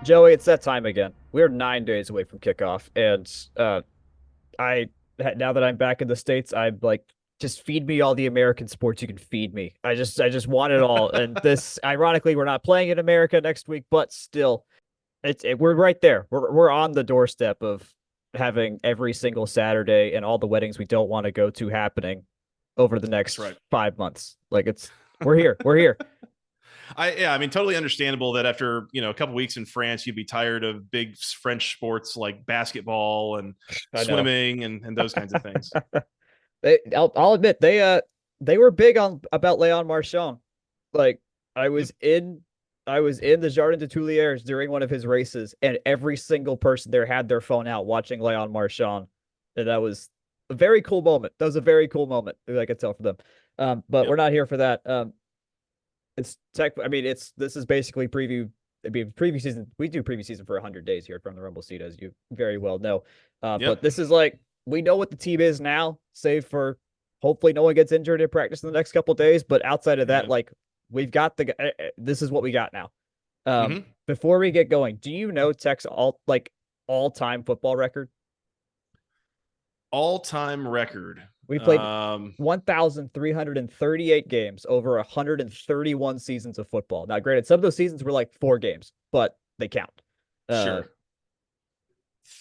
Joey, it's that time again. We're 9 days away from kickoff, and I now that I'm back in the States, I'm like, just feed me all the American sports you can feed me. I just want it all. And this, ironically, we're not playing in America next week, but still, we're right there. We're on the doorstep of having every single Saturday and all the weddings we don't want to go to happening over the That's next right. 5 months. Like we're here. We're here. I mean, totally understandable that after a couple weeks in France, you'd be tired of big French sports like basketball and I know. swimming and those kinds of things. I'll admit they were big on about Leon Marchand. Like I was in I was in the Jardin des Tuileries during one of his races, and every single person there had their phone out watching Leon Marchand, and that was a very cool moment. That was a very cool moment. I could tell for them. But we're Yep. not here for that. It's tech. I mean, this is basically preview. I mean, preview season. We do preview season for 100 days here from the Rumble Seat, as you very well know. But Yep. this is like we know what the team is now, save for hopefully no one gets injured in practice in the next couple days. But outside of that, Yeah. like we've got this is what we got now. Mm-hmm. Before we get going, do you know Tech's all time football record? All-time record. We played Um, 1,338 games over 131 seasons of football. Now, granted, some of those seasons were like 4 games, but they count. Uh, sure.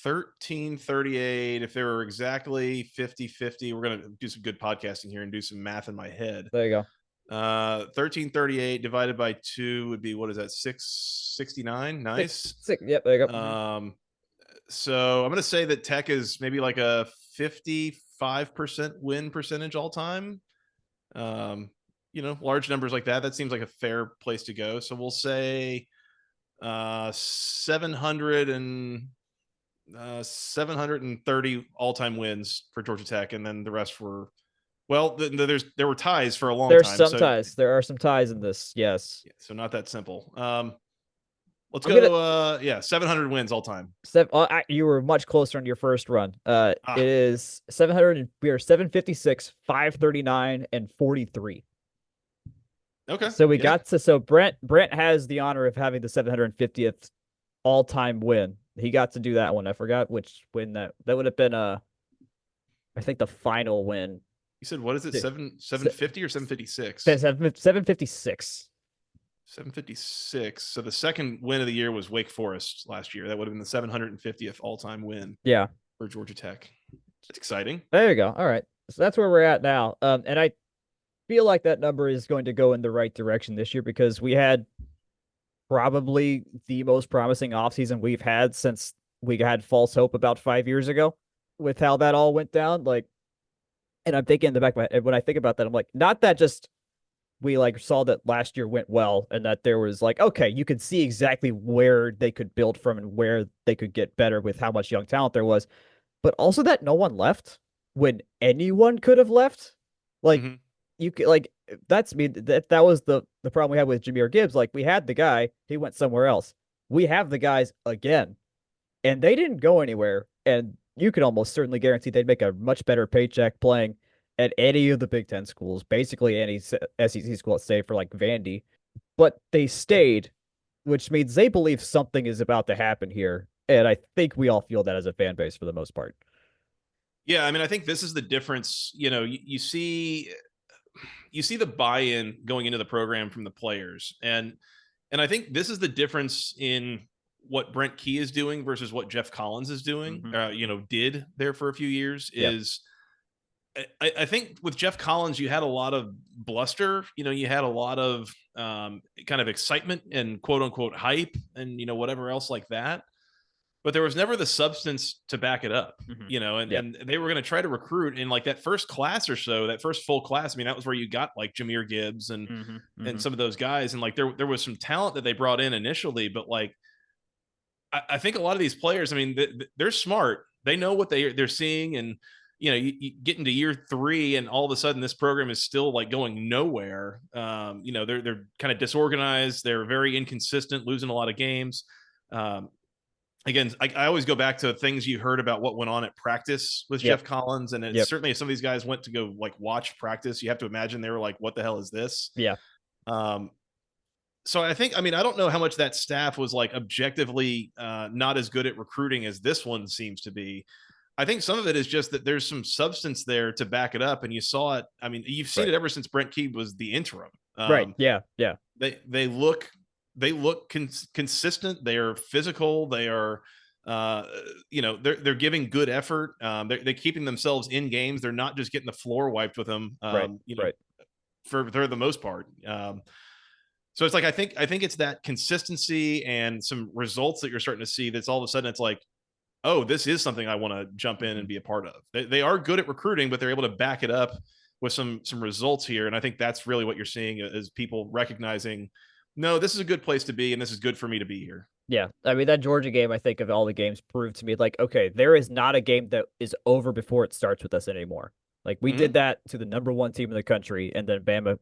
1338. If they were exactly 50-50, we're gonna do some good podcasting here and do some math in my head. there you go. 1338 divided by two would be, what is that, 669? Six, Nice. six. Yep, there you go. Um, so I'm going to say that Tech is maybe like a 55% win percentage all time. Um, large numbers like that. That seems like a fair place to go. So we'll say 700 and 730 all-time wins for Georgia Tech, and then the rest were, well, there were ties for a long There's time, some so ties. There are some ties in this. Yes. not that simple. Let's I'm gonna go. 700 wins all time. you were much closer on your first run. It Ah, is 700. We are 756, 539, and 43. okay, So we yeah. got to so Brent has the honor of having the 750th all-time win. He got to do that one. I forgot which win that would have been I think the final win. You said, what is it? Se- 750 or 756? 756. 756. So the second win of the year was Wake Forest last year. That would have been the 750th all-time win Yeah. for Georgia Tech. That's exciting. There you go. All right. So that's where we're at now. And I feel like that number is going to go in the right direction this year because we had probably the most promising offseason we've had since we had false hope about 5 years ago with how that all went down. Like, and I'm thinking in the back of my head, when I think about that, I'm like, not that just we like saw that last year went well and that there was like, okay, you could see exactly where they could build from and where they could get better with how much young talent there was, but also that no one left when anyone could have left. Like, Mm-hmm. you could like that's me that was the problem we had with Jameer Gibbs. Like we had the guy, he went somewhere else. We have the guys again, and they didn't go anywhere. And you can almost certainly guarantee they'd make a much better paycheck playing at any of the Big Ten schools, basically any SEC school, let's say for like Vandy. But they stayed, which means they believe something is about to happen here. And I think we all feel that as a fan base for the most part. Yeah, I mean, I think this is the difference. You see the buy-in going into the program from the players, and I think this is the difference in what Brent Key is doing versus what Jeff Collins is doing. Mm-hmm. Did there for a few years Yep. is. I think with Jeff Collins, you had a lot of bluster. You had a lot of kind of excitement and quote unquote hype and whatever else like that. But there was never the substance to back it up. Mm-hmm. And Yep. and they were going to try to recruit in like that first class or so, that first full class. I mean, that was where you got like Jameer Gibbs and Mm-hmm. and Mm-hmm. some of those guys, and like there was some talent that they brought in initially, but like I think a lot of these players, I mean, they're smart. They know what they're seeing, and you get into year three, and all of a sudden, this program is still like going nowhere. They're kind of disorganized. They're very inconsistent, losing a lot of games. Um, Again, I always go back to things you heard about what went on at practice with Yep. Jeff Collins, and it's Yep. certainly if some of these guys went to go like watch practice, you have to imagine they were like, "What the hell is this?" Yeah. Um, So I think, I mean, I don't know how much that staff was like objectively not as good at recruiting as this one seems to be. I think some of it is just that there's some substance there to back it up, and you saw it. I mean, you've seen Right. it ever since Brent Key was the interim. Right. Yeah. Yeah. They look consistent. They are physical. They are, uh, they're giving good effort. They're keeping themselves in games. They're not just getting the floor wiped with them. Right. Right. For the most part. So it's like I think it's that consistency and some results that you're starting to see. That's all of a sudden it's like, oh, this is something I want to jump in and be a part of. They are good at recruiting, but they're able to back it up with some results here. And I think that's really what you're seeing is people recognizing, no, this is a good place to be, and this is good for me to be here. Yeah, I mean that Georgia game, I think of all the games proved to me like, okay, there is not a game that is over before it starts with us anymore. Like we did Mm-hmm. that to the number one team in the country, and then Bama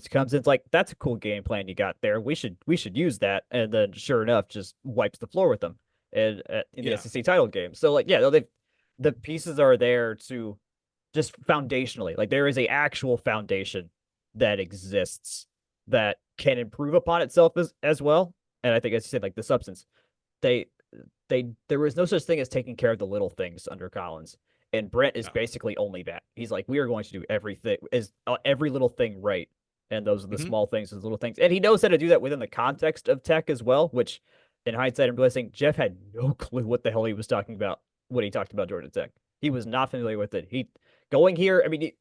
comes in, it's like that's a cool game plan you got there. We should use that, and then sure enough, just wipes the floor with them, and in the Yeah. SEC title game. So like, yeah, they the pieces are there to just foundationally, like there is a actual foundation that exists that can improve upon itself as well. And I think, as you said, like the substance, they there was no such thing as taking care of the little things under Collins. And Brent is Yeah. basically only that. He's like, we are going to do everything, is every little thing right. And those are the Mm-hmm. small things, those little things. And he knows how to do that within the context of tech as well, which in hindsight, I'm realizing Jeff had no clue what the hell he was talking about when he talked about Georgia Tech. He was not familiar with it. He going here, I mean,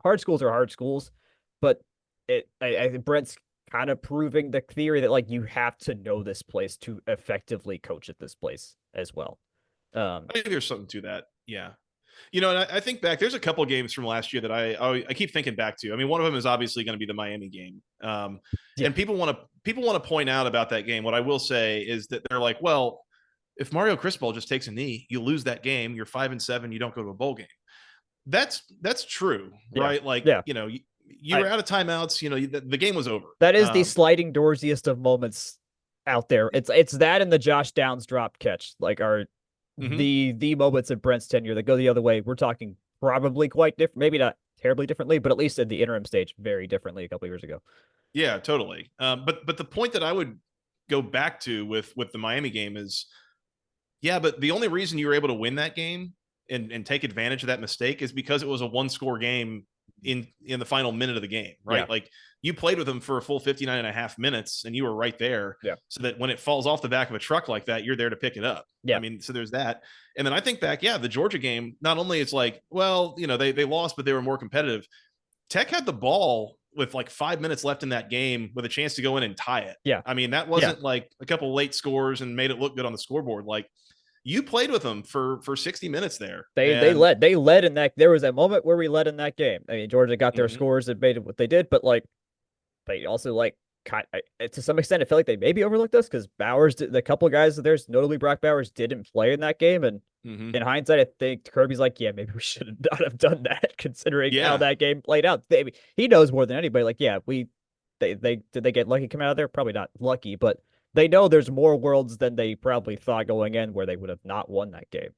hard schools are hard schools, but I think Brent's kind of proving the theory that like you have to know this place to effectively coach at this place as well. I think there's something to that. Yeah. And I think back, there's a couple of games from last year that I keep thinking back to. I mean, one of them is obviously going to be the Miami game. Yeah, And people want to point out about that game. What I will say is that they're like, well, if Mario Cristobal just takes a knee, you lose that game. You're 5-7. You don't go to a bowl game. That's true, yeah, right? Like, yeah. you I were out of timeouts. The game was over. That is the sliding doorsiest of moments out there. It's that and the Josh Downs drop catch, like are Mhm. the moments of Brent's tenure that go the other way. We're talking probably quite different, maybe not terribly differently, but at least in the interim stage, very differently a couple years ago. Yeah, totally. But the point that I would go back to with the Miami game is, yeah, but the only reason you were able to win that game and take advantage of that mistake is because it was a one score game in the final minute of the game, Yeah, right? Like you played with them for a full 59 and a half minutes and you were right there. yeah, So that when it falls off the back of a truck like that, you're there to pick it up. I yeah, mean, so there's that. And then I think back, yeah, the Georgia game, not only it's like, well, they lost, but they were more competitive. Tech had the ball with like 5 minutes left in that game with a chance to go in and tie it. yeah, I mean, that yeah. wasn't like a couple late scores and made it look good on the scoreboard. Like you played with them for 60 minutes there. They And led in that. There was a moment where we led in that game. I mean, Georgia got their mhm, scores and made it what they did, but like they also like to some extent, I feel like they maybe overlooked us because Bowers, the couple of guys of theirs, notably Brock Bowers, didn't play in that game. And mhm. in hindsight, I think Kirby's like, yeah, maybe we should not have done that, considering how Yeah, that game played out. He knows more than anybody. Like, yeah, they did they get lucky coming out of there? Probably not lucky, but they know there's more worlds than they probably thought going in where they would have not won that game.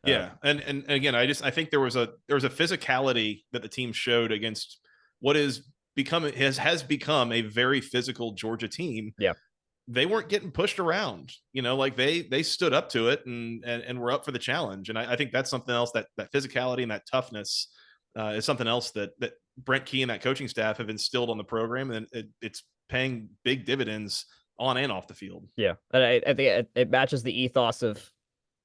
yeah. And again, I think there was a physicality that the team showed against what has become a very physical Georgia team. Yeah, They weren't getting pushed around, like they stood up to it and were up for the challenge. And I think that's something else, that physicality and that toughness is something else that Brent Key and that coaching staff have instilled on the program, and it's paying big dividends on and off the field. yeah, and I think it matches the ethos of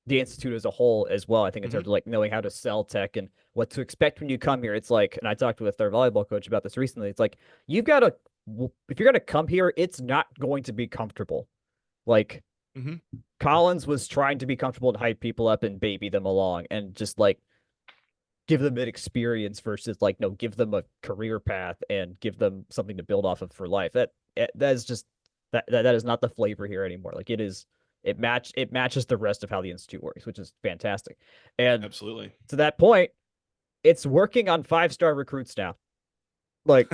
the institute as a whole as well. I think in terms Hmm. of like knowing how to sell tech and what to expect when you come here. It's like, and I talked with their volleyball coach about this recently. It's like you've got to, if you're going to come here, it's not going to be comfortable. Like Hmm. Collins was trying to be comfortable and hype people up and baby them along and just like give them an experience versus like no, give them a career path and give them something to build off of for life. That is just that is not the flavor here anymore. Like it matches the rest of how the institute works, which is fantastic. And Absolutely. to that point, it's working on 5-star recruits now. Like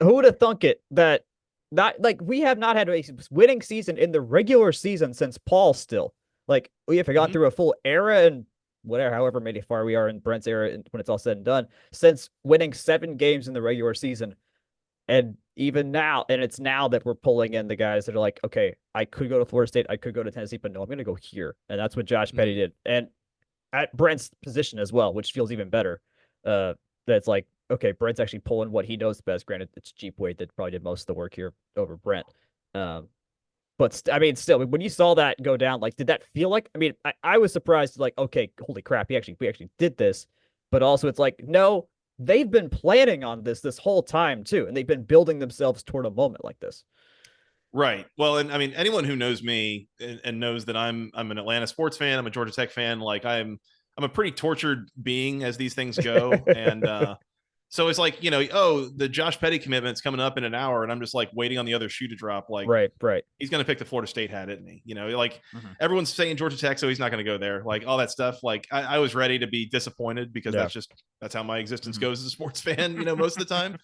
who would have thunk it that not like we have not had a winning season in the regular season since Paul still. Like we have gone Hmm. through a full era and whatever, however many far we are in Brent's era when it's all said and done, since winning 7 games in the regular season And even now, and it's now that we're pulling in the guys that are like, okay, I could go to Florida State, I could go to Tennessee, but no, I'm going to go here. And that's what Josh Petty Mhm. did. And at Brent's position as well, which feels even better. That's like, okay, Brent's actually pulling what he knows best. Granted, it's Jeep Wade that probably did most of the work here over Brent. Um, but I mean, still, when you saw that go down, like, did that feel like? I mean, I was surprised, like, okay, holy crap, we actually did this. But also, it's like, no, they've been planning on this whole time too, and they've been building themselves toward a moment like this. Right. Well, and I mean, anyone who knows me and knows that I'm an Atlanta sports fan, I'm a Georgia Tech fan. Like I'm a pretty tortured being as these things go, and so it's like, oh, the Josh Petty commitment's coming up in an hour, and I'm just like waiting on the other shoe to drop. Like Right, right. he's going to pick the Florida State hat, isn't he? Like Mhm. everyone's saying Georgia Tech, so he's not going to go there. Like all that stuff. Like I was ready to be disappointed because Yeah. that's how my existence Mhm. goes as a sports fan. Most of the time.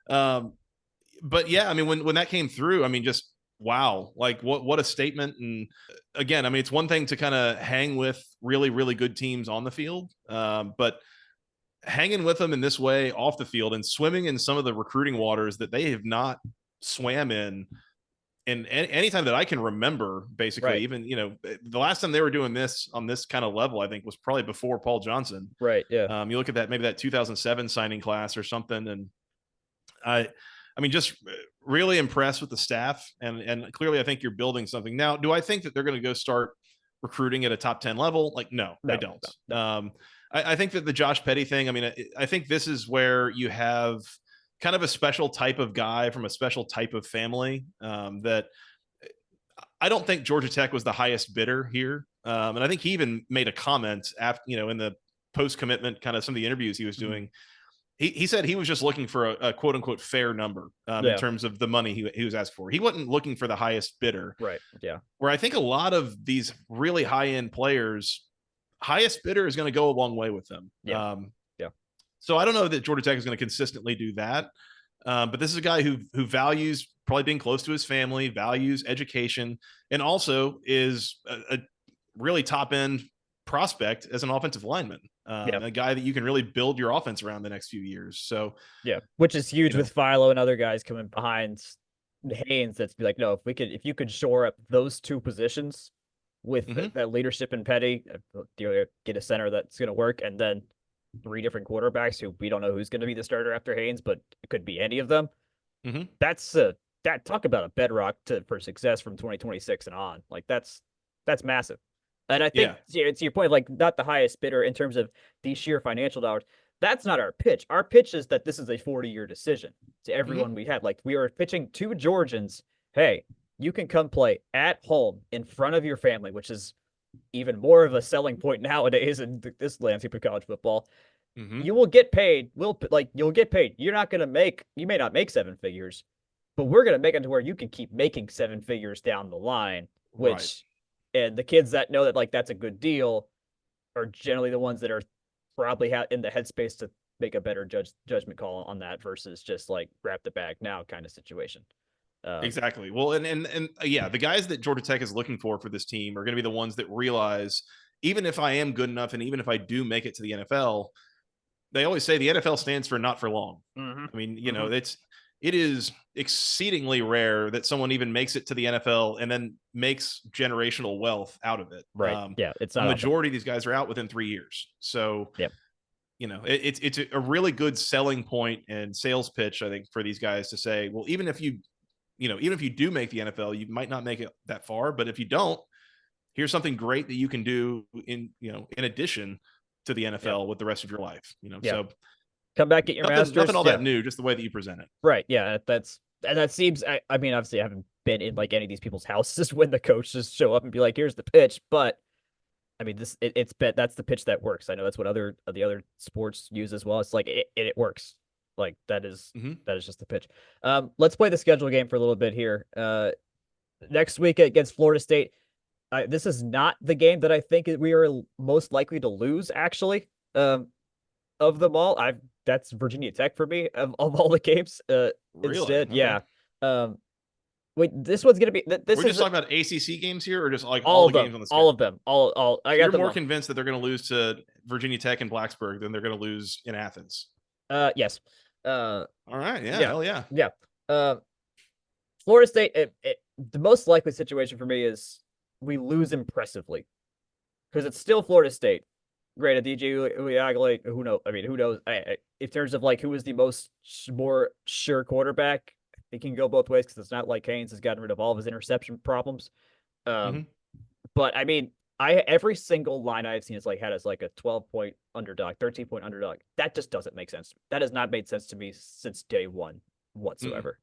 Um, but yeah, I mean, when that came through, I mean, just wow, like what a statement. And again, I mean, it's one thing to kind of hang with really really good teams on the field, but hanging with them in this way off the field and swimming in some of the recruiting waters that they have not swam in anytime that I can remember, basically. Right, Even the last time they were doing this on this kind of level, I think was probably before Paul Johnson. right. Yeah. You look at that, maybe that 2007 signing class or something, and I mean, just really impressed with the staff, and clearly, I think you're building something. Now, do I think that they're going to go start recruiting at a top 10 level? Like, no, I No, don't. no, no. I think that the Josh Petty thing. I mean, I think this is where you have kind of a special type of guy from a special type of family, that I don't think Georgia Tech was the highest bidder here, and I think he even made a comment after, in the post commitment kind of some of the interviews he was Mhm. doing. He said he was just looking for a quote unquote fair number, in Yeah. terms of the money he was asked for. He wasn't looking for the highest bidder. Right. Yeah. Where I think a lot of these really high end players, highest bidder is going to go a long way with them. Yeah. Yeah. So I don't know that Georgia Tech is going to consistently do that. But this is a guy who values probably being close to his family, values education, and also is a really top end prospect as an offensive lineman. Yeah. A guy that you can really build your offense around the next few years. So, Yeah. Which is you huge know, with Philo and other guys coming behind Haynes. That's be like, no, if you could shore up those two positions with mhm. that leadership and Petty, get a center that's going to work, and then three different quarterbacks who we don't know who's going to be the starter after Haynes, but it could be any of them. Mhm. That's that talk about a bedrock for success from 2026 and on. Like that's massive. And I think Yeah. to your point, like not the highest bidder in terms of the sheer financial dollars. That's not our pitch. Our pitch is that this is a 40-year decision to everyone Mhm. we have. Like we are pitching to Georgians, hey, you can come play at home in front of your family, which is even more of a selling point nowadays in this landscape of college football. Mhm. You will get paid. You'll get paid. You may not make seven figures, but we're gonna make it to where you can keep making seven figures down the line. Right. Which, and the kids that know that like that's a good deal are generally the ones that are probably in the headspace to make a better judgment call on that versus just like grab the bag now kind of situation. Um, Exactly. Well, and yeah, the guys that Georgia Tech is looking for this team are going to be the ones that realize, even if I am good enough and even if I do make it to the NFL, they always say the NFL stands for not for long. mhm, I mean, mhm. it is exceedingly rare that someone even makes it to the NFL and then makes generational wealth out of it. Right. Yeah, it's A not often. majority of these guys are out within 3 years. So, Yep. it's a really good selling point and sales pitch, I think, for these guys to say, well, even if you do make the NFL, you might not make it that far, but if you don't, here's something great that you can do in addition to the Yep. NFL with the rest of your life. Yeah. So Come back, get your nothing masters. all Yeah. that new, just the way that you present it. Right. Yeah. And that seems. I mean, obviously, I haven't been in like any of these people's houses when the coaches show up and be like, "Here's the pitch." But I mean, it's bet that's the pitch that works. I know that's what the other sports use as well. It's like it works. Like Mhm. that is just the pitch. Let's play the schedule game for a little bit here. Next week against Florida State. This is not the game that I think we are most likely to lose. Actually, of them all, I that's Virginia Tech for me of all the games. Really? Instead, Okay. yeah. Um, wait, this one's gonna be this We're just is talking about ACC games here, or just like all all the of them, games on the all schedule? of them, all. I So got you're them more all. convinced that they're going to lose to Virginia Tech and Blacksburg than they're going to lose in Athens. Yes. All right. Yeah. Yeah, Hell yeah. yeah. Uh, Florida State. The most likely situation for me is we lose impressively because it's still Florida State. Granted, DJ Uiagalelei, who knows? I mean, who knows? In terms of like who is the more sure quarterback, it can go both ways because it's not like Haynes has gotten rid of all of his interception problems. Um, Mm-hmm. but I mean, I every single line I've seen is like had as like a 12-point underdog, 13-point underdog. That just doesn't make sense. That has not made sense to me since day one Mm-mm. whatsoever.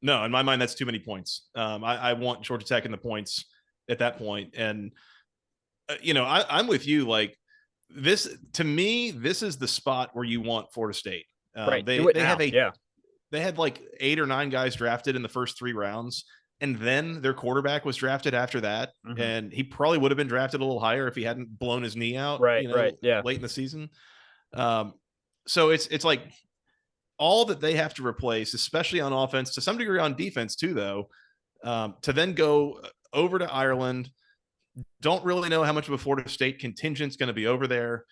No, in my mind, that's too many points. I want Georgia Tech in the points at that point, and I'm with you. Like this, to me, this is the spot where you want Florida State. Right. They Do it they have now. a Yeah. they had like 8 or 9 guys drafted in the first 3 rounds, and then their quarterback was drafted after that, Mm-hmm. and he probably would have been drafted a little higher if he hadn't blown his knee out, Right. Right. Yeah. late in the season. Um, so it's like all that they have to replace, especially on offense, to some degree on defense too, though, to then go over to Ireland. Don't really know how much of a Florida State contingent's going to be over there.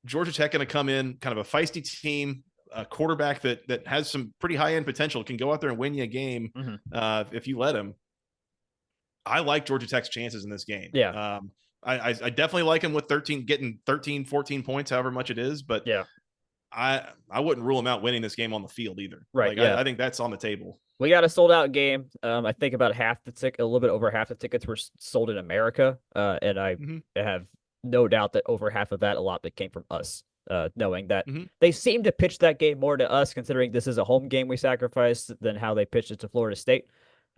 Georgia Tech going to come in kind of a feisty team, a quarterback that has some pretty high end potential, can go out there and win you a game Mm-hmm. if you let him. I like Georgia Tech's chances in this game. Yeah. I definitely like him with 13, getting 13, 14 points, however much it is, but Yeah. I wouldn't rule him out winning this game on the field either. Right. Like Yeah. I think that's on the table. We got a sold out game. I think about half the ticket, a little bit over half the tickets were sold in America. And I Mm-hmm. have no doubt that over half of that, a lot that came from us. Knowing that Mm-hmm. they seem to pitch that game more to us, considering this is a home game we sacrificed, than how they pitched it to Florida State.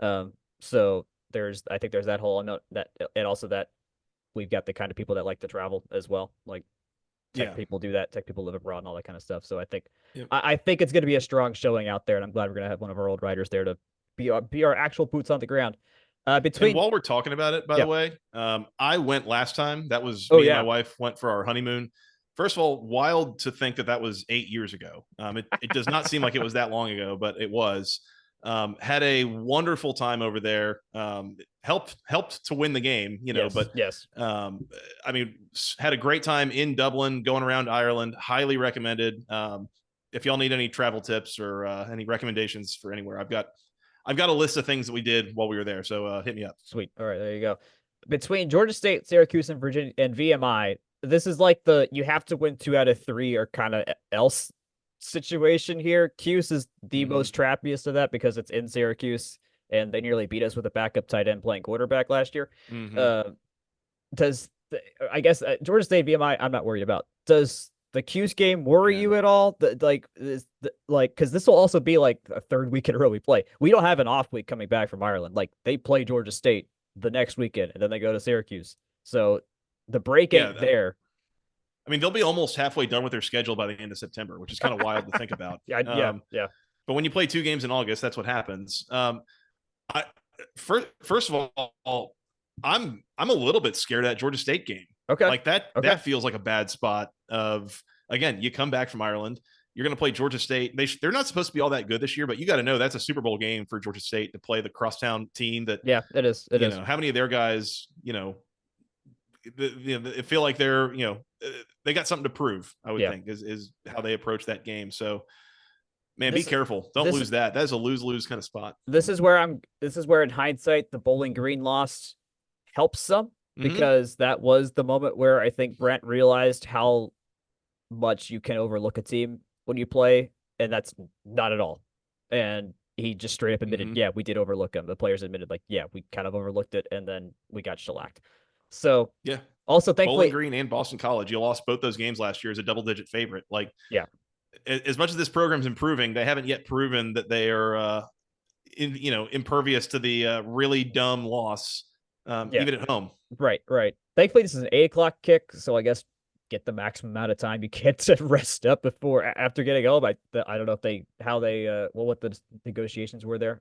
So I think there's that whole note that, and also that we've got the kind of people that like to travel as well. Like tech Yeah. people do that. Tech people live abroad and all that kind of stuff. So I think Yep. I think it's going to be a strong showing out there, and I'm glad we're going to have one of our old writers there to be our actual boots on the ground. And Between while we're talking about it, by Yeah. the way, I went last time. That was Oh me and my yeah. wife went for our honeymoon. First of all, wild to think that was 8 years ago. It does not seem like it was that long ago, but it was. Had a wonderful time over there. Helped to win the game, Yes. but Yes. I mean, had a great time in Dublin, going around Ireland. Highly recommended. If y'all need any travel tips or any recommendations for anywhere, I've got a list of things that we did while we were there. So hit me up. Sweet. All right, there you go. Between Georgia State, Syracuse, and Virginia and VMI, this is like the you have to win 2 out of 3 or kind of else situation here. Cuse is the Mm-hmm. most trappiest of that because it's in Syracuse and they nearly beat us with a backup tight end playing quarterback last year. Mm-hmm. Uh, does I guess Georgia State VMI I'm not worried about. Does the Cuse game worry Man. you at all? Because this will also be like a third week in a row we play. We don't have an off week coming back from Ireland. Like they play Georgia State the next weekend and then they go to Syracuse. So the break Yeah, ain't there. I mean, they'll be almost halfway done with their schedule by the end of September, which is kind of wild to think about. Yeah. But when you play 2 games in August, that's what happens. I first of all, I'm a little bit scared of that Georgia State game. Okay. Like that Okay. feels like a bad spot. Of again, you come back from Ireland, you're going to play Georgia State. They're not supposed to be all that good this year, but you got to know that's a Super Bowl game for Georgia State to play the crosstown team. That Yeah, it is. It is. how many of their guys they feel like they're they got something to prove. I would think is how they approach that game. So man, be careful. Don't lose that. That is a lose kind of spot. This is where in hindsight the Bowling Green loss helps some because that was the moment where I think Brent realized how much you can overlook a team when you play, and that's not at all. And he just straight up admitted, yeah, we did overlook them. The players admitted, like, yeah, we kind of overlooked it, and then we got shellacked. So yeah. Also, thankfully, Bowling Green and Boston College, you lost both those games last year as a double-digit favorite. Like, yeah, as much as this program's improving, they haven't yet proven that they are, impervious to the really dumb loss, even at home. Right. Thankfully, this is an 8 o'clock kick, so I guess get the maximum amount of time you get to rest up after getting home. I don't know what the negotiations were there.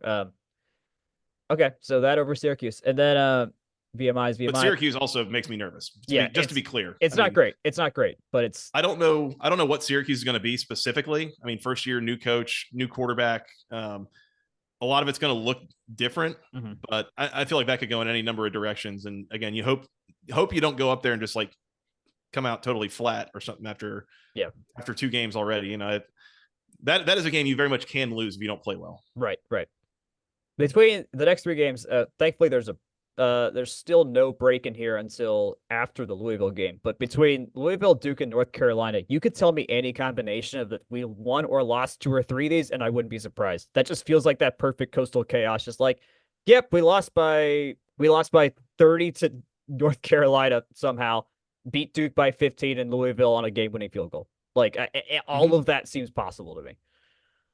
Okay, so that over Syracuse, and then VMI's VMI. But Syracuse also makes me nervous. To be clear, it's not great. It's not great, but it's. I don't know what Syracuse is going to be specifically. I mean, first year, new coach, new quarterback. A lot of it's going to look different, but I feel like that could go in any number of directions. And again, you hope you don't go up there and just like come out totally flat or something after 2 games already. that is a game you very much can lose if you don't play well. Right, right. Between the next three games, thankfully there's still no break in here until after the Louisville game. But between Louisville, Duke, and North Carolina, you could tell me any combination of that we won or lost two or three of these, and I wouldn't be surprised. That just feels like that perfect coastal chaos. Just like, yep, we lost by 30 to North Carolina somehow, beat Duke by 15 in Louisville on a game-winning field goal. Like all Mm-hmm. of that seems possible to me.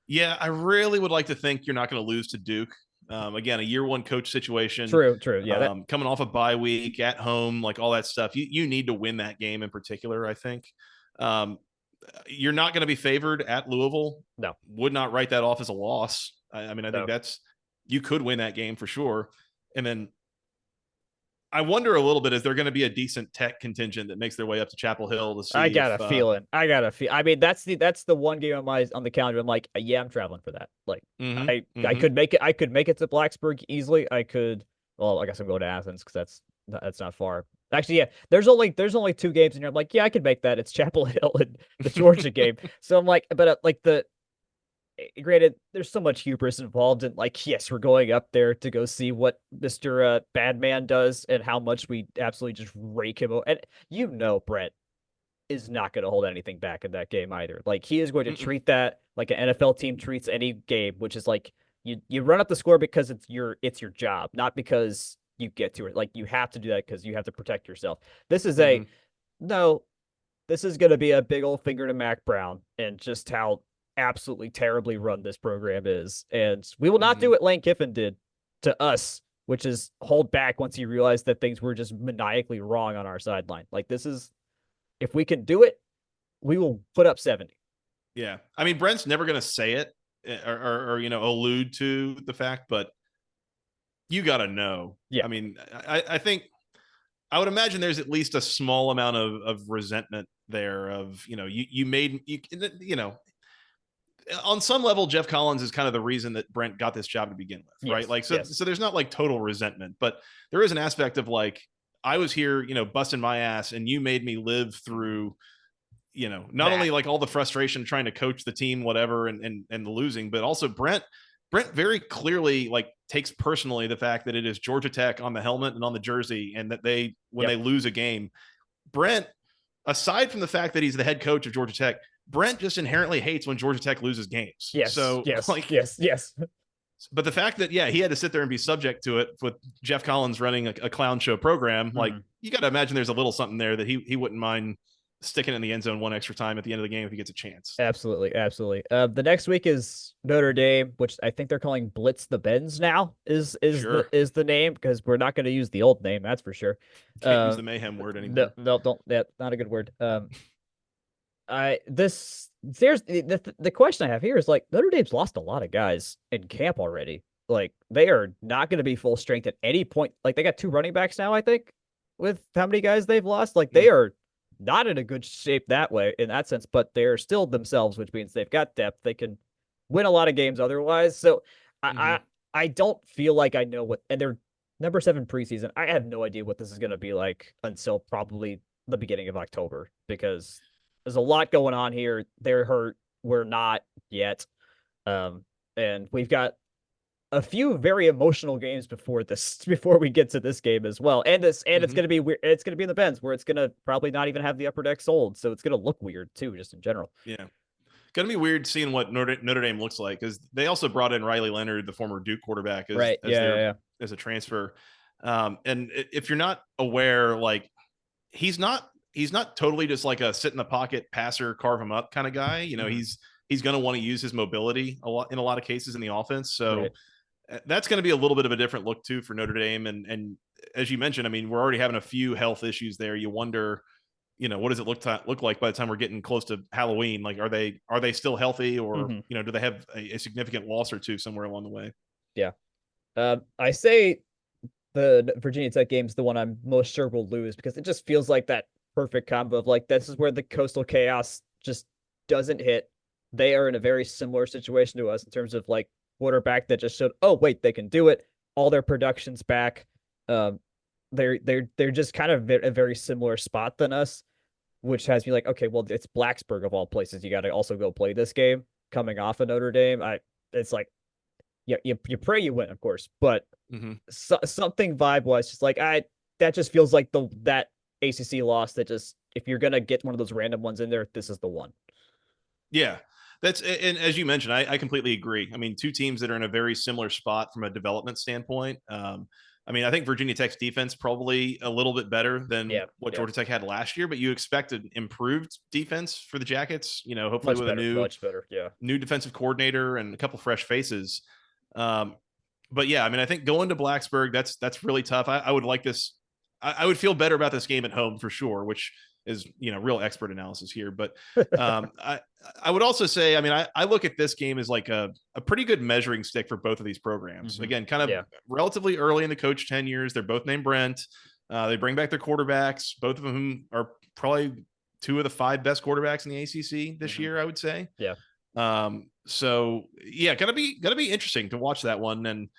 Yeah, I really would like to think you're not going to lose to Duke. Again, a year one coach situation, True, true. Yeah, that coming off a bye week at home, like all that stuff. You need to win that game in particular, I think. Um, you're not going to be favored at Louisville. no, Would not write that off as a loss. I mean, I think no. that's you could win that game for sure. And then I wonder a little bit, is there going to be a decent Tech contingent that makes their way up to Chapel Hill to I see got if a feeling. I got a feel. I mean, that's the one game on the calendar. I'm like, yeah, I'm traveling for that. Like, mm-hmm, I mm-hmm. could make it. I could make it to Blacksburg easily. I could. Well, I guess I'm going to Athens because that's not far. Actually, yeah. There's only two games in here. I'm like, yeah, I could make that. It's Chapel Hill and the Georgia game. So I'm like, but like granted, there's so much hubris involved in like, yes, we're going up there to go see what Mr. Badman does and how much we absolutely just rake him. And Brett is not going to hold anything back in that game either. Like he is going to Mm-mm. treat that like an NFL team treats any game, which is like you run up the score because it's your job, not because you get to it. Like you have to do that because you have to protect yourself. This is a Mm-hmm. no. This is going to be a big old finger to Mac Brown and just how absolutely terribly run this program is. And we will not Mm-hmm. do what Lane Kiffin did to us, which is hold back once he realized that things were just maniacally wrong on our sideline. Like this is if we can do it, we will put up 70. Yeah. I mean, Brent's never going to say it or, allude to the fact, but you got to know. Yeah. I mean, I think I would imagine there's at least a small amount of resentment there of, you made, on some level, Jeff Collins is kind of the reason that Brent got this job to begin with, right? Yes. Like, so, Yes. so there's not like total resentment, but there is an aspect of like, I was here, busting my ass and you made me live through not That. only like all the frustration trying to coach the team, whatever, and the losing, but also Brent very clearly like takes personally the fact that it is Georgia Tech on the helmet and on the jersey, and that when Yep. they lose a game, Brent, aside from the fact that he's the head coach of Georgia Tech, Brent just inherently hates when Georgia Tech loses games. Yes. So Yes. like, Yes. Yes. but the fact that he had to sit there and be subject to it with Jeff Collins running a clown show program, like Mhm. you got to imagine there's a little something there that he wouldn't mind sticking in the end zone one extra time at the end of the game if he gets a chance. Absolutely, absolutely. The next week is Notre Dame, which I think they're calling Blitz the Benz now. Is the Sure, is the name because we're not going to use the old name, that's for sure. can't use the mayhem word No, anymore. no, don't. That's not a good word. I this there's the question I have here is like Notre Dame's lost a lot of guys in camp already. Like they are not going to be full strength at any point. Like they got two running backs now, I think, with how many guys they've lost. Like they are not in a good shape that way in that sense, but they're still themselves, which means they've got depth. They can win a lot of games otherwise. So Mm-hmm. I don't feel like I know what and they're number 7 preseason. I have no idea what this is going to be like until probably the beginning of October because there's a lot going on here. They're hurt. We're not yet. Um, and we've got a few very emotional games before we get to this game as well. And it's Mm-hmm. gonna be weird. It's gonna be in the Benz where it's gonna probably not even have the upper deck sold, so it's gonna look weird too, just in general. Yeah, gonna be weird seeing what Notre Dame looks like because they also brought in Riley Leonard, the former Duke quarterback, as Right? as Yeah, yeah, their yeah. as a transfer. And if you're not aware, like he's not totally just like a sit in the pocket passer, carve him up kind of guy. Mhm. He's going to want to use his mobility a lot of cases in the offense. So Right. that's going to be a little bit of a different look too for Notre Dame. And as you mentioned, I mean, we're already having a few health issues there. You wonder, what does it look like by the time we're getting close to Halloween? Like, are they still healthy, or Hmm. do they have a significant loss or two somewhere along the way? Yeah. I say the Virginia Tech game is the one I'm most sure will lose because it just feels like that perfect combo of like this is where the coastal chaos just doesn't hit. They are in a very similar situation to us in terms of like quarterback that just showed, oh wait, they can do it. All their production's back. Um, they're just kind of a very similar spot than us, which has me like, okay, well, it's Blacksburg of all places. You got to also go play this game coming off of Notre Dame. It's like, yeah, you pray you win, of course, but something vibe wise, just like that just feels like that ACC loss that just, if you're gonna get one of those random ones in there, this is the one. Yeah. And as you mentioned, I completely agree. I mean, two teams that are in a very similar spot from a development standpoint. I mean, I think Virginia Tech's defense probably a little bit better than Yeah, what yeah, Georgia Tech had last year, but you expect an improved defense for the Jackets, hopefully much with a better, much better. Yeah, new defensive coordinator and a couple fresh faces. Um, but yeah, I mean, I think going to Blacksburg, that's really tough. I would like this. I would feel better about this game at home for sure, which is real expert analysis here. But I would also say, I mean, I look at this game as like a pretty good measuring stick for both of these programs. Again, kind of yeah, relatively early in the coach tenures. They're both named Brent. They bring back their quarterbacks. Both of them are probably two of the five best quarterbacks in the ACC this year, I would say. yeah. So yeah, gonna be interesting to watch that one. And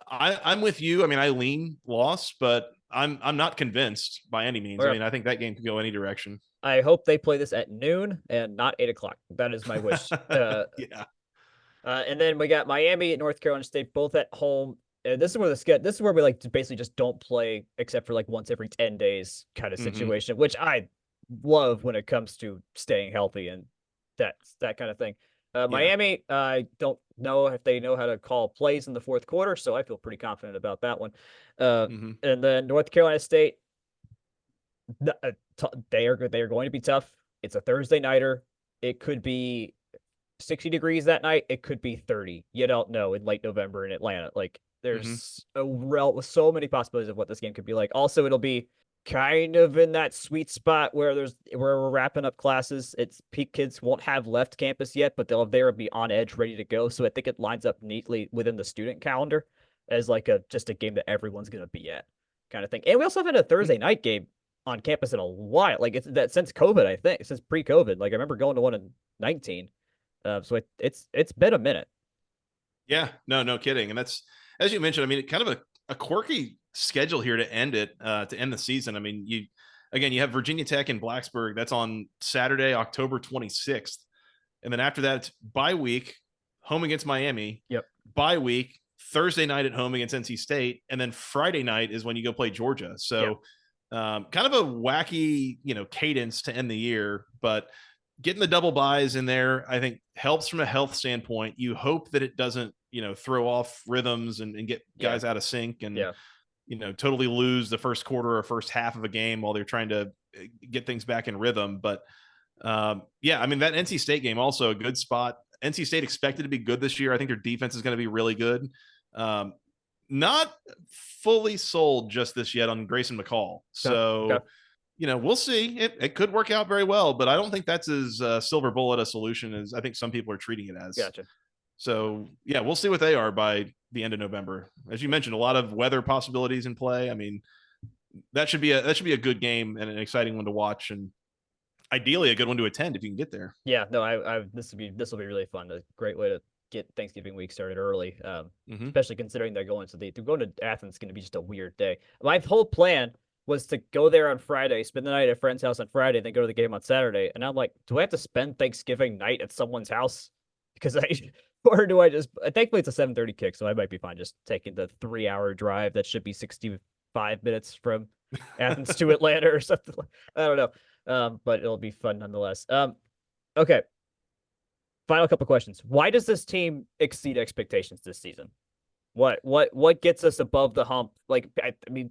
I'm with you. I mean, I lean loss, but I'm not convinced by any means. I mean, I think that game could go any direction. I hope they play this at noon and not 8 o'clock. That is my wish. Yeah. And then we got Miami at North Carolina State, both at home. This is where this is where we like to basically just don't play except for like once every 10 days kind of situation, which I love when it comes to staying healthy and that kind of thing. Miami, I don't know if they know how to call plays in the fourth quarter, so I feel pretty confident about that one. And then North Carolina State, they are going to be tough. It's a Thursday nighter. It could be 60 degrees that night. It could be 30. You don't know in late November in Atlanta. Like there's so many possibilities of what this game could be like. Also, it'll be kind of in that sweet spot where we're wrapping up classes. It's peak kids won't have left campus yet, but they'll be on edge, ready to go. So I think it lines up neatly within the student calendar as like just a game that everyone's gonna be at, kind of thing. And we also have had a Thursday night game on campus in a while. Like it's that since COVID, I think, since pre-COVID. Like I remember going to one in 19. So it's been a minute. Yeah, no kidding. And that's, as you mentioned, I mean, kind of a quirky schedule here to end the season. I mean, you have Virginia Tech and Blacksburg. That's on Saturday, October 26th. And then after that, it's bye week, home against Miami. Yep. Bye week, Thursday night at home against NC State. And then Friday night is when you go play Georgia. So kind of a wacky, cadence to end the year, but getting the double buys in there, I think helps from a health standpoint. You hope that it doesn't, throw off rhythms and get guys out of sync and, totally lose the first quarter or first half of a game while they're trying to get things back in rhythm. But I mean, that NC State game, also a good spot. NC State expected to be good this year. I think their defense is going to be really good. Not fully sold just this yet on Grayson McCall. So, we'll see. It could work out very well, but I don't think that's as silver bullet a solution as I think some people are treating it as. Gotcha. So yeah, we'll see what they are by the end of November. As you mentioned, a lot of weather possibilities in play. I mean, that should be a good game and an exciting one to watch, and ideally a good one to attend if you can get there. Yeah, no, this will be really fun. A great way to get Thanksgiving week started early, especially considering they're going to Athens. Is going to be just a weird day. My whole plan was to go there on Friday, spend the night at a friend's house on Friday, then go to the game on Saturday. And I'm like, do I have to spend Thanksgiving night at someone's house? Because or do I just? Thankfully, it's a 7:30 kick, so I might be fine just taking the 3-hour drive that should be 65 minutes from Athens to Atlanta or something. I don't know, but it'll be fun nonetheless. Okay. Final couple questions. Why does this team exceed expectations this season? What gets us above the hump? Like, I mean,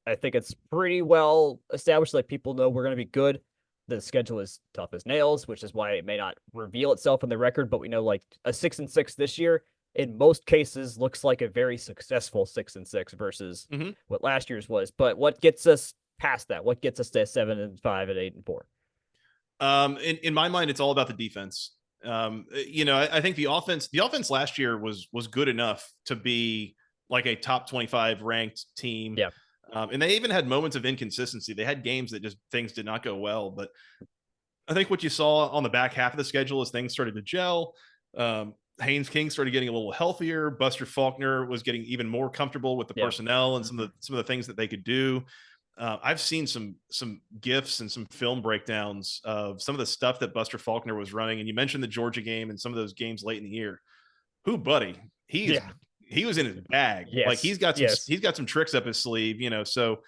I think it's pretty well established. Like people know we're going to be good. The schedule is tough as nails, which is why it may not reveal itself in the record. But we know like a 6-6 this year, in most cases, looks like a very successful 6-6 versus what last year's was. But what gets us past that? What gets us to 7-5 and 8-4? In my mind, it's all about the defense. I think the offense last year was good enough to be like a top 25 ranked team. Yeah. And they even had moments of inconsistency. They had games that just things did not go well. But I think what you saw on the back half of the schedule is things started to gel. Haynes King started getting a little healthier. Buster Faulkner was getting even more comfortable with the personnel and some of the things that they could do. I've seen some gifs and some film breakdowns of some of the stuff that Buster Faulkner was running. And you mentioned the Georgia game and some of those games late in the year. Who, buddy? Yeah. He was in his bag. Like Yes. Yes. he's got some tricks up his sleeve, So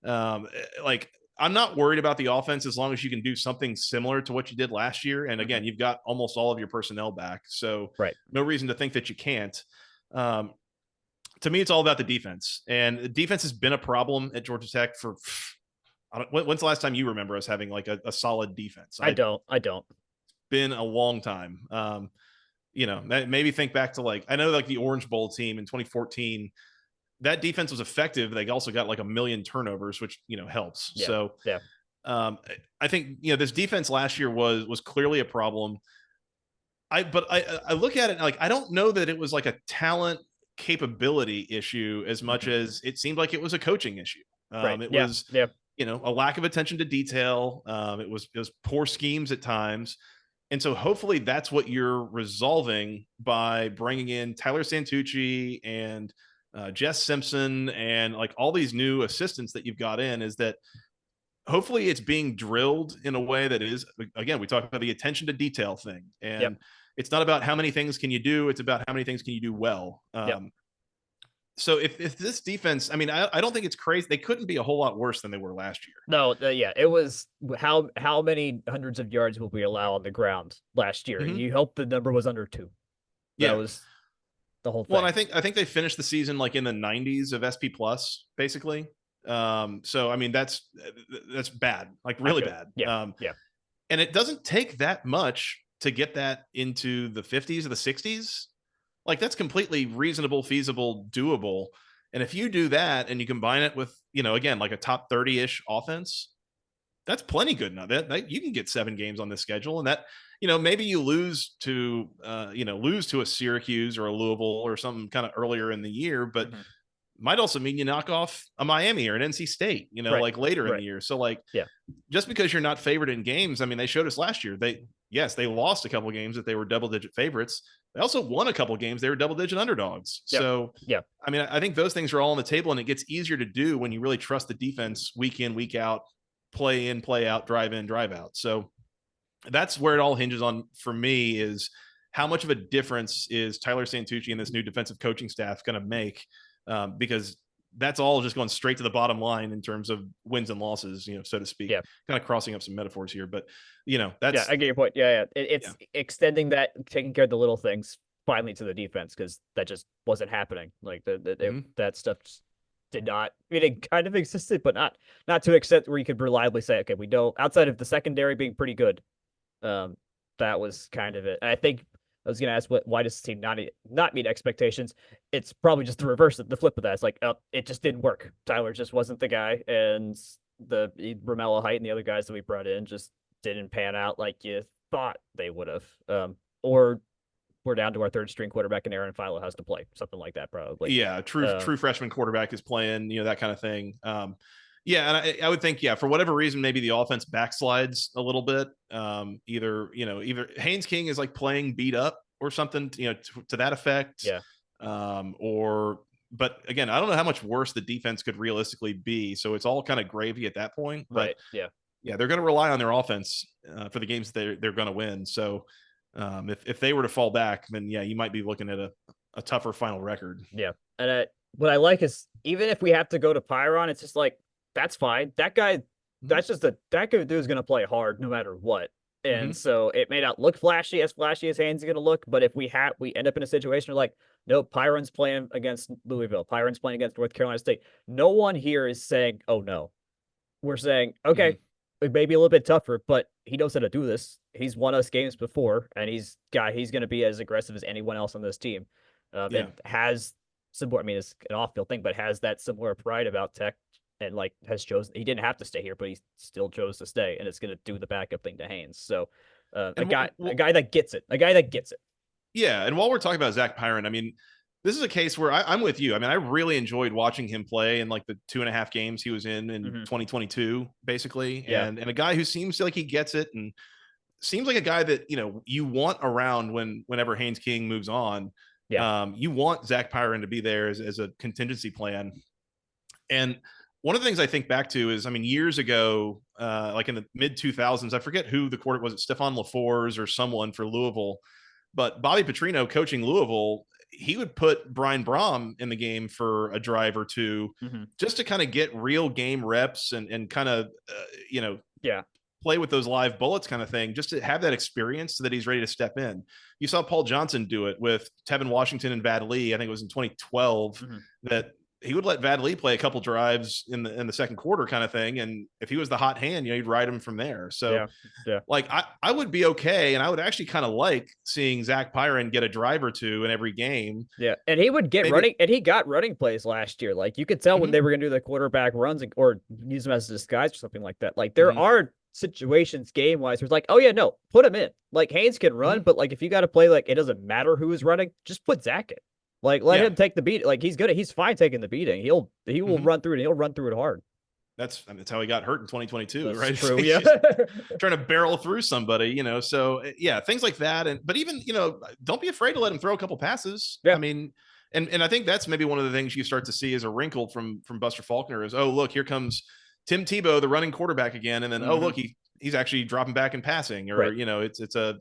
like I'm not worried about the offense as long as you can do something similar to what you did last year. And again, you've got almost all of your personnel back, so Right. no reason to think that you can't. To me, it's all about the defense, and the defense has been a problem at Georgia Tech for. When's the last time you remember us having like a solid defense? I don't. I don't. Been a long time. Maybe think back to like I know like the Orange Bowl team in 2014. That defense was effective. They also got like a million turnovers, which helps. Yeah. So Yeah. I think this defense last year was clearly a problem. I look at it and like I don't know that it was like a talent capability issue as much as it seemed like it was a coaching issue. Right. It Yeah. was Yeah. a lack of attention to detail. It was poor schemes at times. And so hopefully that's what you're resolving by bringing in Tyler Santucci and Jess Simpson and like all these new assistants that you've got in, is that hopefully it's being drilled in a way that is, again, we talk about the attention to detail thing. And it's not about how many things can you do, it's about how many things can you do well. So if this defense, I mean, I don't think it's crazy. They couldn't be a whole lot worse than they were last year. No, yeah, it was how many hundreds of yards will we allow on the ground last year? You hope the number was under 2. That was the whole thing. Well, and I think they finished the season like in the 90s of SP plus, basically. So I mean that's bad, like really bad. Yeah. And it doesn't take that much to get that into the 50s or the 60s. Like that's completely reasonable, feasible, doable. And if you do that and you combine it with, again, like a top 30-ish offense, that's plenty good enough. That you can get 7 games on this schedule, and that, maybe you lose to a Syracuse or a Louisville or something kind of earlier in the year, but might also mean you knock off a Miami or an NC State, like later in the year. So like, just because you're not favored in games, I mean, they showed us last year. They lost a couple games that they were double-digit favorites. They also won a couple games. They were double-digit underdogs. So, I mean, I think those things are all on the table, and it gets easier to do when you really trust the defense week in, week out, play in, play out, drive in, drive out. So that's where it all hinges on for me, is how much of a difference is Tyler Santucci and this new defensive coaching staff going to make? Because that's all just going straight to the bottom line in terms of wins and losses, so to speak. Kind of crossing up some metaphors here, but that's I get your point. It's extending that, taking care of the little things finally to the defense, because that just wasn't happening. Like that stuff just did not. I mean, it kind of existed, but not to an extent where you could reliably say, okay, we don't. Outside of the secondary being pretty good, that was kind of it. And I think I was going to ask why does this team not meet expectations? It's probably just the reverse, the flip of that. It's like, it just didn't work. Tyler just wasn't the guy, and the Romello Height and the other guys that we brought in just didn't pan out like you thought they would have. Or we're down to our third string quarterback and Aaron Philo has to play, something like that, probably. Yeah, true freshman quarterback is playing, that kind of thing. And I would think, for whatever reason, maybe the offense backslides a little bit. Either Haynes King is like playing beat up or something, to that effect. But again, I don't know how much worse the defense could realistically be. So it's all kind of gravy at that point. But they're going to rely on their offense for the games that they're going to win. So if they were to fall back, then you might be looking at a tougher final record. And what I like is, even if we have to go to Pyron, it's just like, that's fine. That guy, that dude is going to play hard no matter what. And so it may not look flashy as Haynes is going to look, but if we end up in a situation where like, nope, Pyron's playing against Louisville, Pyron's playing against North Carolina State. No one here is saying, oh no. We're saying, okay, it may be a little bit tougher, but he knows how to do this. He's won us games before, and he's going to be as aggressive as anyone else on this team. And has similar, I mean, it's an off-field thing, but has that similar pride about Tech. And like has chosen, he didn't have to stay here, but he still chose to stay, and it's going to do the backup thing to Haynes. So a guy that gets it, Yeah. And while we're talking about Zach Pyron, I mean, this is a case where I'm with you. I mean, I really enjoyed watching him play in like the 2.5 games he was in 2022, basically. And a guy who seems like he gets it, and seems like a guy that, you want around whenever Haynes King moves on. You want Zach Pyron to be there as a contingency plan. And one of the things I think back to is, I mean, years ago, like in the mid 2000s, I forget who the quarterback was, it Stefan LaFours or someone for Louisville, but Bobby Petrino coaching Louisville, he would put Brian Brom in the game for a drive or two Mm-hmm. just to kind of get real game reps and kind of, you know, Yeah. play with those live bullets kind of thing, just to have that experience so that he's ready to step in. You saw Paul Johnson do it with Tevin Washington and Vad Lee. I think it was in 2012 Mm-hmm. that he would let Vad Lee play a couple drives in the second quarter kind of thing. And if he was the hot hand, you know, you'd ride him from there. So Yeah. Yeah. like I would be okay. And I would actually kind of like seeing Zach Pyron get a drive or two in every game. Yeah, and he would get Maybe. running, and he got running plays last year. Like you could tell when Mhm. they were going to do the quarterback runs or use them as a disguise or something like that. Like there Mhm. are situations game wise where it's like, oh yeah, no, put him in. Like Haynes can run, Mhm. but like if you got to play, like it doesn't matter who is running, just put Zach in. Like let Yeah. him take the beat. Like he's fine taking the beating. He will Mhm. run through it. He'll run through it hard. That's how he got hurt in 2022, That's right? true. He's Yeah. just trying to barrel through somebody, you know. So yeah, things like that. And but even, you know, don't be afraid to let him throw a couple passes. Yeah. I mean, and I think that's maybe one of the things you start to see as a wrinkle from Buster Faulkner is, oh look, here comes Tim Tebow, the running quarterback again, and then oh Mhm. look, he's actually dropping back and passing, or Right. you know, it's a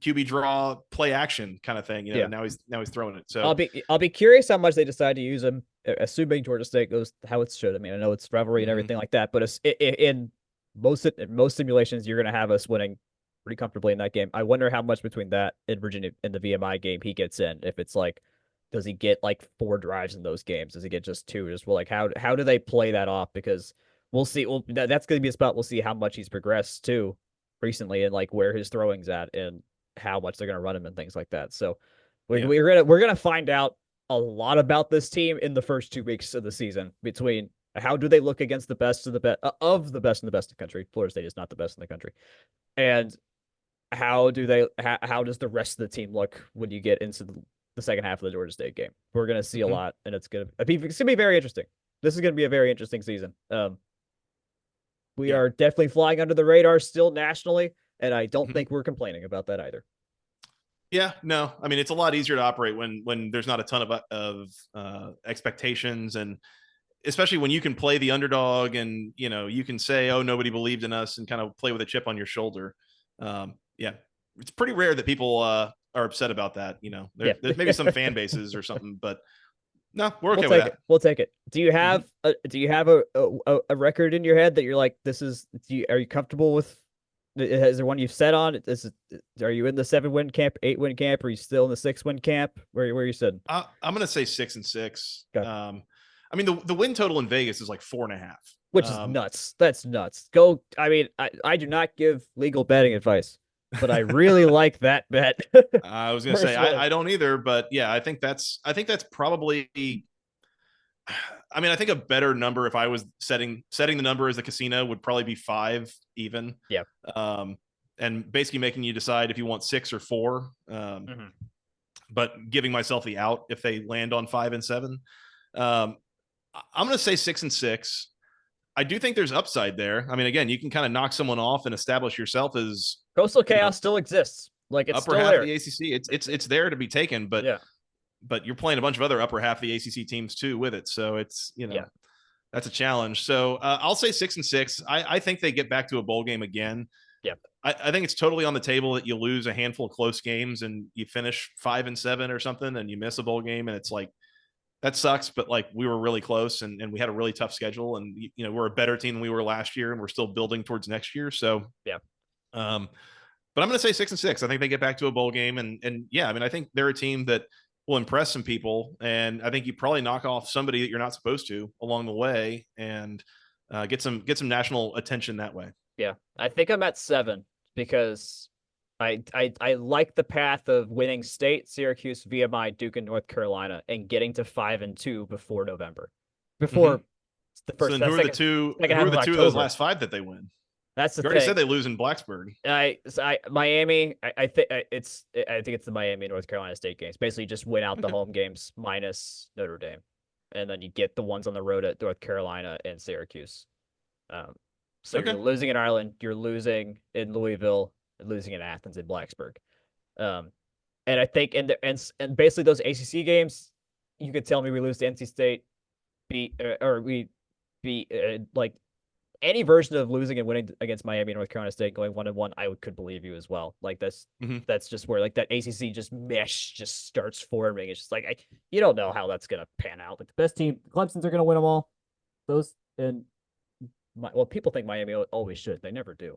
QB draw play action kind of thing. You know, Yeah. now he's throwing it. I'll So be curious how much they decide to use him, assuming Georgia State goes how it should. I mean, I know it's rivalry and mhm. everything like that, but in most simulations, you're going to have us winning pretty comfortably in that game. I wonder how much between that and Virginia in the VMI game he gets in. If it's like, does he get like 4 drives in those games? Does he get just 2? Just well, like how do they play that off? Because we'll see. Well, that's going to be a spot. We'll see how much he's progressed too recently and like where his throwing's at and how much they're going to run him and things like that. So Yeah. we're gonna find out a lot about this team in the first 2 weeks of the season between how do they look against the best of the best of the best in the best in the country. Florida State is not the best in the country, and how does the rest of the team look when you get into the second half of the Georgia State game? We're gonna see a Mhm. lot, and it's gonna be very interesting. This is gonna be a very interesting season. We Yeah. are definitely flying under the radar still nationally, and I don't Mhm. think we're complaining about that either. Yeah, no, I mean it's a lot easier to operate when there's not a ton of expectations, and especially when you can play the underdog, and you know you can say, oh, nobody believed in us, and kind of play with a chip on your shoulder. Yeah, it's pretty rare that people are upset about that. You know, Yeah. there's maybe some fan bases or something, but no, we're We'll okay with take it. that. We'll take it. Do you Mhm. have a record in your head that you're like, this is? Are you comfortable with? Is there one you've set on? Are you in the 7-win camp, 8-win camp? Are you still in the 6-win camp? Where you sitting? I'm gonna say 6-6. Okay. I mean the win total in Vegas is like 4.5. Which is nuts. That's nuts. Go. I mean, I do not give legal betting advice, but I really like that bet. I was gonna say Personally, I don't either, but yeah, I think that's probably. I mean, I think a better number if I was setting the number as a casino would probably be 5 even, yeah. um, and basically making you decide if you want 6 or 4, Mhm. but giving myself the out if they land on 5 and 7. Um, I'm going to say 6-6. I do think there's upside there. I mean, again, you can kind of knock someone off and establish yourself as, Coastal you know, Chaos still exists. Like it's upper still half of there. the ACC. It's there to be taken, but Yeah. you're playing a bunch of other upper half of the ACC teams too with it. So it's, you Yeah. know, that's a challenge. So I'll say 6-6. I think they get back to a bowl game again. Yeah. I think it's totally on the table that you lose a handful of close games and you finish 5-7 or something and you miss a bowl game. And it's like, that sucks, but like we were really close and we had a really tough schedule, and you know, we're a better team than we were last year and we're still building towards next year. So, Yeah. um, but I'm going to say 6-6. I think they get back to a bowl game, and yeah, I mean, I think they're a team that will impress some people, and I think you probably knock off somebody that you're not supposed to along the way, and get some national attention that way. Yeah, I think I'm at 7 because I like the path of winning State, Syracuse, VMI, Duke, and North Carolina, and getting to 5-2 before November, Mm-hmm. before the So first then, who are the second two? second Who half are of the two of those October. last 5 that they win? That's the You already thing. said they lose in Blacksburg. I Miami. I think it's the Miami North Carolina State games. Basically, just win out the Okay. home games minus Notre Dame, and then you get the ones on the road at North Carolina and Syracuse. Um, so you're Okay. losing in Ireland, you're losing in Louisville, and losing in Athens and Blacksburg. Um, and I think and basically those ACC games, you could tell me we lose to NC State, beat or we be like any version of losing and winning against Miami and North Carolina State going 1-1, I could believe you as well. Like that's just where like that ACC just mesh just starts forming. It's just like you don't know how that's gonna pan out. Like the best team, Clemson's are gonna win them all. Those and people think Miami always should. They never do.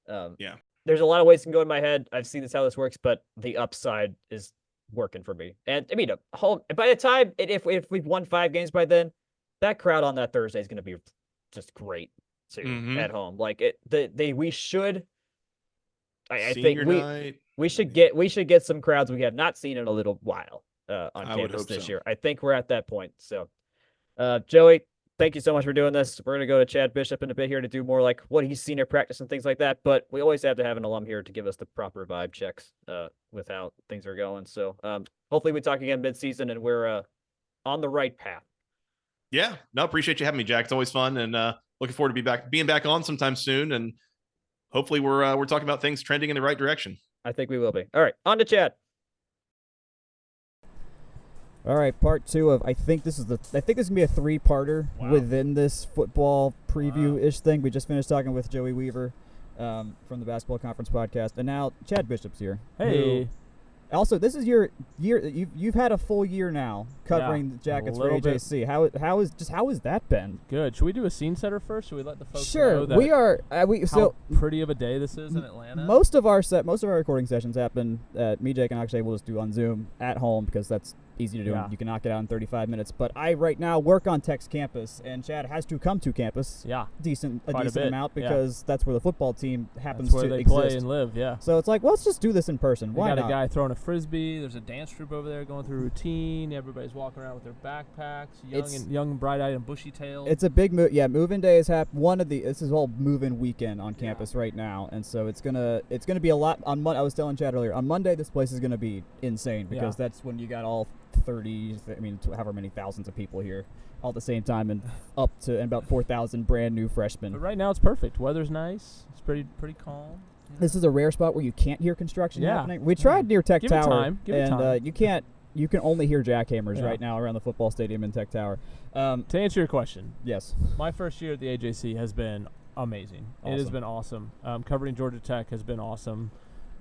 Yeah. There's a lot of ways to go in my head. I've seen how this works, but the upside is working for me. And I mean, by the time if we've won 5 games by then, that crowd on that Thursday is going to be just great too at home. Like we should. I think we should get some crowds we have not seen in a little while on campus this year. I think we're at that point. So, Joey, thank you so much for doing this. We're going to go to Chad Bishop in a bit here to do more like what he's seen at practice and things like that. But we always have to have an alum here to give us the proper vibe checks with how things are going. So hopefully we talk again mid-season and we're on the right path. Yeah. No, appreciate you having me, Jack. It's always fun. And looking forward to being back on sometime soon. And hopefully we're talking about things trending in the right direction. I think we will be. All right. On to Chad. All right, part 2 of I think this is gonna be a 3-parter within this football preview-ish thing. We just finished talking with Joey Weaver from the Basketball Conference podcast, and now Chad Bishop's here. Hey. Also, this is your year. You've had a full year now covering the Jackets for AJC. How has that been? Good. Should we do a scene setter first? Should we let the folks know that we are. How pretty of a day this is in Atlanta. Most of our recording sessions happen. Me, Jake, and Akshay will just do on Zoom at home because that's easy to do. You can knock it out in 35 minutes. But I right now work on Tech's campus, and Chad has to come to campus. Yeah, a decent amount because that's where the football team happens to exist. Play and live. Yeah. So it's like, well, let's just do this in person. Why got not? A guy throwing a frisbee. There's a dance troupe over there going through routine. Everybody's walking around with their backpacks, young, bright-eyed, and bushy-tailed. It's a big move. Yeah, move-in day is this is all move-in weekend on campus right now, and so it's gonna be a lot on Monday. I was telling Chad earlier on Monday this place is gonna be insane because that's when you got all 30, however many thousands of people here all at the same time and about 4,000 brand new freshmen. But right now it's perfect. Weather's nice. It's pretty calm. Yeah. This is a rare spot where you can't hear construction happening. We tried near Tech Tower, and you can't. You can only hear jackhammers right now around the football stadium in Tech Tower. To answer your question, yes, my first year at the AJC has been amazing. It has been awesome. Covering Georgia Tech has been awesome.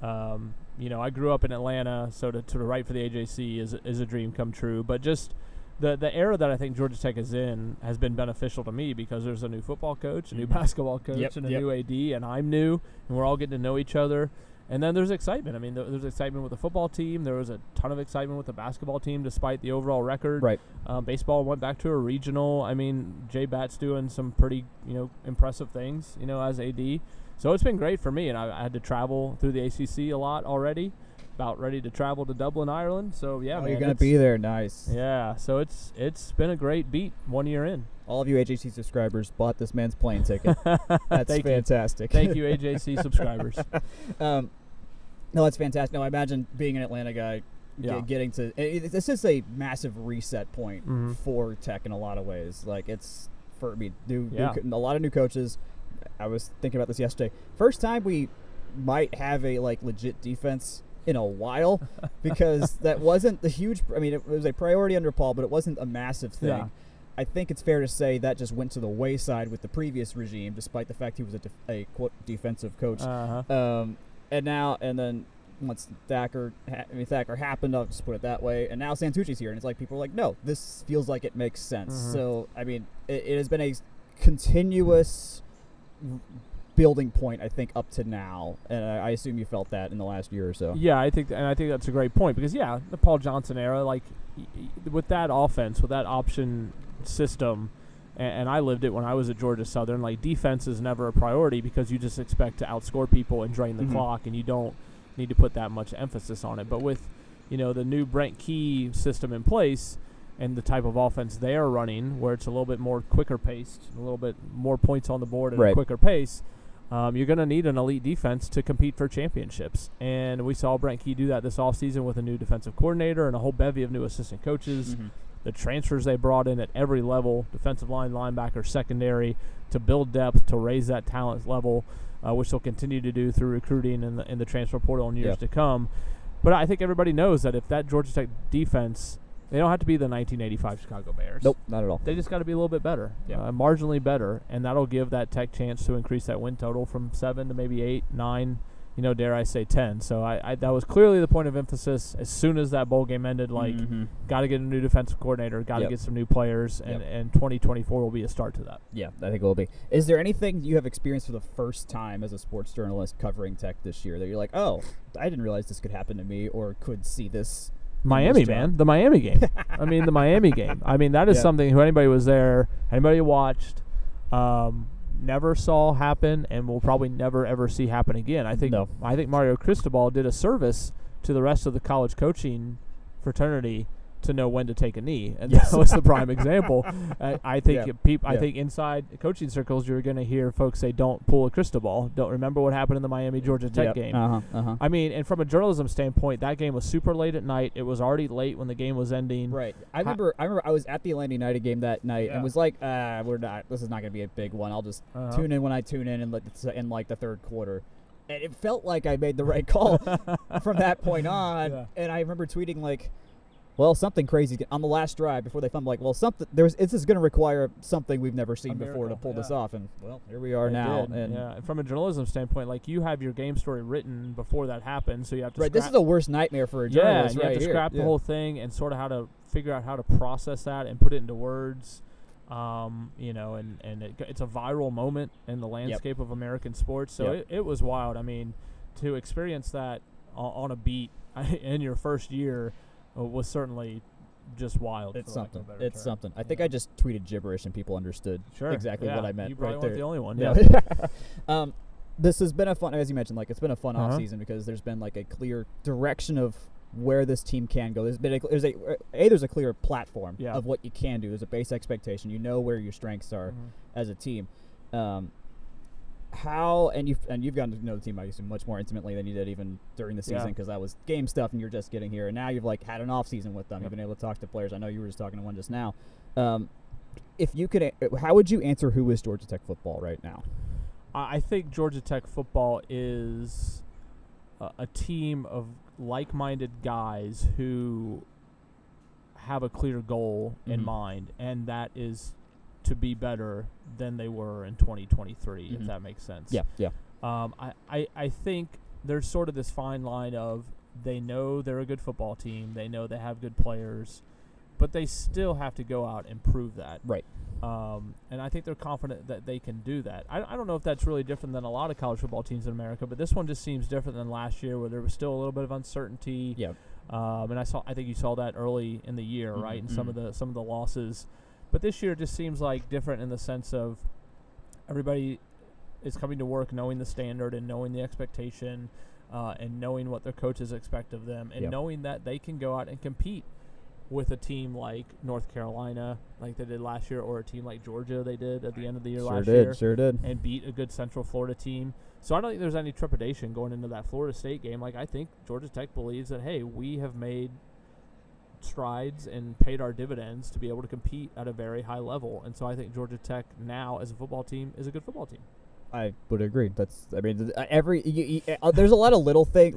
I grew up in Atlanta, so to write for the AJC is a dream come true. But just the era that I think Georgia Tech is in has been beneficial to me because there's a new football coach, a new basketball coach, and a new AD, and I'm new, and we're all getting to know each other. And then there's excitement. I mean, there's excitement with the football team. There was a ton of excitement with the basketball team despite the overall record. Right. Baseball went back to a regional. I mean, Jay Batt's doing some pretty, impressive things, as AD. So it's been great for me, and I had to travel through the ACC a lot already. About ready to travel to Dublin, Ireland. So yeah, you're gonna be there. Nice. Yeah. So it's been a great beat 1 year in. All of you AJC subscribers bought this man's plane ticket. That's fantastic. Thank you, AJC subscribers. No, that's fantastic. No, I imagine being an Atlanta guy, getting to this is a massive reset point for Tech in a lot of ways. Like it's for me, a lot of new coaches. I was thinking about this yesterday. First time we might have a legit defense in a while because that wasn't the huge. I mean, it was a priority under Paul, but it wasn't a massive thing. Yeah. I think it's fair to say that just went to the wayside with the previous regime, despite the fact he was a quote defensive coach. And then once Thacker happened, I'll just put it that way. And now Santucci's here, and it's like people are like, no, this feels like it makes sense. So I mean, it has been a continuous building point, I think, up to now, and I assume you felt that in the last year or so. Yeah, I think that's a great point because the Paul Johnson era, with that offense, with that option system, and I lived it when I was at Georgia Southern. Defense is never a priority because you just expect to outscore people and drain the clock, and you don't need to put that much emphasis on it. But with the new Brent Key system in place and the type of offense they are running, where it's a little bit more quicker paced, a little bit more points on the board at a quicker pace. You're going to need an elite defense to compete for championships. And we saw Brent Key do that this offseason with a new defensive coordinator and a whole bevy of new assistant coaches. The transfers they brought in at every level, defensive line, linebacker, secondary, to build depth, to raise that talent level, which they'll continue to do through recruiting in the transfer portal in years to come. But I think everybody knows that if that Georgia Tech defense They don't have to be the 1985 Chicago Bears. Nope, not at all. They just got to be a little bit better, marginally better, and that'll give that Tech chance to increase that win total from 7 to maybe 8, 9, dare I say 10. So I that was clearly the point of emphasis as soon as that bowl game ended, got to get a new defensive coordinator, got to get some new players, and 2024 will be a start to that. Yeah, I think it will be. Is there anything you have experienced for the first time as a sports journalist covering Tech this year that you're like, oh, I didn't realize this could happen to me or could see this? Miami, man. The Miami game. The Miami game. That is something who anybody was there, anybody watched, never saw happen and will probably never, ever see happen again. I think Mario Cristobal did a service to the rest of the college coaching fraternity to know when to take a knee, and that was the prime example. I think I think inside coaching circles you're going to hear folks say, "Don't pull a Cristobal. Don't remember what happened in the Miami Georgia Tech game." And from a journalism standpoint, that game was super late at night. It was already late when the game was ending. Right. I remember I was at the Atlanta United game that night and was like, "We're not. This is not going to be a big one. I'll just tune in when I tune in in like the third quarter." And it felt like I made the right call from that point on. Yeah. And I remember tweeting like, well, something crazy on the last drive before they fumbled. Like, well, this is going to require something we've never seen before to pull this off. And well, here we are now. And from a journalism standpoint, like you have your game story written before that happened, so you have to. Right, this is the worst nightmare for a journalist. You have to scrap the whole thing and sort of how to figure out how to process that and put it into words. And it's a viral moment in the landscape of American sports. So it was wild. To experience that on a beat in your first year. Was certainly just wild. It's something. It's something. I think I just tweeted gibberish and people understood exactly what I meant. You probably weren't the only one. Yeah. This has been a fun, as you mentioned, it's been a fun off season because there's been a clear direction of where this team can go. There's a clear platform of what you can do. There's a base expectation. You know where your strengths are as a team. How you've gotten to know the team, I assume, much more intimately than you did even during the season because that was game stuff and you're just getting here. And now you've had an off season with them. You've been able to talk to players. I know you were just talking to one just now. If you could, how would you answer who is Georgia Tech football right now? I think Georgia Tech football is a team of like-minded guys who have a clear goal in mind, and that is to be better than they were in 2023, if that makes sense. Yeah. I think there's sort of this fine line of they know they're a good football team, they know they have good players, but they still have to go out and prove that. Right. And I think they're confident that they can do that. I don't know if that's really different than a lot of college football teams in America, but this one just seems different than last year where there was still a little bit of uncertainty. Yeah. And I think you saw that early in the year, right? And some of the losses. But this year just seems different in the sense of everybody is coming to work knowing the standard and knowing the expectation and knowing what their coaches expect of them and knowing that they can go out and compete with a team like North Carolina like they did last year or a team like Georgia they did at the end of the year last year. Sure did. And beat a good Central Florida team. So I don't think there's any trepidation going into that Florida State game. I think Georgia Tech believes that, hey, we have made strides and paid our dividends to be able to compete at a very high level. And so I think Georgia Tech now as a football team is a good football team. I would agree. There's a lot of little things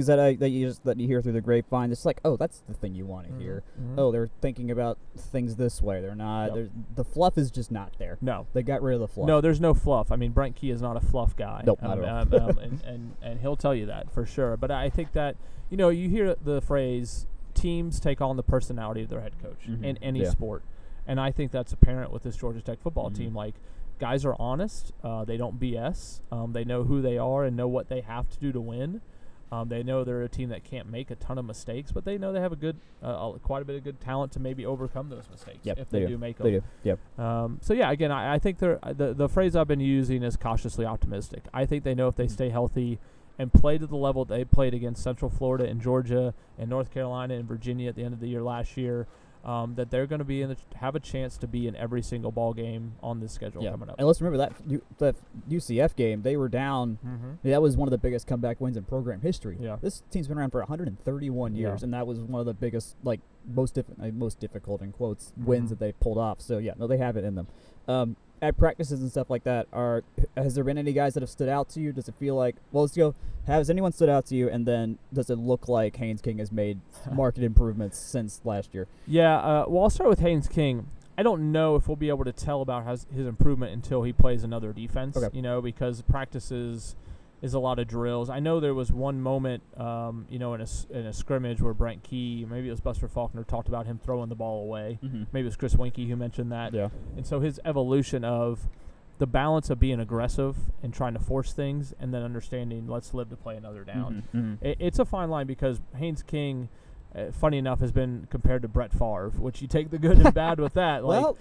that you hear through the grapevine. It's like, oh, that's the thing you want to hear. Oh, they're thinking about things this way. They're not. The fluff is just not there. No, they got rid of the fluff. No, there's no fluff. Brent Key is not a fluff guy. Nope, not at all. And he'll tell you that for sure. But I think that you hear the phrase teams take on the personality of their head coach in any sport, and I think that's apparent with this Georgia Tech football team. Guys are honest. They don't BS. They know who they are and know what they have to do to win. They know they're a team that can't make a ton of mistakes, but they know they have quite a bit of good talent to maybe overcome those mistakes if they do make them. They do. Yep. Again, I think the phrase I've been using is cautiously optimistic. I think they know if they stay healthy and play to the level they played against Central Florida and Georgia and North Carolina and Virginia at the end of the year last year, that they're going to have a chance to be in every single ball game on this schedule coming up. And let's remember that UCF game, they were down. That was one of the biggest comeback wins in program history. Yeah. This team's been around for 131 years, and that was one of the biggest, most difficult in quotes wins that they pulled off. So they have it in them. at practices and stuff like that, has there been any guys that have stood out to you? Does it feel like, well, let's go, has anyone stood out to you, and then does it look like Haynes King has made market improvements since last year? Yeah, well, I'll start with Haynes King. I don't know if we'll be able to tell about his improvement until he plays another defense, because practices is a lot of drills. I know there was one moment, in a scrimmage where Brent Key, maybe it was Buster Faulkner, talked about him throwing the ball away. Mm-hmm. Maybe it was Chris Winkie who mentioned that. Yeah. And so his evolution of the balance of being aggressive and trying to force things and then understanding let's live to play another down. Mm-hmm. It's a fine line because Haynes King, funny enough, has been compared to Brett Favre, which you take the good and bad with that. Well,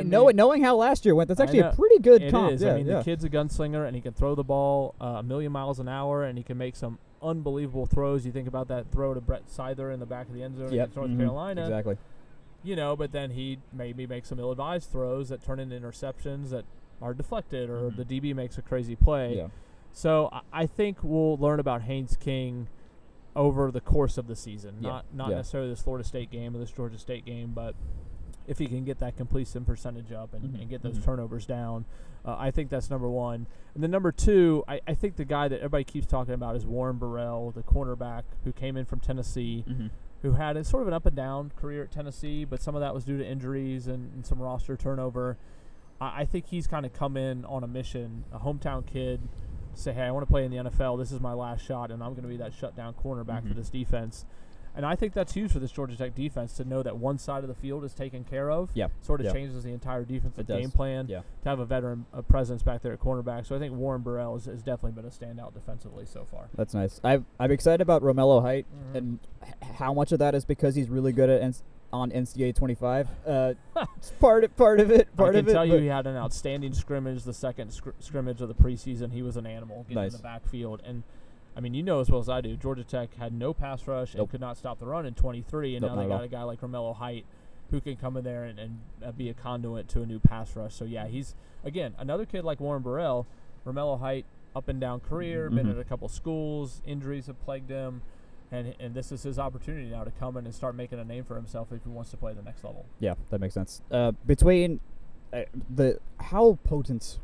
knowing how last year went, that's actually a pretty good comp. It is. Yeah, the kid's a gunslinger, and he can throw the ball a million miles an hour, and he can make some unbelievable throws. You think about that throw to Brett Seither in the back of the end zone against North Carolina. Exactly. But then he maybe makes some ill-advised throws that turn into interceptions that are deflected, or the DB makes a crazy play. Yeah. So I think we'll learn about Haynes King over the course of the season, not necessarily this Florida State game or this Georgia State game, but if he can get that completion percentage up and get those turnovers down, I think that's number one. And then number two, I think the guy that everybody keeps talking about is Warren Burrell, the cornerback who came in from Tennessee, who had a sort of an up-and-down career at Tennessee, but some of that was due to injuries and some roster turnover. I think he's kind of come in on a mission, a hometown kid, say, hey, I want to play in the NFL. This is my last shot, and I'm going to be that shutdown cornerback for this defense. And I think that's huge for this Georgia Tech defense to know that one side of the field is taken care of. Yeah. Sort of changes the entire defensive game plan to have a veteran presence back there at cornerback. So I think Warren Burrell has definitely been a standout defensively so far. That's nice. I'm excited about Romello Height, and how much of that is because he's really good at on NCAA 25. Part of it. I can tell you he had an outstanding scrimmage, the second scrimmage of the preseason. He was an animal getting in the backfield. And, I mean, you know as well as I do, Georgia Tech had no pass rush and could not stop the run in 23, and now they got a guy like Romello Height who can come in there and be a conduit to a new pass rush. So, yeah, he's, again, another kid like Warren Burrell. Romello Height, up-and-down career, been at a couple schools, injuries have plagued him. And this is his opportunity now to come in and start making a name for himself if he wants to play the next level. Yeah, that makes sense. Between how potent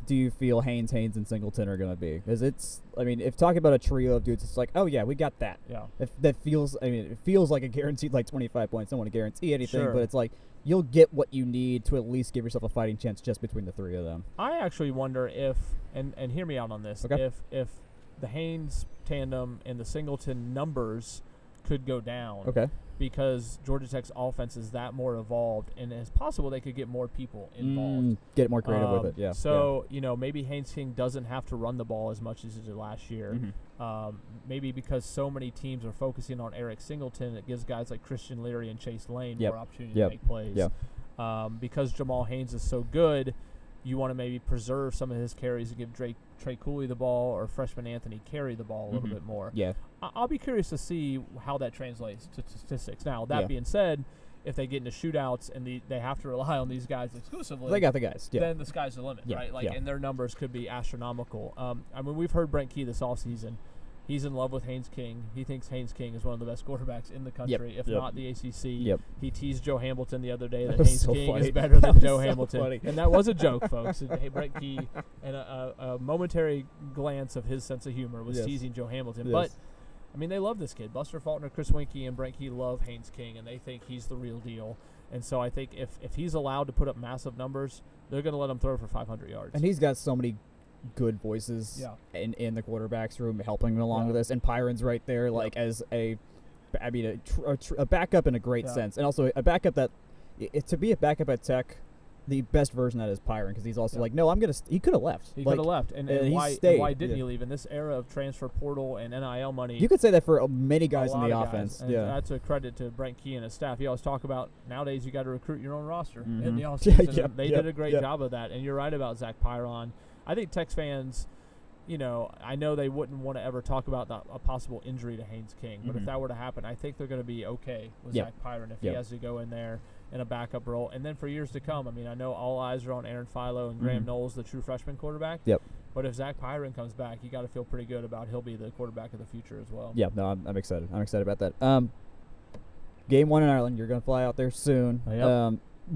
do you feel Haynes, and Singleton are going to be? Because if talking about a trio of dudes, it's like, oh yeah, we got that. Yeah. It feels like a guaranteed 25 points. I don't want to guarantee anything, but it's like you'll get what you need to at least give yourself a fighting chance just between the three of them. I actually wonder if, and hear me out on this, if the Haynes tandem and the Singleton numbers could go down. Okay. Because Georgia Tech's offense is that more evolved, and it's possible they could get more people involved. Get more creative with it, yeah. So, maybe Haynes King doesn't have to run the ball as much as he did last year. Maybe because so many teams are focusing on Eric Singleton, it gives guys like Christian Leary and Chase Lane more opportunity to make plays. Because Jamal Haynes is so good, you want to maybe preserve some of his carries and give Trey Cooley the ball, or freshman Anthony Carey the ball a little bit more. Yeah. I'll be curious to see how that translates to statistics. Now, that being said, if they get into shootouts and they have to rely on these guys exclusively, they got the guys. Yeah. Then the sky's the limit, right? And their numbers could be astronomical. We've heard Brent Key this offseason. He's in love with Haynes King. He thinks Haynes King is one of the best quarterbacks in the country, if not the ACC. He teased Joe Hamilton the other day that Haynes King is better than Joe Hamilton. And that was a joke, folks. Brent Key, and a momentary glance of his sense of humor was teasing Joe Hamilton. But, they love this kid. Buster Faulkner, Chris Winkie, and Brent Key love Haynes King, and they think he's the real deal. And so I think if he's allowed to put up massive numbers, they're going to let him throw for 500 yards. And he's got so many good voices in the quarterback's room helping him along with this, and Pyron's right there as a backup in a great sense, and also a backup that to be a backup at Tech, the best version of that is Pyron, because he's also no, I'm gonna he could have left. He could have left, and why didn't he leave in this era of transfer portal and NIL money? You could say that for many guys in the offense. And that's a credit to Brent Key and his staff. He always talk about nowadays you got to recruit your own roster in the offseason. They did a great job of that, and you're right about Zach Pyron. I think Tex fans, I know they wouldn't want to ever talk about a possible injury to Haynes King, but if that were to happen, I think they're going to be okay with Zach Pyron if he has to go in there in a backup role. And then for years to come, I know all eyes are on Aaron Philo and Graham Knowles, the true freshman quarterback. But if Zach Pyron comes back, you got to feel pretty good about he'll be the quarterback of the future as well. Yeah, no, I'm excited. I'm excited about that. Game 1 in Ireland, you're going to fly out there soon.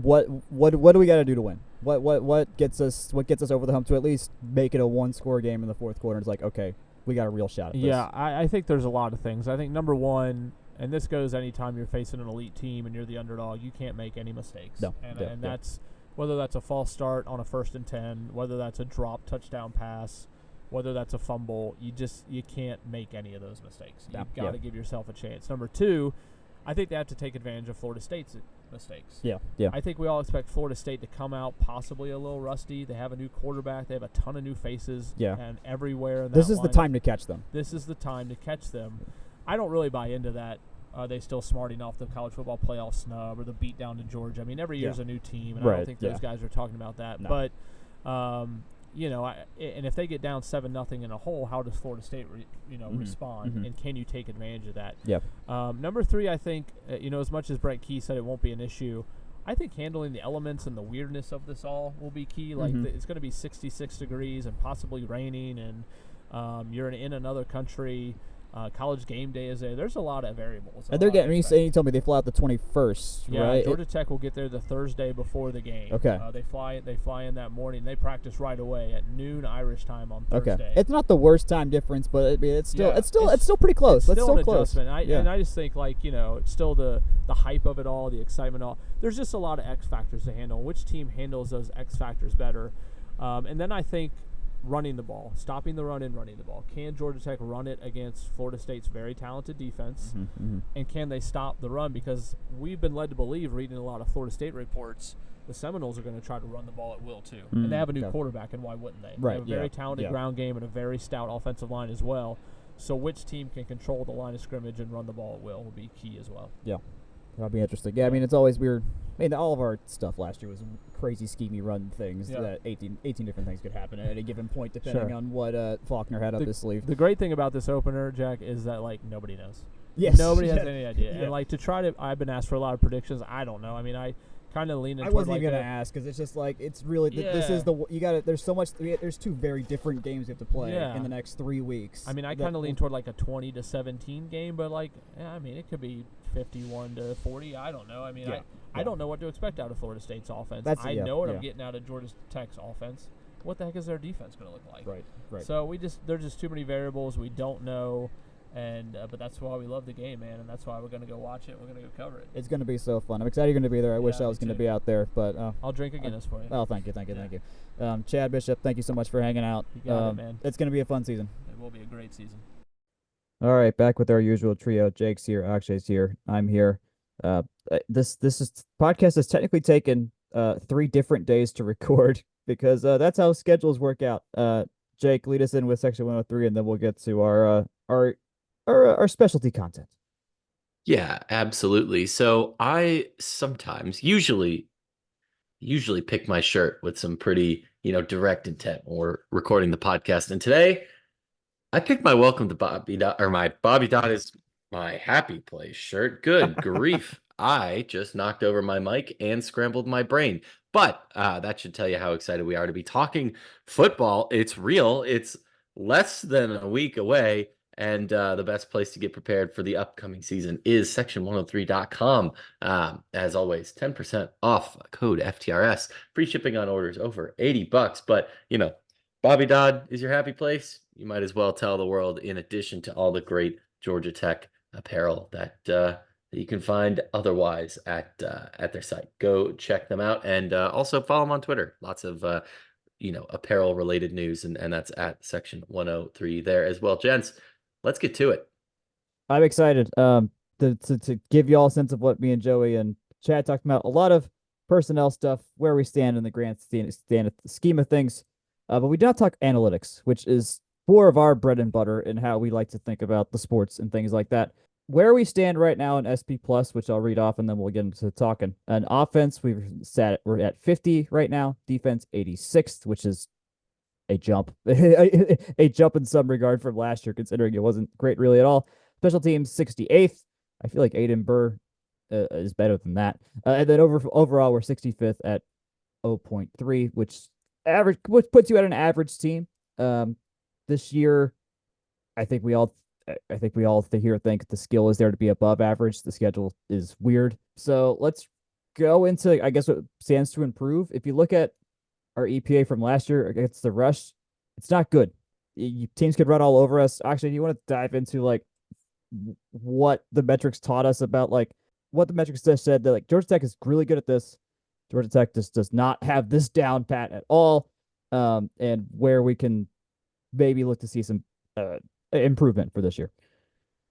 What do we got to do to win? What gets us over the hump to at least make it a 1-score game in the fourth quarter? It's like, okay, we got a real shot at this. Yeah, I think there's a lot of things. I think number one, and this goes anytime you're facing an elite team and you're the underdog, you can't make any mistakes. No, and that's whether that's a false start on a 1st and 10, whether that's a drop touchdown pass, whether that's a fumble, you can't make any of those mistakes. You've got to give yourself a chance. Number two, I think they have to take advantage of Florida State's mistakes. Yeah. I think we all expect Florida State to come out possibly a little rusty. They have a new quarterback. They have a ton of new faces. Yeah. And everywhere. This is the time to catch them. This is the time to catch them. I don't really buy into that. Are they still smarting off the college football playoff snub or the beat down to Georgia? I mean, every year's a new team, and I don't think those guys are talking about that. No. But, and if they get down 7-0 in a hole, how does Florida State, respond? And can you take advantage of that? Yep. Number three, I think, as much as Brent Key said it won't be an issue, I think handling the elements and the weirdness of this all will be key. Like it's going to be 66 degrees and possibly raining, and you're in another country. College game day is there. There's a lot of variables. And they're getting. You told me they fly out the 21st, right? Yeah, Georgia Tech will get there the Thursday before the game. Okay. They fly in that morning. They practice right away at noon Irish time on Thursday. Okay. It's not the worst time difference, but it's still pretty close. It's still an close. Adjustment. And I just think it's still the hype of it all, the excitement all. There's just a lot of X factors to handle. Which team handles those X factors better? And then I think running the ball, stopping the run and running the ball. Can Georgia Tech run it against Florida State's very talented defense? And can they stop the run? Because we've been led to believe, reading a lot of Florida State reports, the Seminoles are going to try to run the ball at will too. And they have a new quarterback, and why wouldn't they? Right, They have a very talented ground game and a very stout offensive line as well. So which team can control the line of scrimmage and run the ball at will be key as well. Yeah. That'll be interesting. Yeah, I mean, it's always weird. I mean, all of our stuff last year was crazy schemey run things that 18 different things could happen at any given point depending on what Faulkner had up his sleeve. The great thing about this opener, Jack, is that, nobody knows. Yes. Nobody has any idea. And, I've been asked for a lot of predictions. I don't know. I mean, I kind of lean into I wasn't even going to ask because it's just it's really this is there's so much there's two very different games you have to play in the next 3 weeks. I mean, I kind of lean toward a 20-17 game, but it could be 51-40. I don't know. I mean, I don't know what to expect out of Florida State's offense. I know what I'm getting out of Georgia Tech's offense. What the heck is their defense going to look like? Right. So there's just too many variables we don't know. And but that's why we love the game, man, and that's why we're going to go watch it. We're going to go cover it. It's going to be so fun. I'm excited you're going to be there. I wish I was going to be out there, but I'll drink a Guinness for you. Oh, thank you. Chad Bishop, thank you so much for hanging out. You got it, man. It's going to be a fun season. It will be a great season. All right, back with our usual trio. Jake's here, Akshay's here, I'm here. This podcast has technically taken 3 different days to record because that's how schedules work out. Jake, lead us in with section 103, and then we'll get to our specialty content. Yeah, absolutely. So I sometimes usually pick my shirt with some pretty, direct intent when we're recording the podcast. And today I picked my welcome to Bobby Dot, or my Bobby Dot is my happy place shirt. Good grief. I just knocked over my mic and scrambled my brain. But that should tell you how excited we are to be talking football. It's real. It's less than a week away. And the best place to get prepared for the upcoming season is section103.com. As always, 10% off, code FTRS, free shipping on orders over $80. But, Bobby Dodd is your happy place. You might as well tell the world, in addition to all the great Georgia Tech apparel that you can find otherwise at their site. Go check them out, and also follow them on Twitter. Lots of apparel related news, and that's at section 103 there as well. Gents, let's get to it. I'm excited to give you all a sense of what me and Joey and Chad talked about. A lot of personnel stuff, where we stand in the grand scheme of things. But we do not talk analytics, which is more of our bread and butter and how we like to think about the sports and things like that. Where we stand right now in SP Plus, which I'll read off and then we'll get into talking. An offense, we're at 50 right now. Defense 86th, which is a jump, a jump in some regard from last year, considering it wasn't great really at all. Special teams 68th. I feel like Aiden Burr is better than that. And then overall, we're 65th at 0.3, which puts you at an average team. This year, I think we all here think the skill is there to be above average. The schedule is weird. So let's go into, I guess, what stands to improve. If you look at our EPA from last year against the rush, it's not good. Teams could run all over us. Actually, do you want to dive into like what the metrics taught us about like what the metrics just said that like Georgia Tech is really good at this. Georgia Tech just does not have this down pat at all, and where we can maybe look to see some improvement for this year.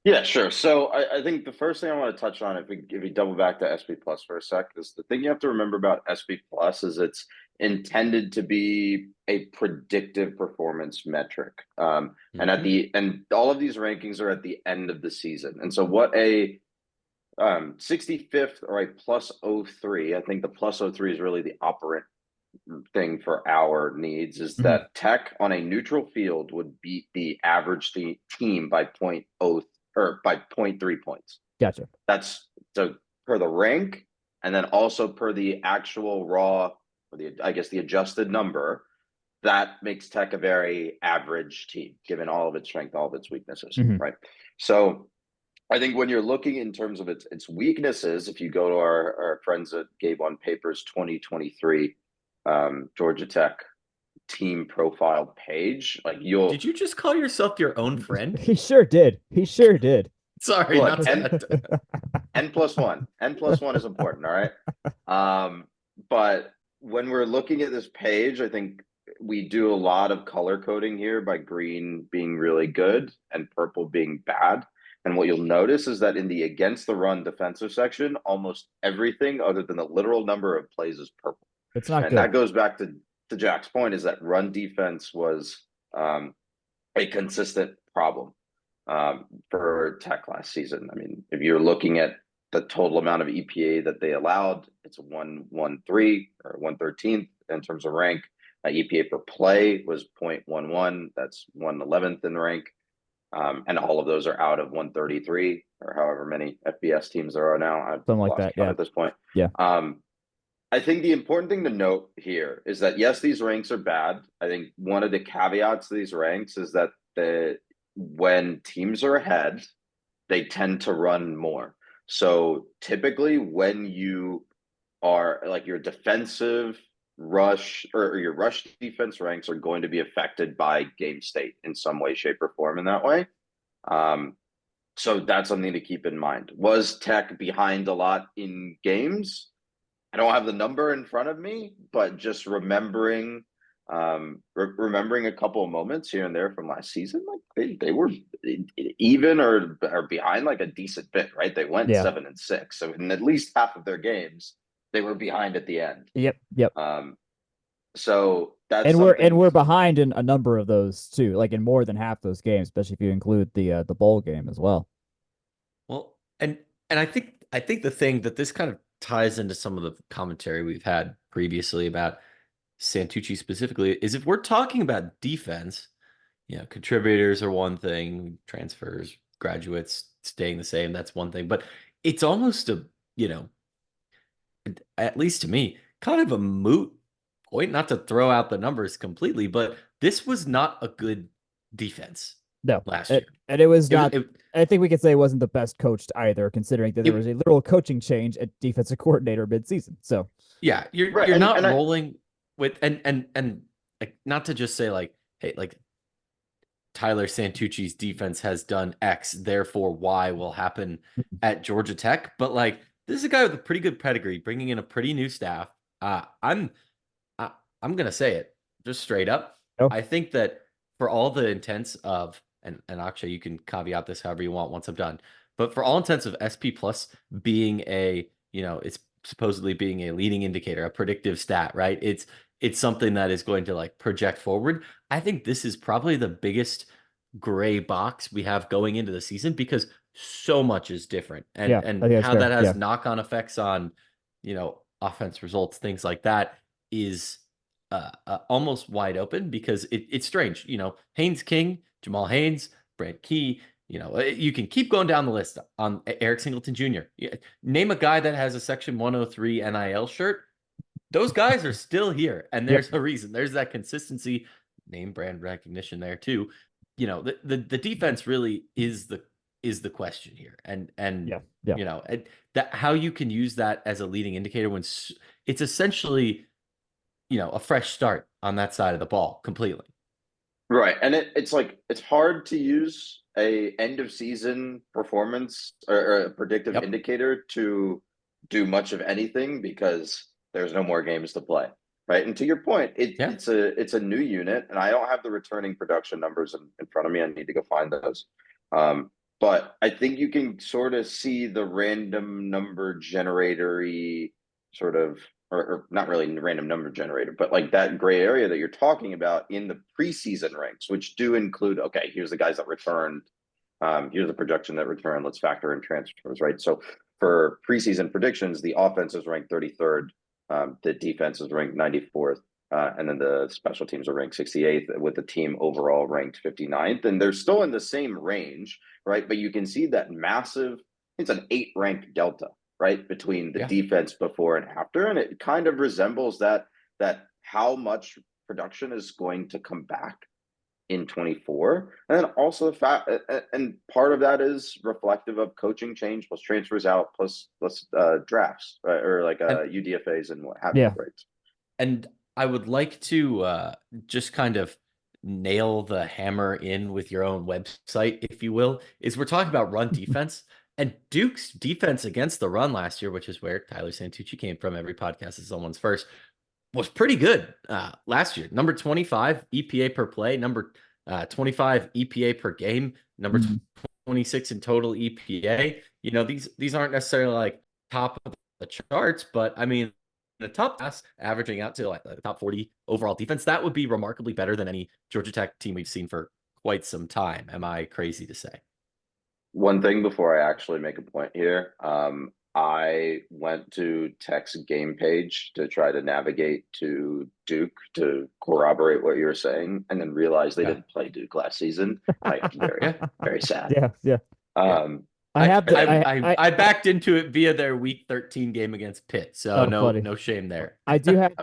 Yeah, sure. So I think the first thing I want to touch on, if we double back to SP Plus for a sec, is the thing you have to remember about SP Plus is it's intended to be a predictive performance metric. And all of these rankings are at the end of the season. And so what a 65th or a plus 03, I think the plus 03 is really the operant thing for our needs, is that Tech on a neutral field would beat the average team by 0.0 or by 0.3 points. Gotcha. That's so per the rank, and then also per the actual raw, or the adjusted number. That makes Tech a very average team, given all of its strength, all of its weaknesses, right? So I think when you're looking in terms of its weaknesses, if you go to our friends at Game On Papers 2023 Georgia Tech team profile page, like Did you just call yourself your own friend? He sure did. Sorry, look, not N+1. N+1 is important, all right? But when we're looking at this page, I think we do a lot of color coding here by green being really good and purple being bad. And what you'll notice is that in the against the run defensive section, almost everything other than the literal number of plays is purple. It's not and good. That goes back to Jack's point, is that run defense was a consistent problem for Tech last season. I mean, if you're looking at the total amount of EPA that they allowed, it's 113 or 113th in terms of rank. EPA per play was 0.11. That's 111th in rank. And all of those are out of 133 or however many FBS teams there are now. I've Something like lost that, count yeah. at this point. Yeah. I think the important thing to note here is that, yes, these ranks are bad. I think one of the caveats to these ranks is that when teams are ahead, they tend to run more. So typically when you are like your defensive rush or your rush defense ranks are going to be affected by game state in some way, shape, or form in that way. So that's something to keep in mind. Was Tech behind a lot in games? I don't have the number in front of me, but just remembering a couple of moments here and there from last season, like they were even or behind like a decent bit, right? They went 7-6, so in at least half of their games they were behind at the end. Yep. So that's and we're behind in a number of those too, like in more than half those games, especially if you include the bowl game as well. Well, and I think the thing that this kind of ties into some of the commentary we've had previously about Santucci specifically is if we're talking about defense, contributors are one thing, transfers, graduates staying the same, that's one thing, but it's almost at least to me, kind of a moot point, not to throw out the numbers completely, but this was not a good defense last year. And it was not, I think we could say it wasn't the best coached either, considering that there was a literal coaching change at defensive coordinator midseason. So yeah, you're not rolling with, and like, not to just say like, hey, like Tyler Santucci's defense has done X, therefore Y will happen at Georgia Tech. But like, this is a guy with a pretty good pedigree, bringing in a pretty new staff. I'm gonna say it just straight up. Oh. I think that for all the intents of, and Akshay, you can caveat this however you want once I'm done, but for all intents of SP Plus being a, it's supposedly being a leading indicator, a predictive stat, right? It's something that is going to like project forward. I think this is probably the biggest gray box we have going into the season because so much is different, and how that has knock-on effects on, offense results, things like that is almost wide open because it's strange. Haynes King, Jamal Haynes, Brent Key, you can keep going down the list on Eric Singleton Jr. Name a guy that has a Section 103 NIL shirt. Those guys are still here, and there's a reason. There's that consistency, name brand recognition there too. The defense really is the question here, and that how you can use that as a leading indicator when it's essentially, a fresh start on that side of the ball completely. Right. And it's like it's hard to use a end of season performance or a predictive Yep. indicator to do much of anything because there's no more games to play. Right. And to your point, it's a new unit, and I don't have the returning production numbers in front of me. I need to go find those. But I think you can sort of see the random number generator-y sort of, or not really random number generator, but like that gray area that you're talking about in the preseason ranks, which do include, okay, here's the guys that returned. Here's the projection that returned. Let's factor in transfers, right? So for preseason predictions, the offense is ranked 33rd. The defense is ranked 94th. And then the special teams are ranked 68th, with the team overall ranked 59th. And they're still in the same range, right? But you can see that massive, it's an 8-rank delta, right, between the defense before and after. And it kind of resembles that how much production is going to come back in 24. And then also the fact, and part of that is reflective of coaching change plus transfers out plus drafts, right? Or like UDFAs and what have you, right? And I would like to just kind of nail the hammer in with your own website, if you will, is we're talking about run defense. And Duke's defense against the run last year, which is where Tyler Santucci came from, every podcast is someone's first, was pretty good last year. Number 25 EPA per play, number 25 EPA per game, number 26 in total EPA. These aren't necessarily like top of the charts, but I mean, the top class averaging out to like the top 40 overall defense, that would be remarkably better than any Georgia Tech team we've seen for quite some time. Am I crazy to say? One thing before I actually make a point here, I went to Tech's game page to try to navigate to Duke to corroborate what you were saying, and then realized they didn't play Duke last season. Like very, very sad. Yeah. I backed into it via their Week 13 game against Pitt, so no shame there. I do have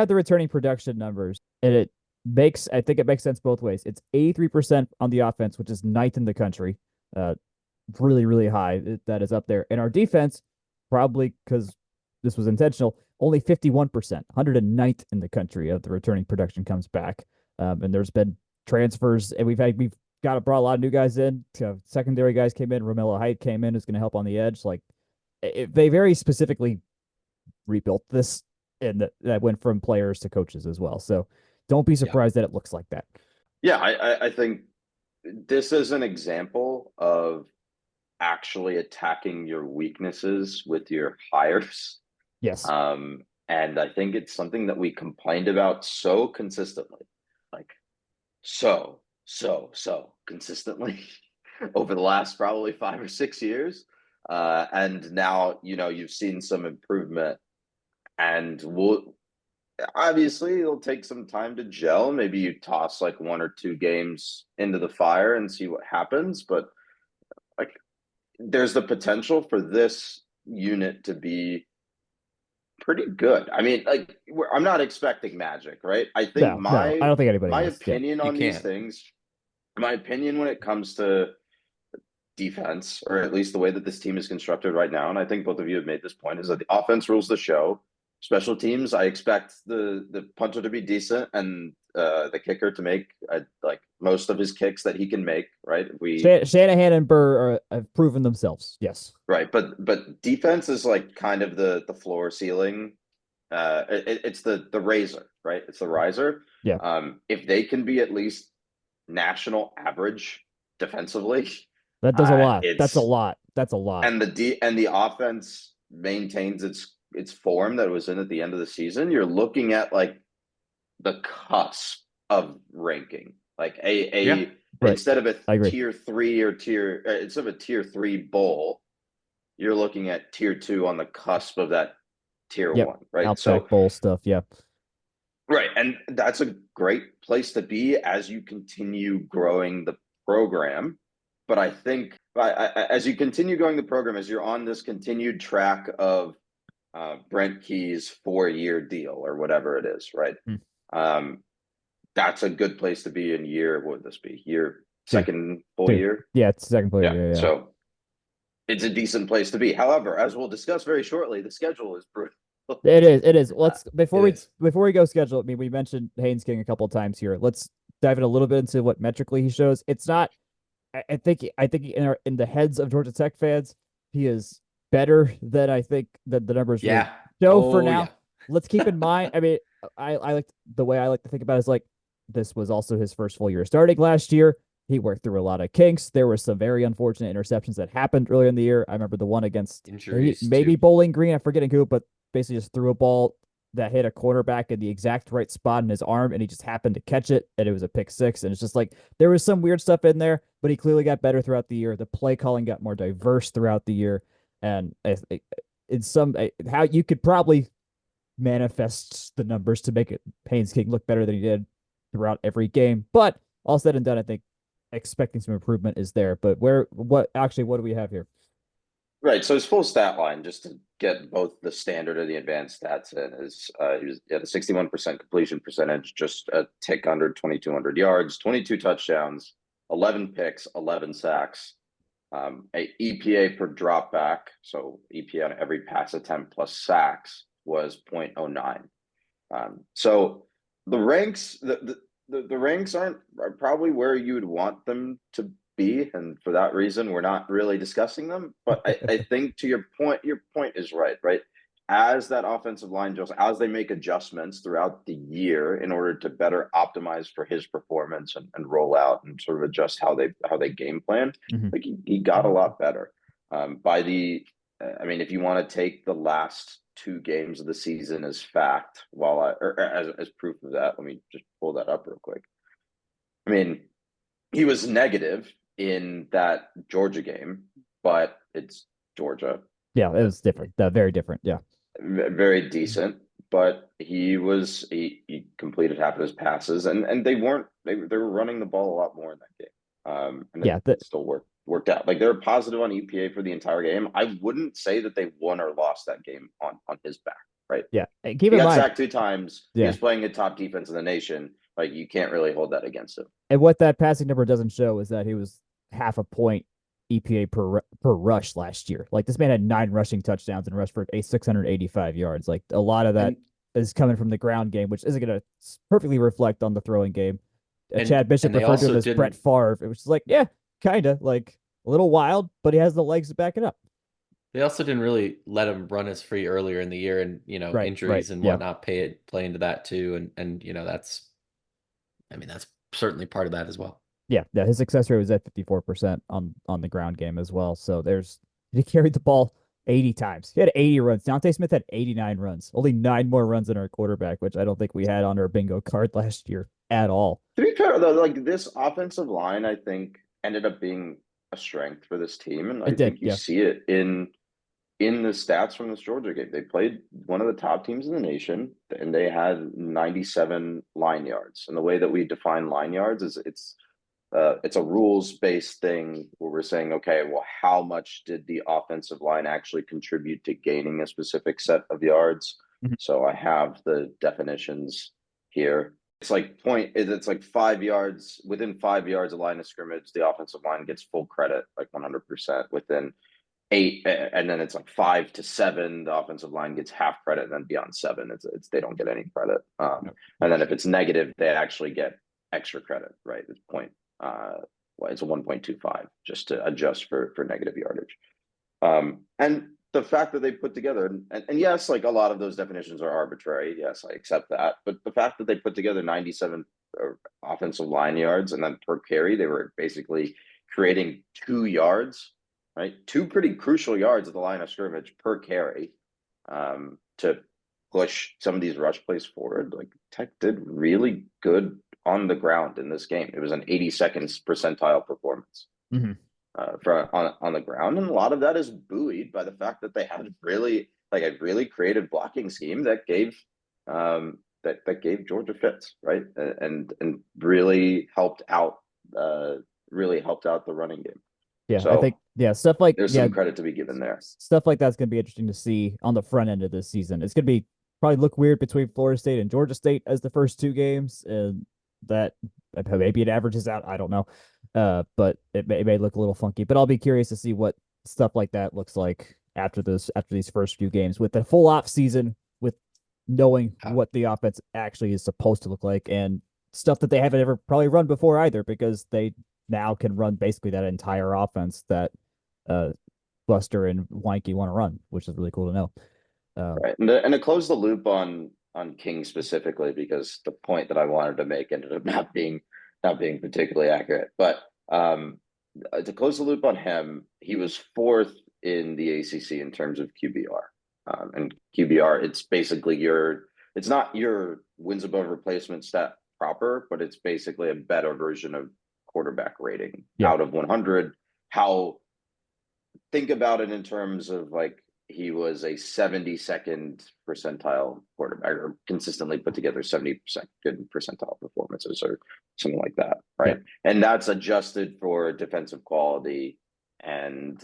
the returning production numbers, and I think it makes sense both ways. It's 83% on the offense, which is ninth in the country. Really, really high. That is up there. And our defense, probably because this was intentional, only 51%, 109th in the country of the returning production comes back. And there's been transfers, and we've brought a lot of new guys in. Secondary guys came in. Romello Height came in, who's going to help on the edge. Like they very specifically rebuilt this, and that went from players to coaches as well. So don't be surprised that it looks like that. Yeah, I think this is an example of actually attacking your weaknesses with your hires. Yes. And I think it's something that we complained about so consistently, like so consistently over the last probably 5 or 6 years. And now, you've seen some improvement, and obviously it'll take some time to gel. Maybe you toss like 1 or 2 games into the fire and see what happens. But like, there's the potential for this unit to be pretty good. I mean, like, I'm not expecting magic, right? I think I don't think anybody. My opinion on these things, my opinion when it comes to defense, or at least the way that this team is constructed right now, and I think both of you have made this point, is that the offense rules the show. Special teams, I expect the punter to be decent, and the kicker to make like most of his kicks that he can make, right? Shanahan and Burr have proven themselves. Yes. Right. But defense is like kind of the floor ceiling. It's the razor, right? It's the riser. Yeah. If they can be at least national average defensively, that does a lot. That's a lot. That's a lot. And the offense maintains its form that it was in at the end of the season. You're looking at like the cusp of ranking, like instead of a tier 3 or instead of a tier 3 bowl, you're looking at tier 2 on the cusp of that tier 1, right? Outback bowl stuff. Yeah. Right. And that's a great place to be as you continue growing the program. But I think as you continue growing the program, as you're on this continued track of Brent Key's 4-year deal or whatever it is, right? That's a good place to be in year. What would this be? Second full year? Yeah, it's second full year. Yeah. So it's a decent place to be. However, as we'll discuss very shortly, the schedule is brutal. It is. It is. Let's It is. before we go schedule. I mean, we mentioned Haynes King a couple of times here. Let's dive in a little bit into what metrically he shows. It's not. I think in the heads of Georgia Tech fans, he is better than I think that the numbers really Yeah. show for Oh, now. yeah. Let's keep in mind. I mean, I like the way I like to think about it is like this was also his first full year starting last year. He worked through a lot of kinks. There were some very unfortunate interceptions that happened earlier in the year. I remember the one against Injuries maybe too. Bowling Green. I'm forgetting who, but basically just threw a ball that hit a quarterback in the exact right spot in his arm, and he just happened to catch it, and it was a pick six. And it's just like there was some weird stuff in there, but he clearly got better throughout the year. The play calling got more diverse throughout the year, and in some how you could probably manifest the numbers to make it Haynes King look better than he did throughout every game. But all said and done, I think expecting some improvement is there. But what do we have here? Right. So his full stat line, just to get both the standard and the advanced stats in, is he had a 61% completion percentage, just a tick under 2,200 yards, 22 touchdowns, 11 picks, 11 sacks, a EPA per drop back. So EPA on every pass attempt plus sacks was 0.09. So the ranks, the ranks are probably where you would want them to be, and for that reason, we're not really discussing them. But I think to your point is right. As that offensive line just as they make adjustments throughout the year in order to better optimize for his performance and roll out and sort of adjust how they game plan, like he got a lot better. I mean, if you want to take the last two games of the season as fact, or as proof of that, let me just pull that up real quick. I mean, he was negative in that Georgia game, but it's Georgia. Yeah, it was different. Very different. Yeah. Very decent, but he completed half of his passes, and they were running the ball a lot more in that game. And it still worked out. Like they're positive on EPA for the entire game. I wouldn't say that they won or lost that game on his back, right? Yeah. And he got sacked 2 times. Yeah. He was playing a top defense in the nation. Like you can't really hold that against him. And what that passing number doesn't show is that he was half a point EPA per rush last year. Like this man had 9 rushing touchdowns and rushed for 685 yards. Like a lot of that is coming from the ground game, which isn't going to perfectly reflect on the throwing game. Chad Bishop referred to him as Brett Favre. It was just like, yeah, kind of like a little wild, but he has the legs to back it up. They also didn't really let him run as free earlier in the year, and injuries and whatnot play into that too. And that's certainly part of that as well. Yeah, his success rate was at 54% on the ground game as well. So he carried the ball 80 times. He had 80 runs. Dante Smith had 89 runs. Only 9 more runs than our quarterback, which I don't think we had on our bingo card last year at all. To be fair, though, like this offensive line, I think ended up being a strength for this team, and I think you see it in the stats from this Georgia game. They played one of the top teams in the nation, and they had 97 line yards. And the way that we define line yards is it's a rules-based thing where we're saying, okay, well, how much did the offensive line actually contribute to gaining a specific set of yards? So I have the definitions here. It's like 5 yards, within 5 yards of line of scrimmage, the offensive line gets full credit, like 100%. Within 8, and then it's like 5 to 7, the offensive line gets half credit, and then beyond 7, it's they don't get any credit. And then if it's negative, they actually get extra credit, right? It's it's a 1.25 just to adjust for negative yardage. And the fact that they put together, and yes, like a lot of those definitions are arbitrary. Yes, I accept that. But the fact that they put together 97 offensive line yards, and then per carry, they were basically creating 2 yards, right? 2 pretty crucial yards at the line of scrimmage per carry, to push some of these rush plays forward. Like Tech did really good on the ground in this game. It was an 82nd percentile performance on the ground, and a lot of that is buoyed by the fact that they had a really creative blocking scheme that gave Georgia fits, right, and really helped out the running game. Yeah, so I think stuff like there's some credit to be given there. Stuff like that's going to be interesting to see on the front end of this season. It's going to be probably look weird between Florida State and Georgia State as the first 2 games, and that maybe it averages out. I don't know, but it may look a little funky. But I'll be curious to see what stuff like that looks like after these first few games with the full off season, knowing what the offense actually is supposed to look like, and stuff that they haven't ever probably run before either, because they now can run basically that entire offense that Buster and Weinke want to run, which is really cool to know. Right. And to close the loop on King specifically, because the point that I wanted to make ended up not being particularly accurate. But to close the loop on him, he was fourth in the ACC in terms of QBR. And QBR, it's basically it's not your wins above replacement stat proper, but it's basically a better version of quarterback rating out of 100. Think about it in terms of like, he was a 72nd percentile quarterback, or consistently put together 70% good percentile performances or something like that, right? Yeah. And that's adjusted for defensive quality and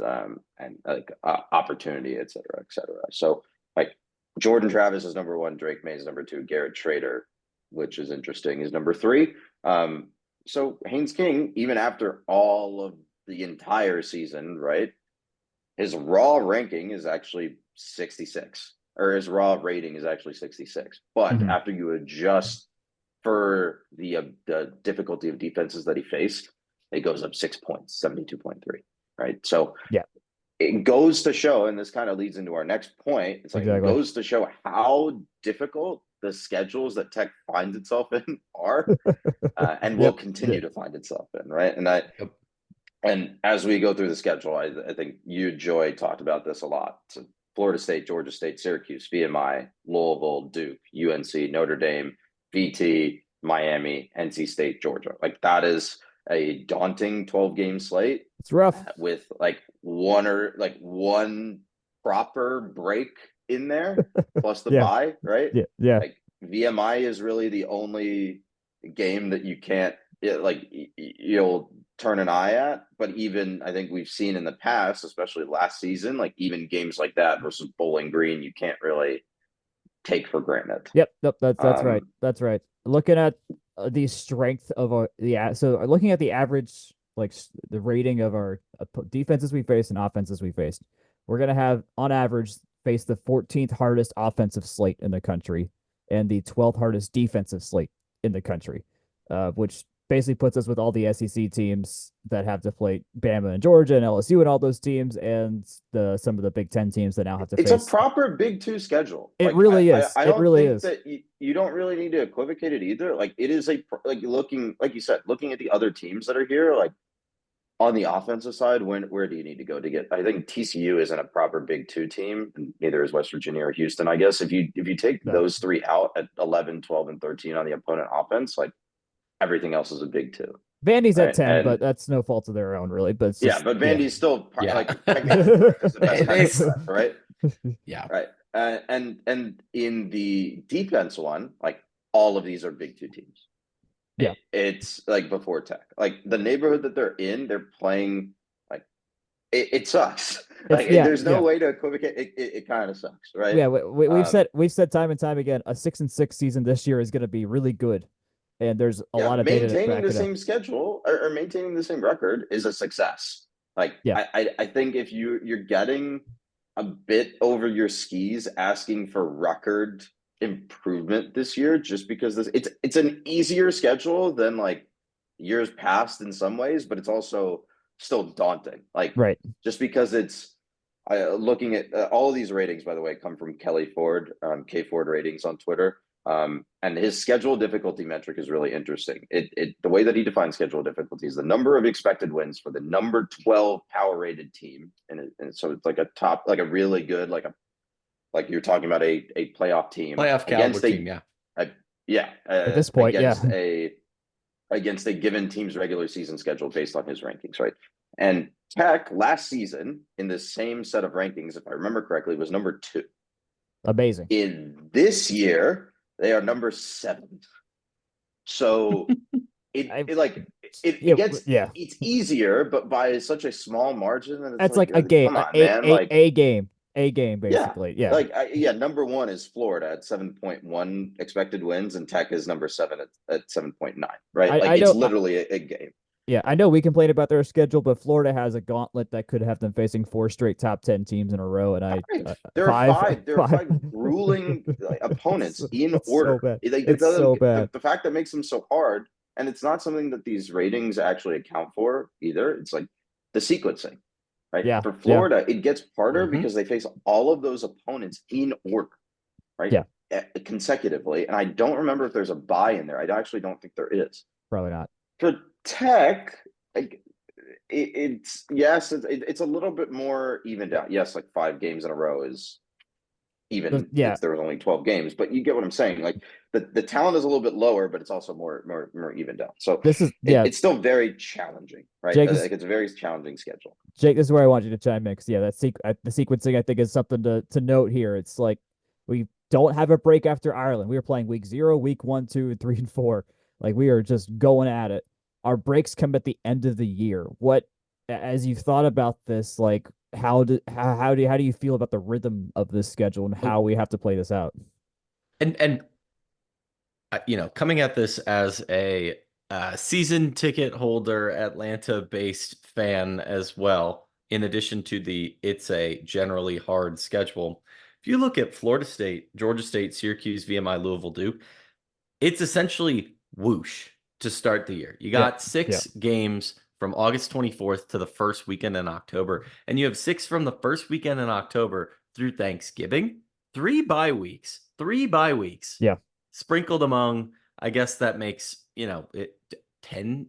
like opportunity, et cetera, et cetera. So like Jordan Travis is number 1, Drake May is number 2, Garrett Trader, which is interesting, is number 3. So Haynes King, even after all of the entire season, right? His raw ranking is actually 66, or his raw rating is actually 66. But after you adjust for the difficulty of defenses that he faced, it goes up 6 points, 72.3, right? So it goes to show, and this kind of leads into our next point. It's like it goes to show how difficult the schedules that Tech finds itself in are, and will continue to find itself in, right? And as we go through the schedule, I think you, Joy, talked about this a lot. So Florida State, Georgia State, Syracuse, VMI, Louisville, Duke, UNC, Notre Dame, VT, Miami, NC State, Georgia. Like, that is a daunting 12-game slate. It's rough. With like one proper break in there, plus the bye, right? Yeah. Like, VMI is really the only game that you can't, you'll turn an eye at. But even I think we've seen in the past, especially last season, like even games like that versus Bowling Green, you can't really take for granted. Yep, that's right. That's right. Looking at the strength of so looking at the average, like the rating of our defenses we faced and offenses we faced, we're gonna have on average face the 14th hardest offensive slate in the country and the 12th hardest defensive slate in the country, which basically puts us with all the SEC teams that have to play Bama and Georgia and LSU and all those teams, and some of the Big Ten teams that now have to face. It's a proper Big Two schedule. It really is. I it don't really think is. that you don't really need to equivocate it either. Like, it is looking, like you said, looking at the other teams that are here, like on the offensive side, where do you need to go to get? I think TCU isn't a proper Big Two team, and neither is West Virginia or Houston. I guess if you take those three out at 11, 12, and 13 on the opponent offense, like everything else is a Big Two. Vandy's at 10, but that's no fault of their own, really. But but Vandy's still like right? Yeah, right. And in the defense one, like all of these are Big Two teams. Yeah, it's like before Tech, like the neighborhood that they're in, they're playing like it sucks. Like there's no way to equivocate. It kind of sucks, right? Yeah, we've said time and time again, a 6-6 season this year is going to be really good. And there's a lot of maintaining the same schedule or maintaining the same record is a success. Like, I think if you're getting a bit over your skis asking for record improvement this year, just because it's an easier schedule than like years past in some ways, but it's also still daunting. Like, just because it's looking at all of these ratings, by the way, come from Kelly Ford, K Ford Ratings on Twitter. And his schedule difficulty metric is really interesting. The way that he defines schedule difficulty is the number of expected wins for the number 12 power rated team. And so it's like a top, like a really good, like you're talking about a playoff team. Playoff caliber team, at this point, against a given team's regular season schedule based on his rankings, right? And Tech last season in the same set of rankings, if I remember correctly, was number 2. Amazing. In this year, they are number 7. So it's easier, but by such a small margin. And that's like a game, a game, basically. Number 1 is Florida at 7.1 expected wins, and Tech is number 7 at 7.9. Right, it's literally a game. Yeah, I know we complain about their schedule, but Florida has a gauntlet that could have them facing 4 straight top 10 teams in a row, and There are five, five. There are five. five grueling opponents in It's so order. bad. Like It's so bad. the fact that makes them so hard, and it's not something that these ratings actually account for either. It's like the sequencing, right? Yeah, For yeah, Florida, it gets harder Mhm. because they face all of those opponents in order, right? Yeah. Consecutively, and I don't remember if there's a bye in there. I actually don't think there is. probably not. For Tech, like it's yes, it's a little bit more evened out. Yes, like 5 games in a row is even Yeah, if there was only 12 games, but you get what I'm saying. Like the talent is a little bit lower, but it's also more evened out. So this is yeah, it's still very challenging, right? Jake. Like it's a very challenging schedule. Jake, this is where I want you to chime in because yeah, the sequencing I think is something to note here. It's like we don't have a break after Ireland. We were playing week 0, week 1, 2, 3, and 4. Like we are just going at it. Our breaks come at the end of the year. What, as you've thought about this, like how do you feel about the rhythm of this schedule and how we have to play this out? And coming at this as a season ticket holder, Atlanta-based fan as well, in addition to it's a generally hard schedule. If you look at Florida State, Georgia State, Syracuse, VMI, Louisville, Duke, it's essentially whoosh to start the year. You got 6 games from August 24th to the first weekend in October, and you have 6 from the first weekend in October through Thanksgiving. 3 bye weeks. Yeah. Sprinkled among, I guess that makes, 10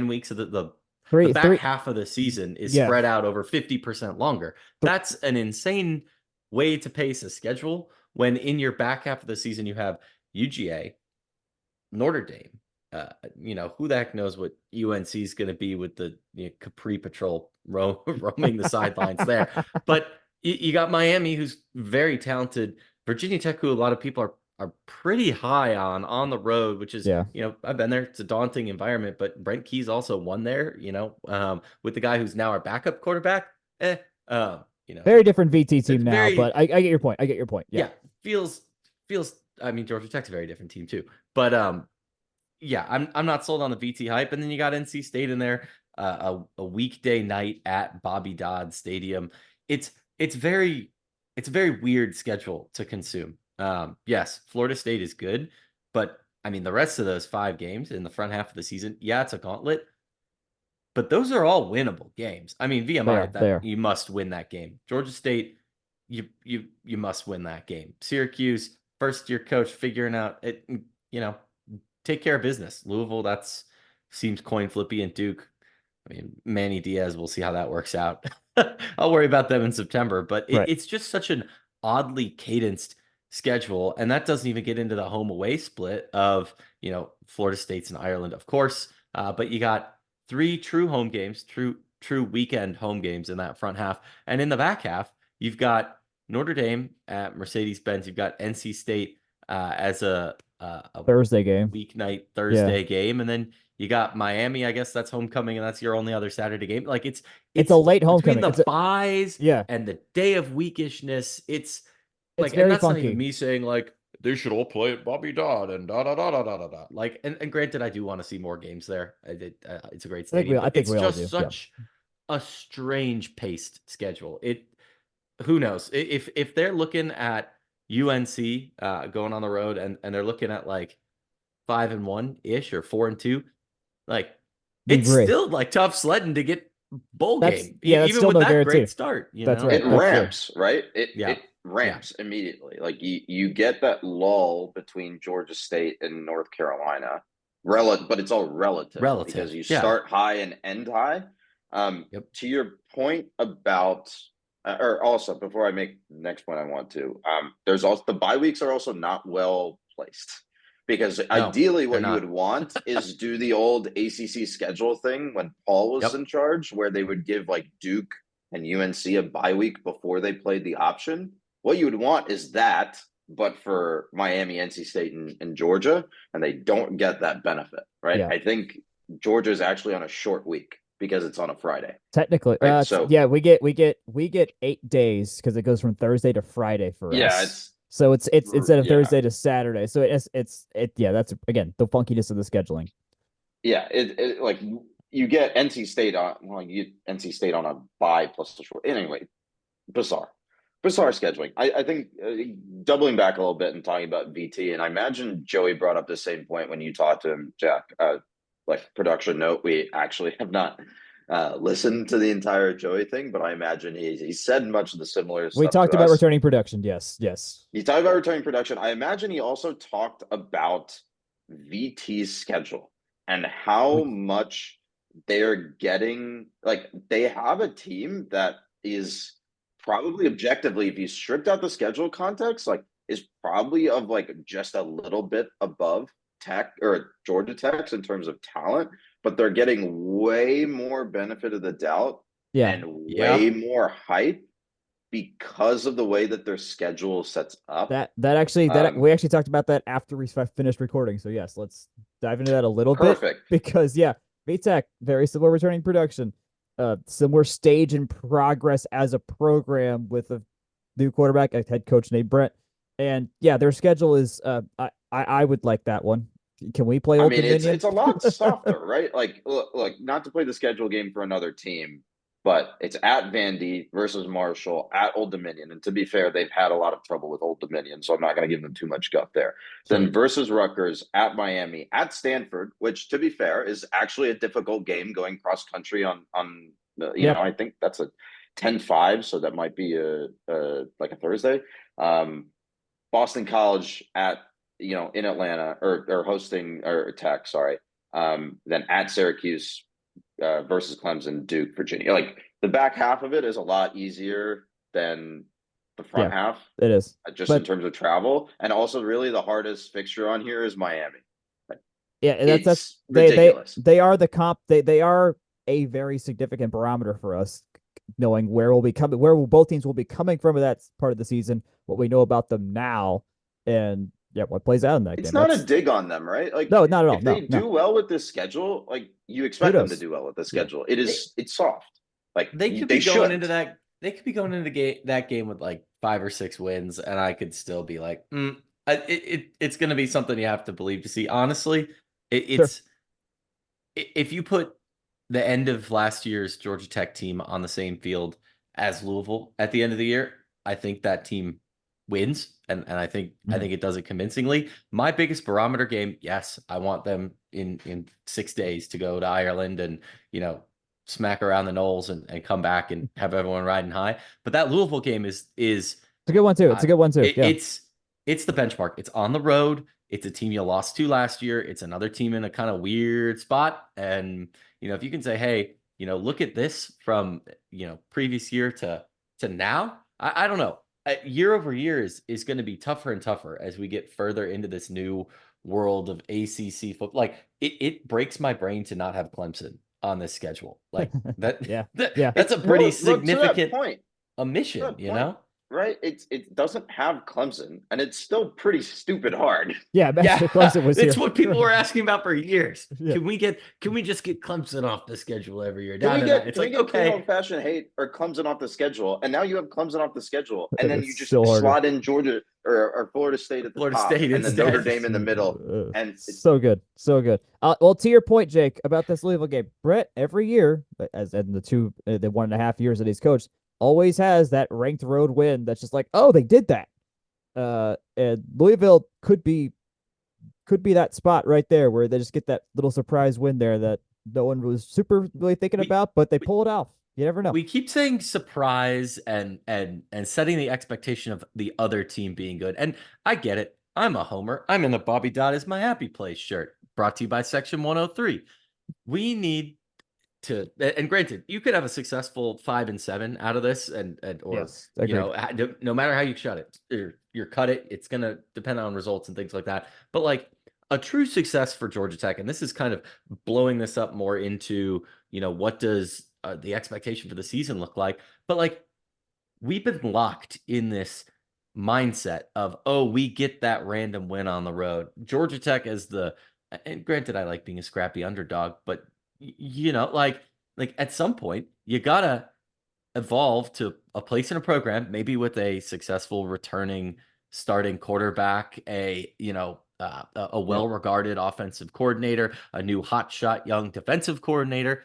weeks of the back half of the season is spread out over 50% longer. That's an insane way to pace a schedule when in your back half of the season you have UGA, Notre Dame. Who the heck knows what UNC is going to be with the Capri Patrol roaming the sidelines there. But you got Miami, who's very talented. Virginia Tech, who a lot of people are pretty high on the road, which is, I've been there. It's a daunting environment, but Brent Key's also won there, with the guy who's now our backup quarterback. Very different VT team now, but I get your point. Yeah. Feels, I mean, Georgia Tech's a very different team too, but, I'm not sold on the VT hype. And then you got NC State in there, a weekday night at Bobby Dodd Stadium. It's a very weird schedule to consume. Yes, Florida State is good, but I mean, the rest of those 5 games in the front half of the season, it's a gauntlet, but those are all winnable games. I mean, VMI, you must win that game. Georgia State, you must win that game. Syracuse, first year coach figuring out it, take care of business. Louisville, seems coin flippy, and Duke, I mean, Manny Diaz, we'll see how that works out. I'll worry about them in September, but it's just such an oddly cadenced schedule, and that doesn't even get into the home away split of Florida State's and Ireland, of course, but you got 3 true home games, true weekend home games in that front half, and in the back half you've got Notre Dame at Mercedes-Benz, you've got NC State as a Thursday game, weeknight Thursday game, and then you got Miami. I guess that's homecoming, and that's your only other Saturday game. Like it's a late homecoming. Between the buys, and the day of weekishness, it's like, very and that's funky. not even me saying like they should all play at Bobby Dodd and da da da da da da da. Like, and granted, I do want to see more games there. It's a great stadium. I think it's we just all do. Such a strange paced schedule. Who knows if they're looking at UNC going on the road and they're looking at like 5-1 ish or 4-2, like it's still like tough sledding to get bowl game. Even with that great start, that's right. It ramps, right? It ramps immediately. Like you get that lull between Georgia State and North Carolina, but it's all relative because you start high and end high. To your point about, or also before I make the next point, I want to. There's also the bye weeks are also not well placed. Because ideally what you would want is do the old ACC schedule thing when Paul was in charge, where they would give like Duke and UNC a bye week before they played the option. What you would want is that, but for Miami, NC State, and Georgia, and they don't get that benefit, right? Yeah. I think Georgia is actually on a short week because it's on a Friday. Technically, right? we get 8 days because it goes from Thursday to Friday for us. Yeah, so it's instead of Thursday to Saturday. So that's again the funkiness of the scheduling. Yeah, it like you get NC State on, well, you get NC State on a bye plus the short. Anyway, bizarre scheduling. I think doubling back a little bit and talking about VT, and I imagine Joey brought up the same point when you talked to him, Jack. Like production note, we actually have not listened to the entire Joey thing, but I imagine he said much of the similar stuff. We talked to about us. returning production. Yes. He talked about returning production. I imagine he also talked about VT's schedule and how much they're getting. Like, they have a team that is probably objectively, if you stripped out the schedule context, like, is probably of like just a little bit above Tech or Georgia Tech's in terms of talent, but they're getting way more benefit of the doubt and way more hype because of the way that their schedule sets up. That actually we actually talked about that after we finished recording. So yes, let's dive into that a little bit. Because VTech, very similar returning production, similar stage and progress as a program with a new quarterback, a head coach named Brent. And their schedule is I would like that one. Can we play Old Dominion? It's a lot softer, right? Like, look, not to play the schedule game for another team, but it's at Vandy versus Marshall at Old Dominion. And to be fair, they've had a lot of trouble with Old Dominion, so I'm not going to give them too much guff there. Then versus Rutgers at Miami, at Stanford, which, to be fair, is actually a difficult game going cross country on you know, I think that's a 10-5, so that might be like a Thursday. Boston College at, you know, in Atlanta or hosting or Tech, sorry. Then at Syracuse versus Clemson, Duke, Virginia. Like, the back half of it is a lot easier than the front half. It is. In terms of travel. And also, really, the hardest fixture on here is Miami. Like, that's ridiculous. They are the comp. They are a very significant barometer for us, knowing where both teams will be coming from at that part of the season, what we know about them now, and what plays out in that game. It's not a dig on them, right? Like, no, not at all. If they do well with this schedule, like, you expect them to do well with the schedule. It's soft. Like, they could be going into that. They could be going into that game with like 5 or 6 wins, and I could still be like, it's going to be something you have to believe to see. Honestly, it's if you put the end of last year's Georgia Tech team on the same field as Louisville at the end of the year, I think that team wins, and I think it does it convincingly. My biggest barometer game, yes, I want them in 6 days to go to Ireland and, you know, smack around the knolls and come back and have everyone riding high. But that Louisville game is it's a good one too. It's a good one too. It's the benchmark. It's on the road. It's a team you lost to last year. It's another team in a kind of weird spot. And, you know, if you can say, hey, you know, look at this from, you know, previous year to now, I don't know. Year over year is going to be tougher and tougher as we get further into this new world of ACC football. Like, it breaks my brain to not have Clemson on this schedule. Like that. That's a pretty significant omission, you know? Right? It doesn't have Clemson, and it's still pretty stupid hard. Clemson was It's what people were asking about for years. Can we just get Clemson off the schedule every year? Can we get old-fashioned hate or Clemson off the schedule? And now you have Clemson off the schedule, and then you just slot in Georgia or Florida State at the top, and then Notre Dame in the middle. And it's so good. Well, to your point, Jake, about this Louisville game, Brett, every year, as in the 1.5 years that he's coached, always has that ranked road win that's just like, oh, they did that. And Louisville could be that spot right there where they just get that little surprise win there that no one was really thinking about, but they pull it off. You never know. We keep saying surprise and setting the expectation of the other team being good. And I get it. I'm a homer. I'm in the Bobby Dodd is my happy place shirt, brought to you by Section 103. We need to, and granted, you could have a successful 5-7 out of this, or you know, no matter how you shut it or you cut it, it's gonna depend on results and things like that. But like a true success for Georgia Tech, and this is kind of blowing this up more into, you know, what does the expectation for the season look like? But like, we've been locked in this mindset of, oh, we get that random win on the road. Georgia Tech is and granted, I like being a scrappy underdog, but you know, like at some point you gotta evolve to a place in a program, maybe with a successful returning starting quarterback, a well-regarded offensive coordinator, a new hotshot young defensive coordinator.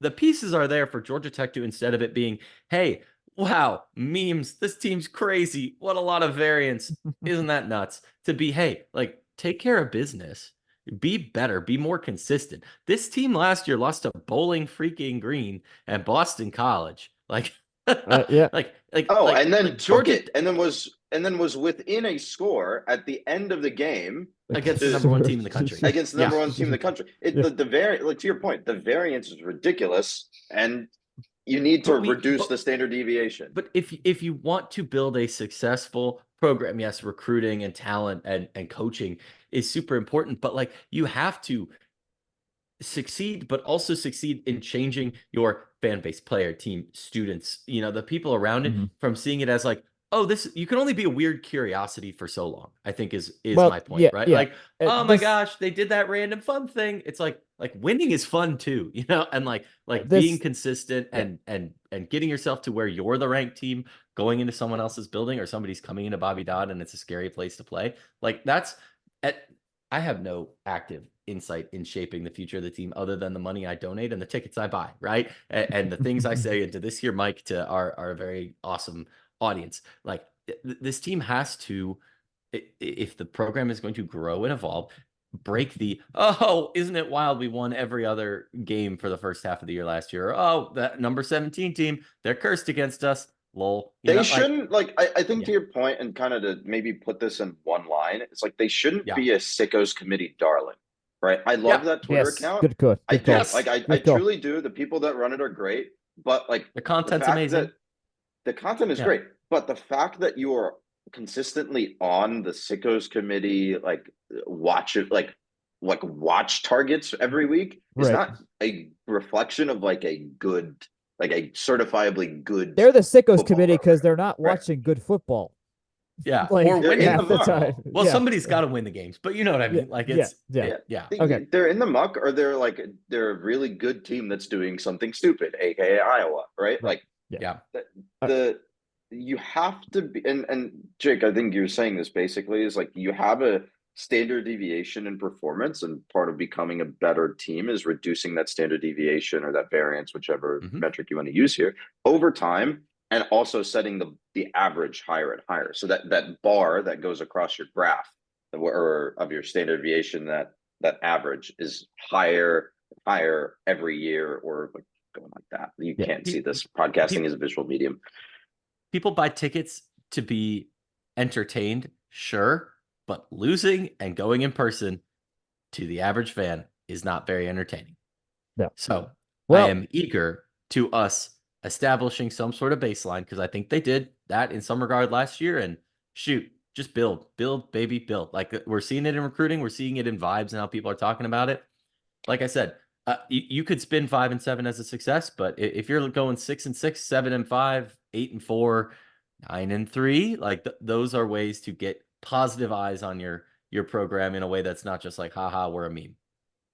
The pieces are there for Georgia Tech to, instead of it being, hey, wow, memes, this team's crazy, what a lot of variance, isn't that nuts, to be, hey, like, take care of business, be better, be more consistent. This team last year lost to Bowling freaking Green and Boston College. Like, Yeah. And then took Georgia it, and then was within a score at the end of the game against the number one team in the country. Against the number one team in the country. The variant, like, to your point, the variance is ridiculous, and you need to reduce the standard deviation. But if you want to build a successful program, yes, recruiting and talent and coaching is super important, but like, you have to succeed, but also succeed in changing your fan base, player, team, students, the people around it, from seeing it as like, oh, this, you can only be a weird curiosity for so long, I think is my point, right? Yeah. Like, oh my gosh, they did that random fun thing. It's like winning is fun too, and like being consistent and getting yourself to where you're the ranked team going into someone else's building, or somebody's coming into Bobby Dodd and it's a scary place to play. Like, I have no active insight in shaping the future of the team other than the money I donate and the tickets I buy, right? And the things I say into this here mic to our very awesome audience. Like, this team has to, if the program is going to grow and evolve, break the, oh, isn't it wild, we won every other game for the first half of the year last year, or, oh, that number 17 team, they're cursed against us, lol. They shouldn't, I think to your point, and kind of to maybe put this in one line, it's like they shouldn't be a sickos committee darling, right? I love that Twitter account. Good call. I truly do. The people that run it are great, but like, the content's amazing. The content is great, but the fact that you are consistently on the sickos committee, watch targets every week, is not a reflection of like a good, like a certifiably good. They're the sickos committee because they're not watching good football. Yeah, like, or winning half the time. Well, somebody's got to win the games, but you know what I mean. Like, it's Okay, they're in the muck, or they're a really good team that's doing something stupid, aka Iowa, right? Like, you have to be, and Jake, I think you're saying this basically is like, you have a standard deviation in performance, and part of becoming a better team is reducing that standard deviation or that variance, whichever metric you want to use here, over time, and also setting the average higher and higher, so that bar that goes across your graph or of your standard deviation, that average is higher every year, or like going like that. You can't see this. Podcasting is a visual medium. People buy tickets to be entertained, sure, but losing and going in person to the average fan is not very entertaining. No. So I am eager to us establishing some sort of baseline, because I think they did that in some regard last year, and shoot, just build, baby, build. Like, we're seeing it in recruiting, we're seeing it in vibes and how people are talking about it. Like I said, you could spin 5-7 as a success, but if you're going 6-6, 7-5, 8-4, 9-3, like those are ways to get positive eyes on your program in a way that's not just like, haha, we're a meme.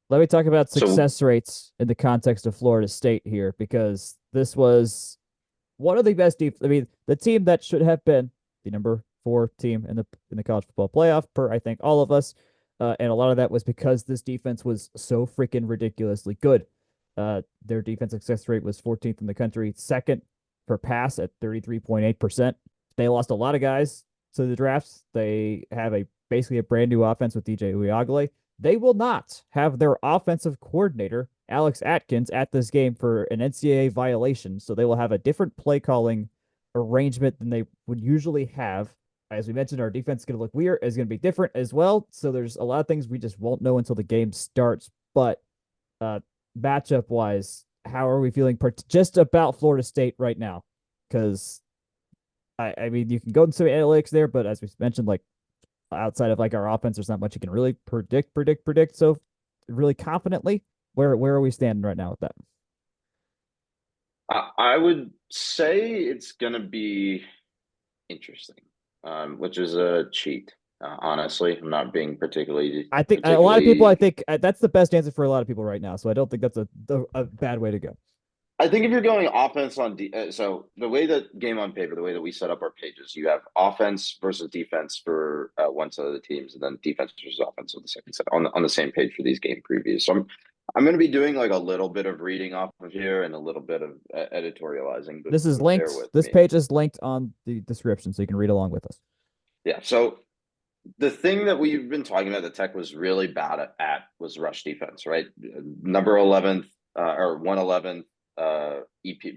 Let me talk about success rates in the context of Florida State here, because this was one of the best the team that should have been the number 4 team in the college football playoff, per I think all of us. And a lot of that was because this defense was so freaking ridiculously good. Their defensive success rate was 14th in the country, second for pass at 33.8%. They lost a lot of guys to the drafts. They have basically a brand new offense with DJ Uiagalelei. They will not have their offensive coordinator, Alex Atkins, at this game for an NCAA violation. So they will have a different play calling arrangement than they would usually have. As we mentioned, our defense is going to look weird, is going to be different as well. So there's a lot of things we just won't know until the game starts. But matchup wise, how are we feeling just about Florida State right now? Because I mean, you can go into analytics there, but as we mentioned, like outside of like our offense, there's not much you can really predict. So really confidently, where are we standing right now with that? I would say it's going to be interesting. Which is a cheat. Honestly, I'm not being particularly. I think a lot of people. I think that's the best answer for a lot of people right now. So I don't think that's a bad way to go. I think if you're going offense on so the way that game on paper, the way that we set up our pages, you have offense versus defense for one side of the teams, and then defense versus offense on the second side on the same page for these game previews. So I'm going to be doing like a little bit of reading off of here and a little bit of editorializing. This is but bear linked. with This me. page is linked on the description, so you can read along with us. Yeah. So the thing that we've been talking about that Tech was really bad at was rush defense, right? Number 11th or 111th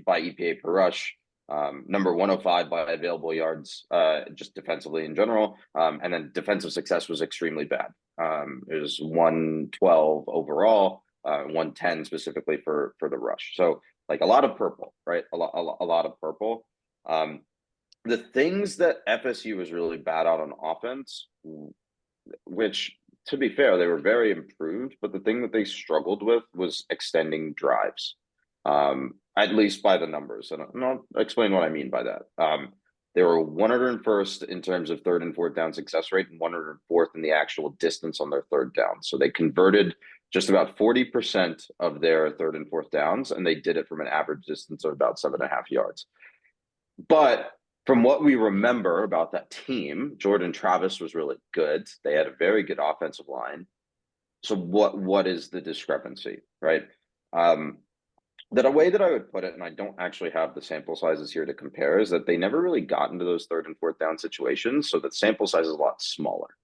by EPA per rush, number 105 by available yards, just defensively in general. And then defensive success was extremely bad. It was 112 overall, 110 specifically for the rush. So like a lot of purple, right? A lot of purple. The things that FSU was really bad at on offense, which to be fair, they were very improved, but the thing that they struggled with was extending drives. At least by the numbers. And I'll explain what I mean by that. They were 101st in terms of third and fourth down success rate and 104th in the actual distance on their third down. So they converted just about 40% of their third and fourth downs, and they did it from an average distance of about 7.5 yards. But from what we remember about that team, Jordan Travis was really good. They had a very good offensive line. So what is the discrepancy, right? That a way that I would put it, and I don't actually have the sample sizes here to compare, is that they never really got into those third and fourth down situations, so that sample size is a lot smaller.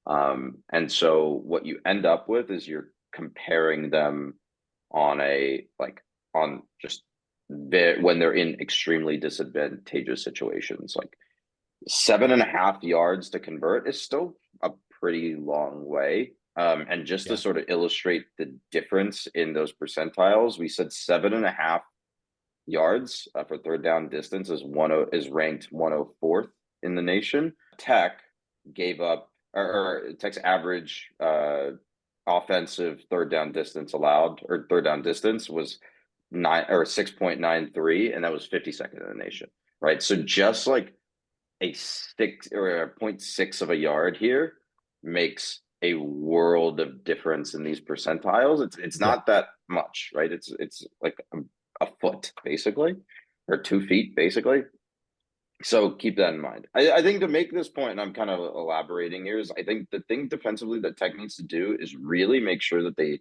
And so what you end up with is you're comparing them on when they're in extremely disadvantageous situations. Like 7.5 yards to convert is still a pretty long way. And just to sort of illustrate the difference in those percentiles, we said 7.5 yards for third down distance is ranked 104th in the nation. Tech gave up, or Tech's average offensive third down distance allowed, or third down distance was 6.93, and that was 52nd in the nation, right? So just like a 0.6 of a yard here makes a world of difference in these percentiles. It's not that much, right? It's like a foot basically, or 2 feet basically. So keep that in mind. I think to make this point, and I'm kind of elaborating here, is I think the thing defensively that Tech needs to do is really make sure that they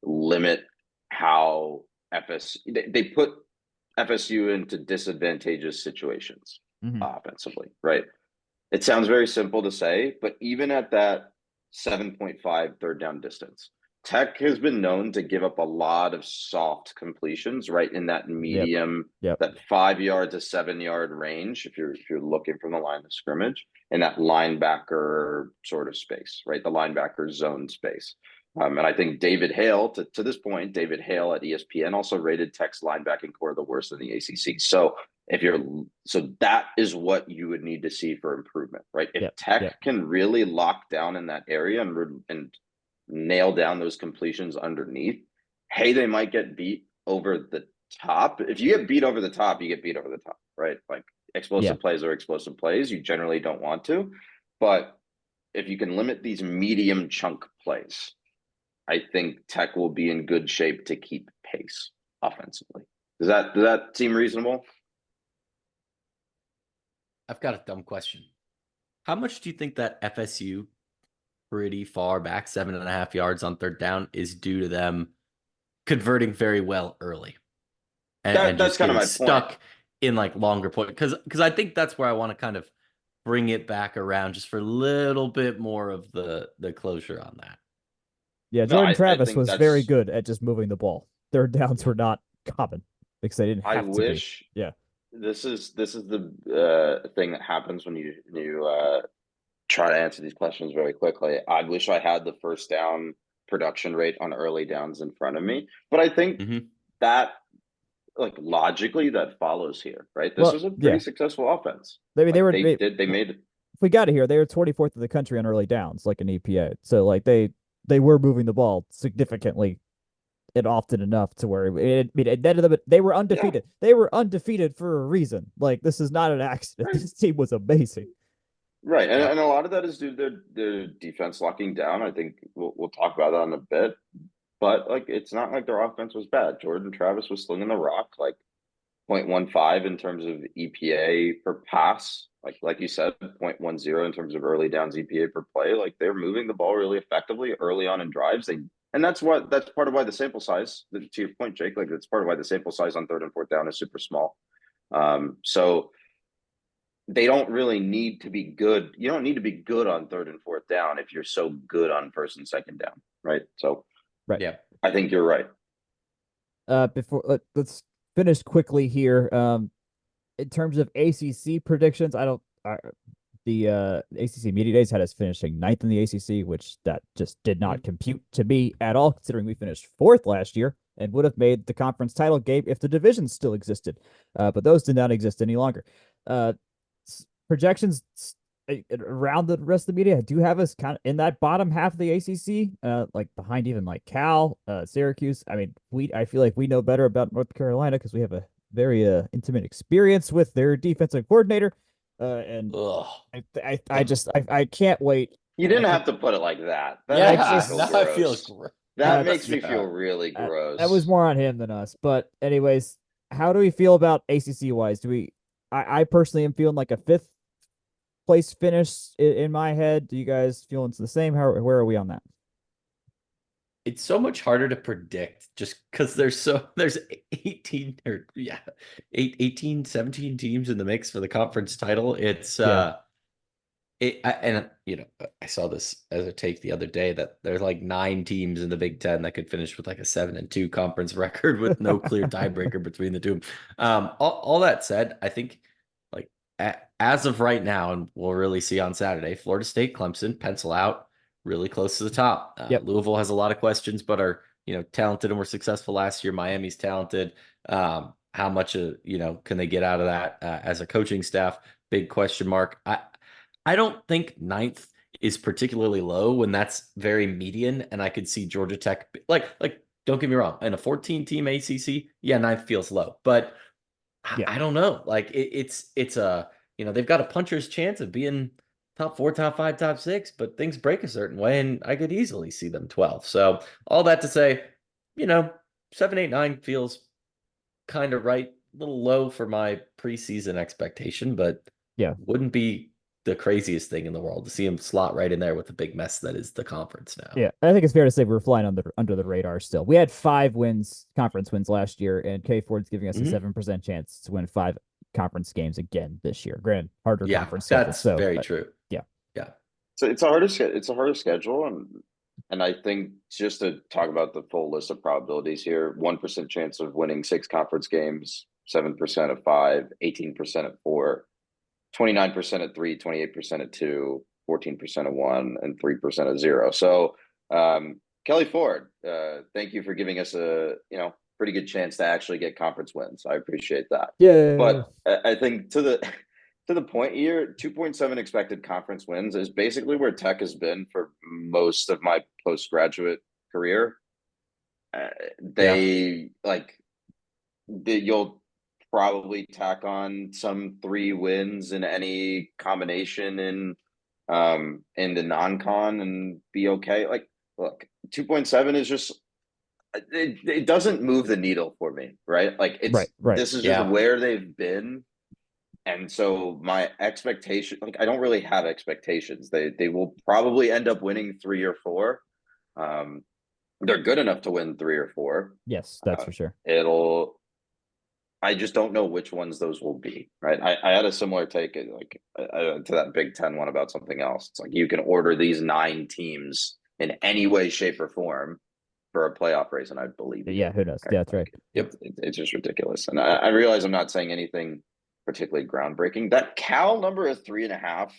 limit how they put FSU into disadvantageous situations offensively, right? It sounds very simple to say, but even at that 7.5 third down distance, Tech has been known to give up a lot of soft completions, right in that medium, that 5 yard to 7 yard range. If you're looking from the line of scrimmage, in that linebacker sort of space, right, the linebacker zone space. And I think David Hale, to this point, David Hale at ESPN also rated Tech's linebacking core the worst in the ACC. So that is what you would need to see for improvement, right? If Tech can really lock down in that area and nail down those completions underneath, hey, they might get beat over the top. If you get beat over the top, you get beat over the top, right? Like explosive plays are explosive plays. You generally don't want to, but if you can limit these medium chunk plays, I think Tech will be in good shape to keep pace offensively. Does that seem reasonable? I've got a dumb question. How much do you think that FSU pretty far back, 7.5 yards on third down, is due to them converting very well early? And that's kind of my stuck point. In like longer point. Because I think that's where I want to kind of bring it back around just for a little bit more of the closure on that. Yeah, Jordan Travis was very good at just moving the ball. Third downs were not common because they didn't have to be. Yeah. This is the thing that happens when you try to answer these questions very quickly. I wish I had the first down production rate on early downs in front of me, but I think that like logically that follows here, right? This was a pretty successful offense. I mean, like, they made it. If we got it here, they were 24th in the country on early downs, like an EPA. So like they were moving the ball significantly and often enough to where they were undefeated. Yeah. They were undefeated for a reason. Like this is not an accident. This team was amazing. Right, and a lot of that is due to their defense locking down. I think we'll talk about that in a bit. but like it's not like their offense was bad. Jordan Travis was slinging the rock like 0.15 in terms of EPA per pass. Like you said, 0.10 in terms of early downs EPA per play. Like they're moving the ball really effectively early on in drives. And that's part of why the sample size, to your point, Jake, like that's part of why the sample size on third and fourth down is super small. So they don't really need to be good. You don't need to be good on third and fourth down if you're so good on first and second down, right? So, Right. Yeah. I think you're right. Let's finish quickly here. In terms of ACC predictions, the ACC Media Days had us finishing ninth in the ACC, which that just did not compute to me at all, considering we finished fourth last year and would have made the conference title game if the division still existed. But those did not exist any longer. Projections around the rest of the media do have us kind of in that bottom half of the ACC, like behind even like Cal, Syracuse. I mean, I feel like we know better about North Carolina because we have a very intimate experience with their defensive coordinator. And Ugh. I can't wait. You didn't have to put it like that. That Yeah, makes me feel now gross. I feel gross. That makes me feel really gross. That was more on him than us. But anyways, how do we feel about ACC wise? I personally am feeling like a fifth place finish in my head. Do you guys feeling the same? Where are we on that? It's so much harder to predict just because there's 18 or 17 teams in the mix for the conference title. It's I saw this as a take the other day that there's like 9 teams in the Big Ten that could finish with like a 7-2 conference record with no clear tiebreaker between the two. All that said, I think like as of right now, and we'll really see on Saturday, Florida State, Clemson, pencil out really close to the top. Yep. Louisville has a lot of questions, but are talented and were successful last year. Miami's talented. How much can they get out of that as a coaching staff? Big question mark. I don't think ninth is particularly low when that's very median, and I could see Georgia Tech like don't get me wrong, in a 14-team ACC, ninth feels low, but I don't know. Like it's a they've got a puncher's chance of being top 4, top 5, top 6, but things break a certain way, and I could easily see them 12. So all that to say, 7, 8, 9 feels kind of right. A little low for my preseason expectation, but wouldn't be the craziest thing in the world to see him slot right in there with the big mess that is the conference now. Yeah, I think it's fair to say we're flying under the radar still. We had 5 conference wins last year, and K Ford's giving us a 7% chance to win 5 conference games again this year. Granted, harder conference schedule. That's very true. Yeah. So it's a harder schedule, and I think just to talk about the full list of probabilities here, 1% chance of winning 6 conference games, 7% of 5, 18% at 4. 29% at 3, 28% at 2, 14% at 1, and 3% at 0. So, Kelly Ford, thank you for giving us a pretty good chance to actually get conference wins. I appreciate that. Yeah. But I think to the point here, 2.7 expected conference wins is basically where Tech has been for most of my postgraduate career. You'll probably tack on some 3 wins in any combination in the non-con and be okay. Like, look, 2.7 is just it doesn't move the needle for me, right? Like it's right. This is just where they've been. And so my expectation, like I don't really have expectations. They will probably end up winning 3 or 4. They're good enough to win 3 or 4. Yes, that's for sure. I just don't know which ones those will be, right? I had a similar take to that Big Ten one about something else. It's like you can order these 9 teams in any way, shape, or form for a playoff race, and I believe it. Yeah, who knows? Yeah, that's right. Yep. It's just ridiculous. And I realize I'm not saying anything particularly groundbreaking. That Cal number is 3.5.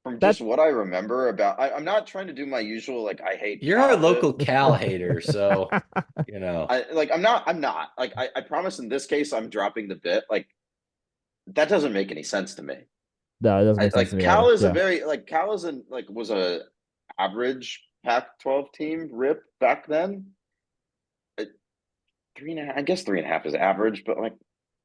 From just what I remember about, I'm not trying to do my usual I hate. You're our local Cal hater, so I'm not like I promise. In this case, I'm dropping the bit. Like that doesn't make any sense to me. No, it doesn't make sense to me. Cal is Cal is was a average Pac-12 team rip back then. 3.5. I guess 3.5 is average, but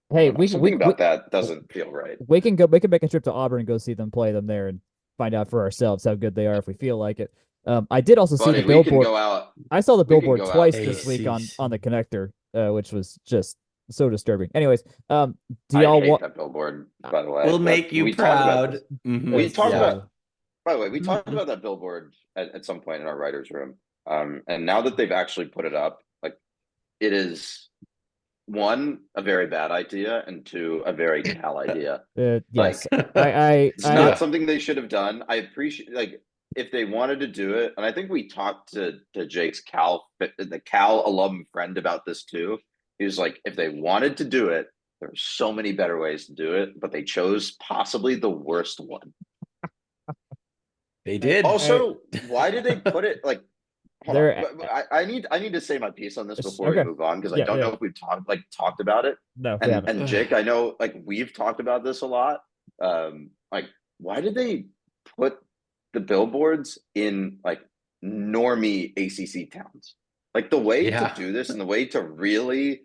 hey, that doesn't feel right. We can make a trip to Auburn and go see them play them there and find out for ourselves how good they are if we feel like it. I did also see Buddy, the we can billboard. go out. I saw the we can billboard go out twice to this week on ACC. the connector, which was just so disturbing. Anyways, do I y'all hate want? that billboard, by the way. We'll That- make you we talked about proud. this. Mhm. We talked Yeah. about, by the way, we talked about that billboard at some point in our writers' room. And now that they've actually put it up, like, it is, one, a very bad idea, and two, a very Cal idea. Yes, Like, it's I not something they should have done. I appreciate, like, if they wanted to do it, and I think we talked to Jake's the Cal alum friend about this too. He was like, if they wanted to do it, there's so many better ways to do it, but they chose possibly the worst one. They did. Also, why did they put it like? Hold There- on. I need to say my piece on this before Okay. we move on, because I Yeah, don't yeah. know if we've talked about it. no, we haven't. And Jake, I know like we've talked about this a lot. Like, why did they put the billboards in like normie ACC towns? Like, the way Yeah. to do this and the way to really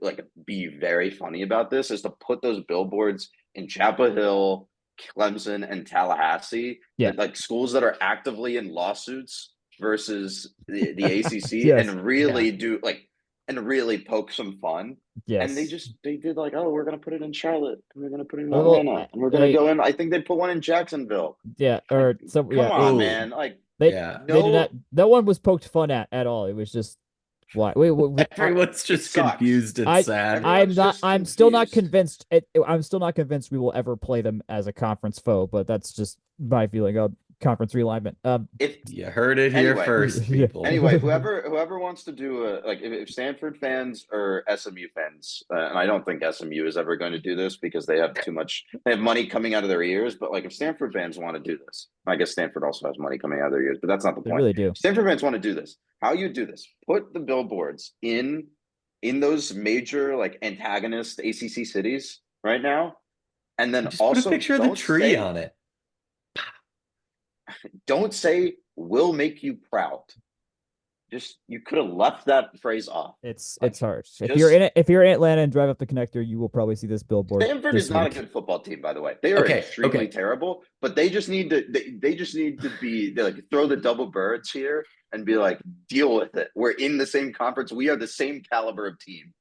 like be very funny about this is to put those billboards in Chapel Hill, Clemson, and Tallahassee. Yeah. Like schools that are actively in lawsuits versus the ACC, Yes. and really do like and really poke some fun. Yes, And they did like, oh, we're gonna put it in Charlotte, and we're gonna put it in Well, Atlanta, and we're gonna they- go in. I think they put one in Jacksonville. yeah, or some Come yeah. on, Ooh. man! Like, They Yeah. they did no, not. No one was poked fun at all. It was just why. Wait, Everyone's just sucks. confused and I- sad. Everyone's just I'm still not confused. convinced. I'm still not convinced we will ever play them as a conference foe. But that's just my feeling of conference realignment. if You heard it here Anyway. first, Yeah. people. anyway, whoever wants to do a like, if Stanford fans or SMU fans, and I don't think SMU is ever going to do this because they have they have money coming out of their ears. But like, if Stanford fans want to do this, I guess Stanford also has money coming out of their ears, but that's not the They point. really do. Stanford fans want to do this. How you do this? Put the billboards in those major like antagonist ACC cities right now, and then Just also put a picture of the don't tree say- on it. Don't say "will make you proud." Just, you could have left that phrase off. It's Like, hard. If just- you're in Atlanta and drive up the connector, you will probably see this billboard. Stanford this is not week. a good football team, by the way. They are Okay, extremely okay. terrible, but they just need to they just need to be like, throw the double birds here and be like, deal with it. We're in the same conference. We are the same caliber of team.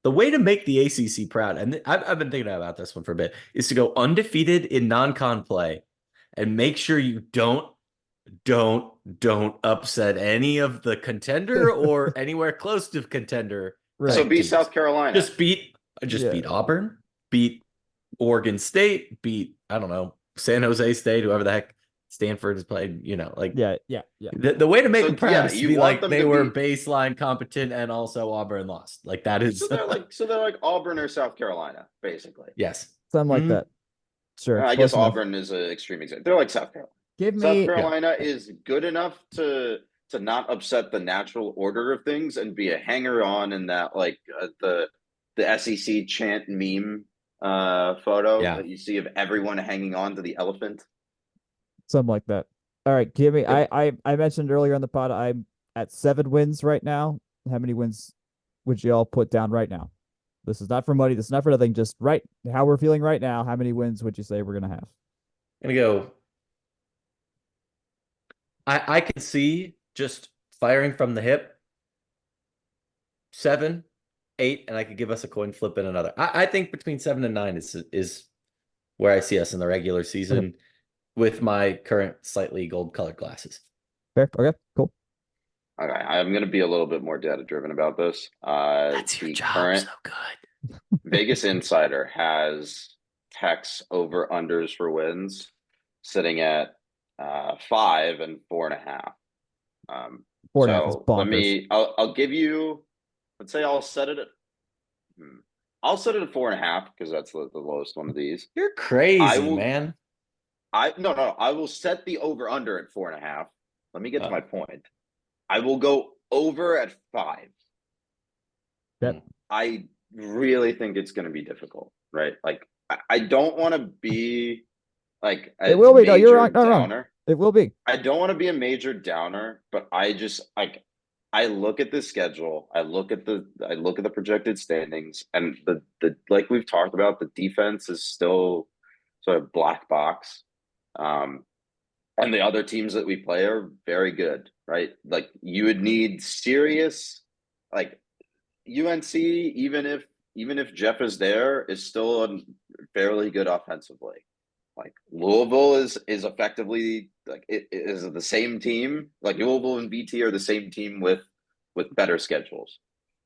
The way to make the ACC proud, and I've been thinking about this one for a bit, is to go undefeated in non-con play and make sure you don't upset any of the contender or anywhere close to contender. Right. So type be teams. South Carolina. Just beat Yeah. Auburn, beat Oregon State, beat, I don't know, San Jose State, whoever the heck Stanford has played, like Yeah. the way to make So, them proud yeah, is to you be want like them they to were be- baseline competent and also Auburn lost. Like that is so they're like Auburn or South Carolina, basically. yes. Something like Mhm. that. Sure. I close guess enough. Auburn is an extreme example. They're like South Carolina. Give South me. Carolina is good enough to not upset the natural order of things and be a hanger on in that, like, the SEC chant meme photo Yeah. that you see of everyone hanging on to the elephant. Something like that. All right, give me. Yep. I mentioned earlier on the pod I'm at 7 wins right now. How many wins would you all put down right now? This is not for money. This is not for nothing. Just right how we're feeling right now. How many wins would you say we're gonna have? I'm gonna go. I can see just firing from the hip. 7, 8, and I could give us a coin flip in another. I think between 7 and 9 is where I see us in the regular season with my current slightly gold colored glasses. Fair. Okay. Cool. Okay, I'm going to be a little bit more data driven about this. That's your The job, current so good. Vegas Insider has Tech's over unders for wins sitting at 5 and 4.5. 4.5 is So bonkers. I'll give you, let's say I'll set it at 4.5 because that's the lowest one of these. You're crazy, I will- man. No, I will set the over under at 4.5. Let me get to Oh. my point. I will go over at 5. Yep. I really think it's going to be difficult, right? Like, I don't want to be like a It will be. No, you're major not wrong. downer. It will be. I don't want to be a major downer, but I just like, I look at the schedule, I look at the projected standings, and the like we've talked about, the defense is still sort of black box. And the other teams that we play are very good, right? Like you would need serious, like UNC, even if Jeff is there, is still fairly good offensively. Like Louisville is effectively like it is the same team. Like Louisville and BT are the same team with better schedules,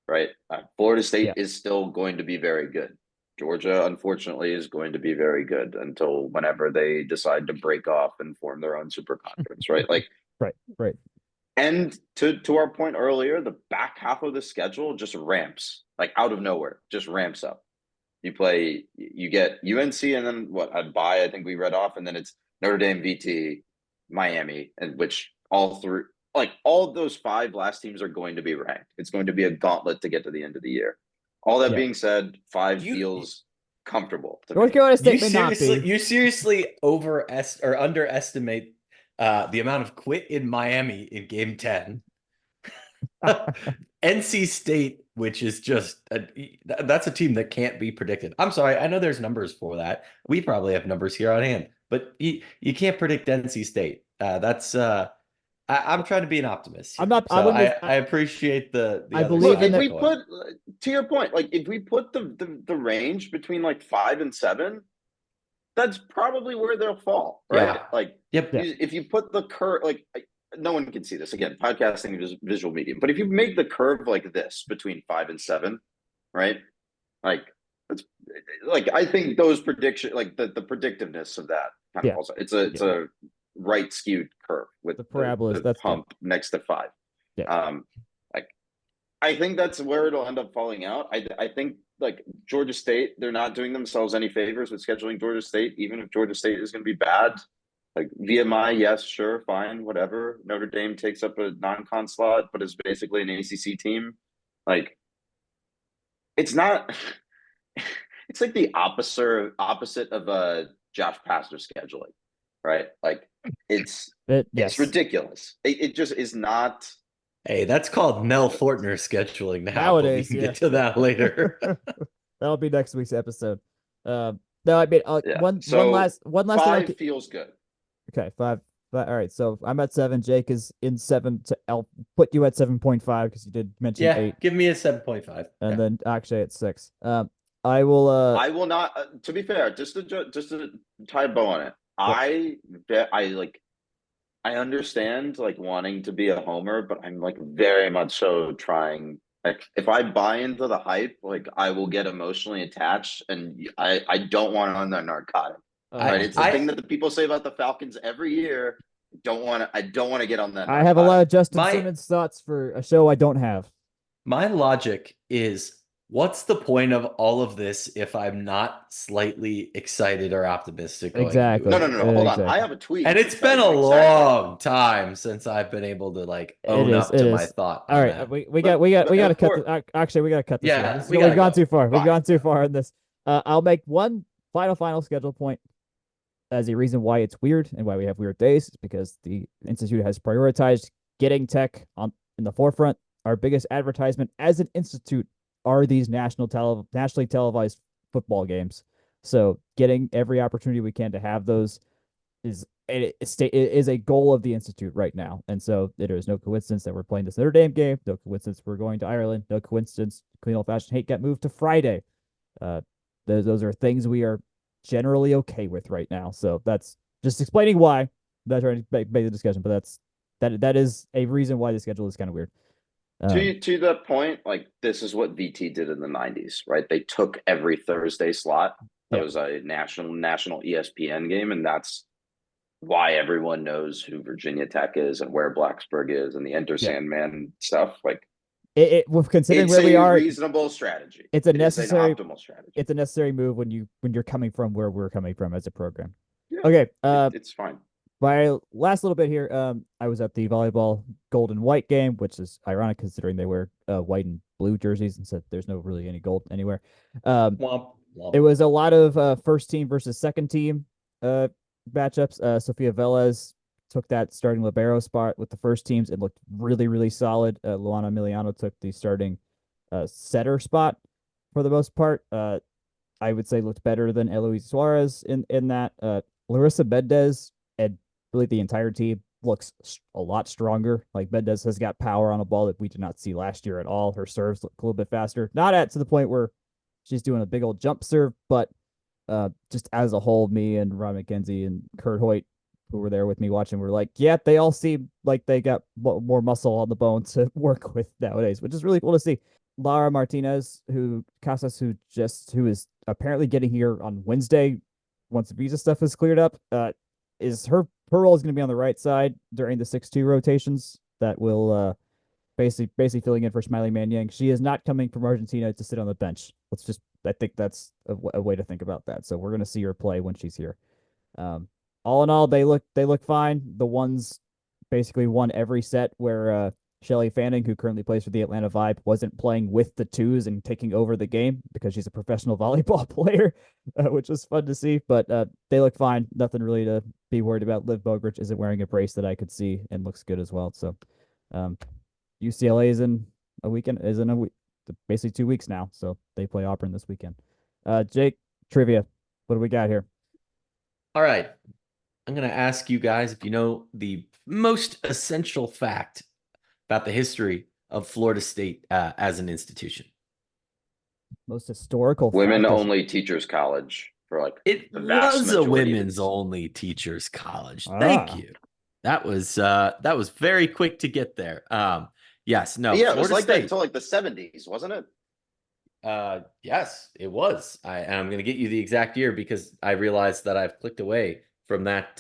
right? Florida State is still going to be very good. Georgia, unfortunately, is going to be very good until whenever they decide to break off and form their own super conference, right? Like, right. And to our point earlier, the back half of the schedule just ramps, like out of nowhere, just ramps up. You get UNC, and then what? A bye, I think we read off, and then it's Notre Dame, VT, Miami, and which all three, like all of those 5 last teams are going to be ranked. It's going to be a gauntlet to get to the end of the year. All that being said, 5 feels comfortable to North me. Carolina State may not be. You seriously underestimate the amount of quit in Miami in Game 10. NC State, which is just that's a team that can't be predicted. I'm sorry, I know there's numbers for that. We probably have numbers here on hand, but you can't predict NC State. I'm trying to be an optimist here. I'm not. I appreciate the. I believe in if we put to your point, like if we put the range between like 5 and 7, that's probably where they'll fall, right? Yeah. Like, if you put the curve, like no one can see this. Again, podcasting is visual medium, but if you make the curve like this between 5 and 7, right? Like, it's like I think those prediction, like the predictiveness of that kind of falls. It's a right skewed curve with the parabola. That's hump next to 5. Yeah. Like I think that's where it'll end up falling out. I think like Georgia State, they're not doing themselves any favors with scheduling Georgia State, even if Georgia State is going to be bad. Like VMI, yes, sure, fine, whatever. Notre Dame takes up a non-con slot, but is basically an ACC team. Like, it's not. It's like the opposite of Josh Pastner scheduling, right? Like, it's ridiculous. It just is not. Hey, that's called Mel Fortner scheduling nowadays. We can get to that later. That'll be next week's episode. No, I mean one last 5 thing feels good. Okay, 5. All right, so I'm at 7. Jake is in 7. I'll put you at 7.5 because you did mention 8. Give me a 7.5, and then Akshay at 6. I will. I will not. To be fair, just to tie a bow on it. I understand like wanting to be a homer, but I'm like very much so trying. Like if I buy into the hype, like I will get emotionally attached, and I don't want on that narcotic. Right? It's the thing that the people say about the Falcons every year. I don't want to get on that. I have a lot of Justin Simmons thoughts for a show I don't have. My logic is, what's the point of all of this if I'm not slightly excited or optimistic? Exactly. No. Hold on. I have a tweet. And it's been a long time since I've been able to like own up to my thought. All right. That. We got to cut this. Actually, we got to cut this. Yeah. We've gone too far. We've gone too far in this. I'll make one final schedule point as a reason why it's weird and why we have weird days. It's because the Institute has prioritized getting tech in the forefront. Our biggest advertisement as an institute are these nationally televised football games. So getting every opportunity we can to have those is a goal of the Institute right now. And so there is no coincidence that we're playing this Notre Dame game. No coincidence we're going to Ireland. No coincidence Clean Old Fashioned Hate got moved to Friday. Those are things we are generally okay with right now. So that's just explaining why. I'm not trying to make the discussion, but that is a reason why the schedule is kind of weird. To the point, like this is what VT did in the 90s, right? They took every Thursday slot. That was a national ESPN game, and that's why everyone knows who Virginia Tech is and where Blacksburg is and the Enter Sandman stuff. Like considering where we are, reasonable strategy. It's an optimal strategy. It's a necessary move when you're coming from where we're coming from as a program. Yeah, okay, it's fine. My last little bit here, I was at the volleyball gold and white game, which is ironic considering they wear white and blue jerseys and said there's no really any gold anywhere. It was a lot of first team versus second team matchups. Sofia Velez took that starting libero spot with the first teams. It looked really, really solid. Luana Emiliano took the starting setter spot for the most part. I would say looked better than Eloise Suarez in that. Larissa Mendez and really the entire team looks a lot stronger. Like Mendez has got power on a ball that we did not see last year at all. Her serves look a little bit faster. Not at to the point where she's doing a big old jump serve, but just as a whole, me and Ron McKenzie and Kurt Hoyt, who were there with me watching, were like, yeah, they all seem like they got more muscle on the bone to work with nowadays, which is really cool to see. Lara Martinez, who is apparently getting here on Wednesday once the visa stuff is cleared up, is her role is going to be on the right side during the 6-2 rotations that will basically filling in for Smiley Manyang. She is not coming from Argentina to sit on the bench. I think that's a way to think about that. So we're going to see her play when she's here. All in all, they look fine. The ones basically won every set where Shelly Fanning, who currently plays for the Atlanta Vibe, wasn't playing with the twos and taking over the game because she's a professional volleyball player, which was fun to see. But they look fine. Nothing really to be worried about. Liv Bogarich isn't wearing a brace that I could see and looks good as well. So UCLA is in a weekend, is in a week, basically 2 weeks now. So they play Auburn this weekend. Jake, trivia. What do we got here? All right. I'm going to ask you guys if you know the most essential fact about the history of Florida State as an institution. Most historical Women fact is- only teachers college for like It the vast was a majority of women's its- only teachers college. Thank Ah. you. That was very quick to get there. Yes, no. Yeah, it was Florida like that State. until like the 70s, wasn't it? Yes, it was. And I'm going to get you the exact year because I realized that I've clicked away from that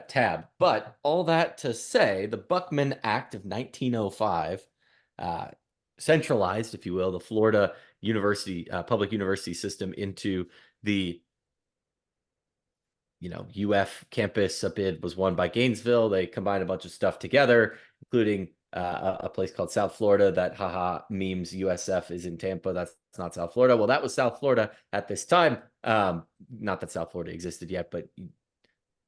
tab. But all that to say, the Buckman Act of 1905 centralized, if you will, the Florida University public university system into the UF campus. A bid was won by Gainesville. They combined a bunch of stuff together, including a place called South Florida that haha memes USF is in Tampa. That's not South Florida. Well, that was South Florida at this time. Not that South Florida existed yet, but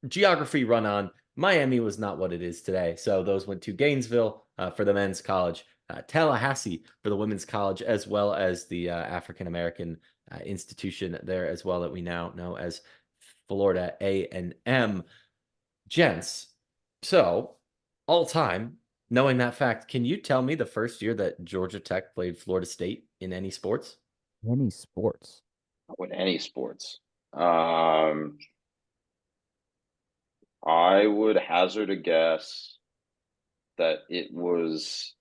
geography run on. Miami was not what it is today. So those went to Gainesville for the men's college, Tallahassee for the women's college, as well as the African-American institution there as well that we now know as Florida A&M. Gents, so all time, knowing that fact, can you tell me the first year that Georgia Tech played Florida State in any sports? Any sports? With any sports. I would hazard a guess that it was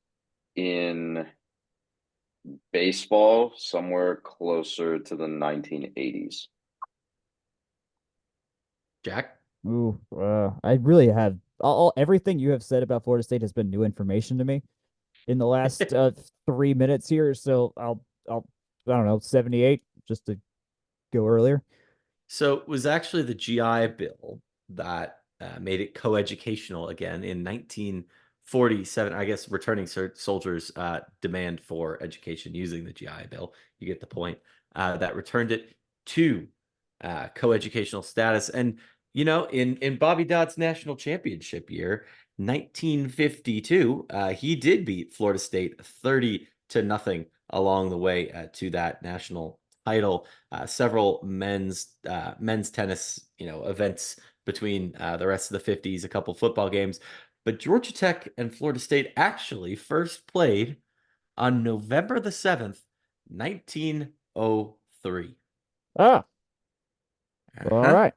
in baseball somewhere closer to the 1980s. Jack? Ooh, I really have everything you have said about Florida State has been new information to me in the last 3 minutes here. So I don't know, 78 just to go earlier. So it was actually the GI Bill that made it coeducational again in 1947. I guess returning soldiers demand for education using the GI Bill. You get the point. That returned it to coeducational status. And, in Bobby Dodd's national championship year, 1952, he did beat Florida State 30-0 along the way to that national title. Several men's tennis, events between the rest of the 50s, a couple football games. But Georgia Tech and Florida State actually first played on November the 7th, 1903. Ah, all right.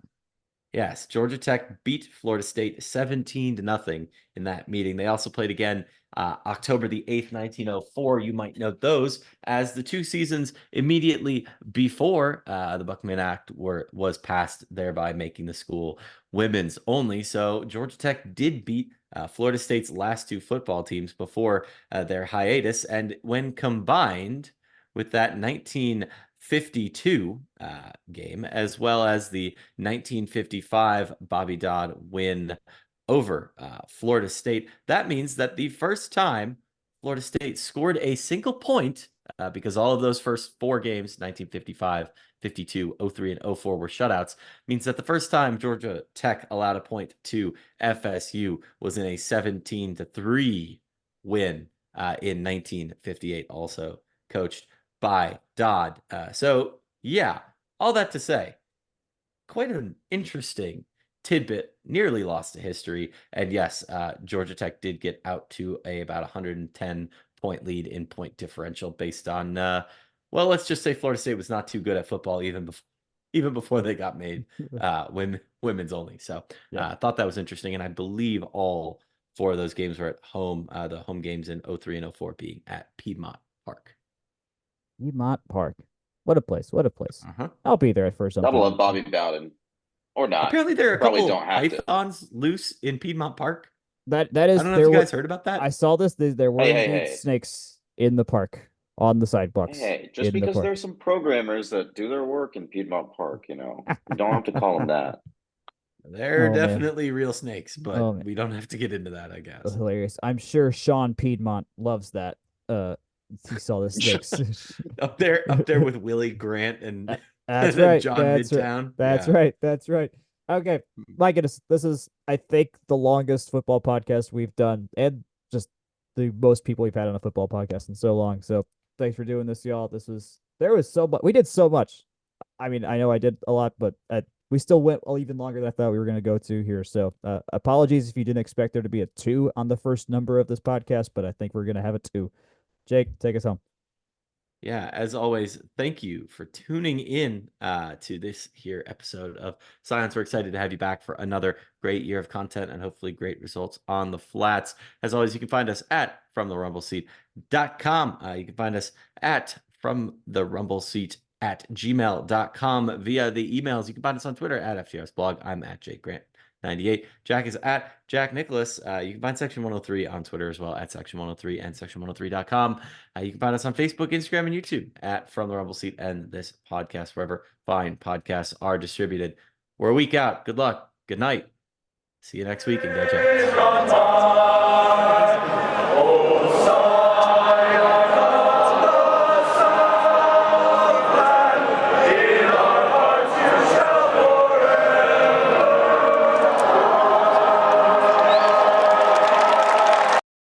Yes, Georgia Tech beat Florida State 17-0 in that meeting. They also played again October the 8th, 1904. You might note those as the 2 seasons immediately before the Buckman Act was passed, thereby making the school women's only. So Georgia Tech did beat Florida State's last 2 football teams before their hiatus. And when combined with that 1952 game, as well as the 1955 Bobby Dodd win over Florida State, that means that the first time Florida State scored a single point, because all of those first 4 games, 1955, 52, 03, and 04 were shutouts, means that the first time Georgia Tech allowed a point to FSU was in a 17-3 win in 1958, also coached by Dodd. So yeah, all that to say, quite an interesting tidbit nearly lost to history. And yes, Georgia Tech did get out to about 110-point lead in point differential based on, well, let's just say Florida State was not too good at football even before they got made women's only. So I thought that was interesting. And I believe all 4 of those games were at home, the home games in 03 and 04 being at Piedmont Park. Piedmont Park. What a place. What a place. Uh-huh. I'll be there for something. Double up Bobby Bowden. Or not. Apparently there are a Probably couple don't have to. pythons loose in Piedmont Park. That is. I don't know if you guys heard about that. I saw this. There were indeed snakes in the park on the sidewalks. Hey, just because there's some programmers that do their work in Piedmont Park, you don't have to call them that. They're definitely real snakes, but we don't have to get into that, I guess. That's hilarious. I'm sure Sean Piedmont loves that. He saw the snakes up there with Willie Grant and that's right. John That's Midtown. Right. That's right. Okay, my goodness, this is, I think, the longest football podcast we've done, and just the most people we've had on a football podcast in so long. So thanks for doing this, y'all. There was so much. We did so much. I mean, I know I did a lot, but we still went even longer than I thought we were going to go to here. So apologies if you didn't expect there to be a 2 on the first number of this podcast, but I think we're going to have a 2. Jake, take us home. Yeah, as always, thank you for tuning in to this here episode of Science. We're excited to have you back for another great year of content and hopefully great results on the flats. As always, you can find us at FromTheRumbleSeat.com. You can find us at FromTheRumbleSeat@gmail.com via the emails. You can find us on Twitter at FTRSblog. I'm at Jake Grant. 98. Jack is at Jack Nicholas. You can find Section 103 on Twitter as well at Section 103 and Section103.com. You can find us on Facebook, Instagram, and YouTube at From the Rumble Seat and this podcast wherever fine podcasts are distributed. We're a week out. Good luck. Good night. See you next week and go Jack.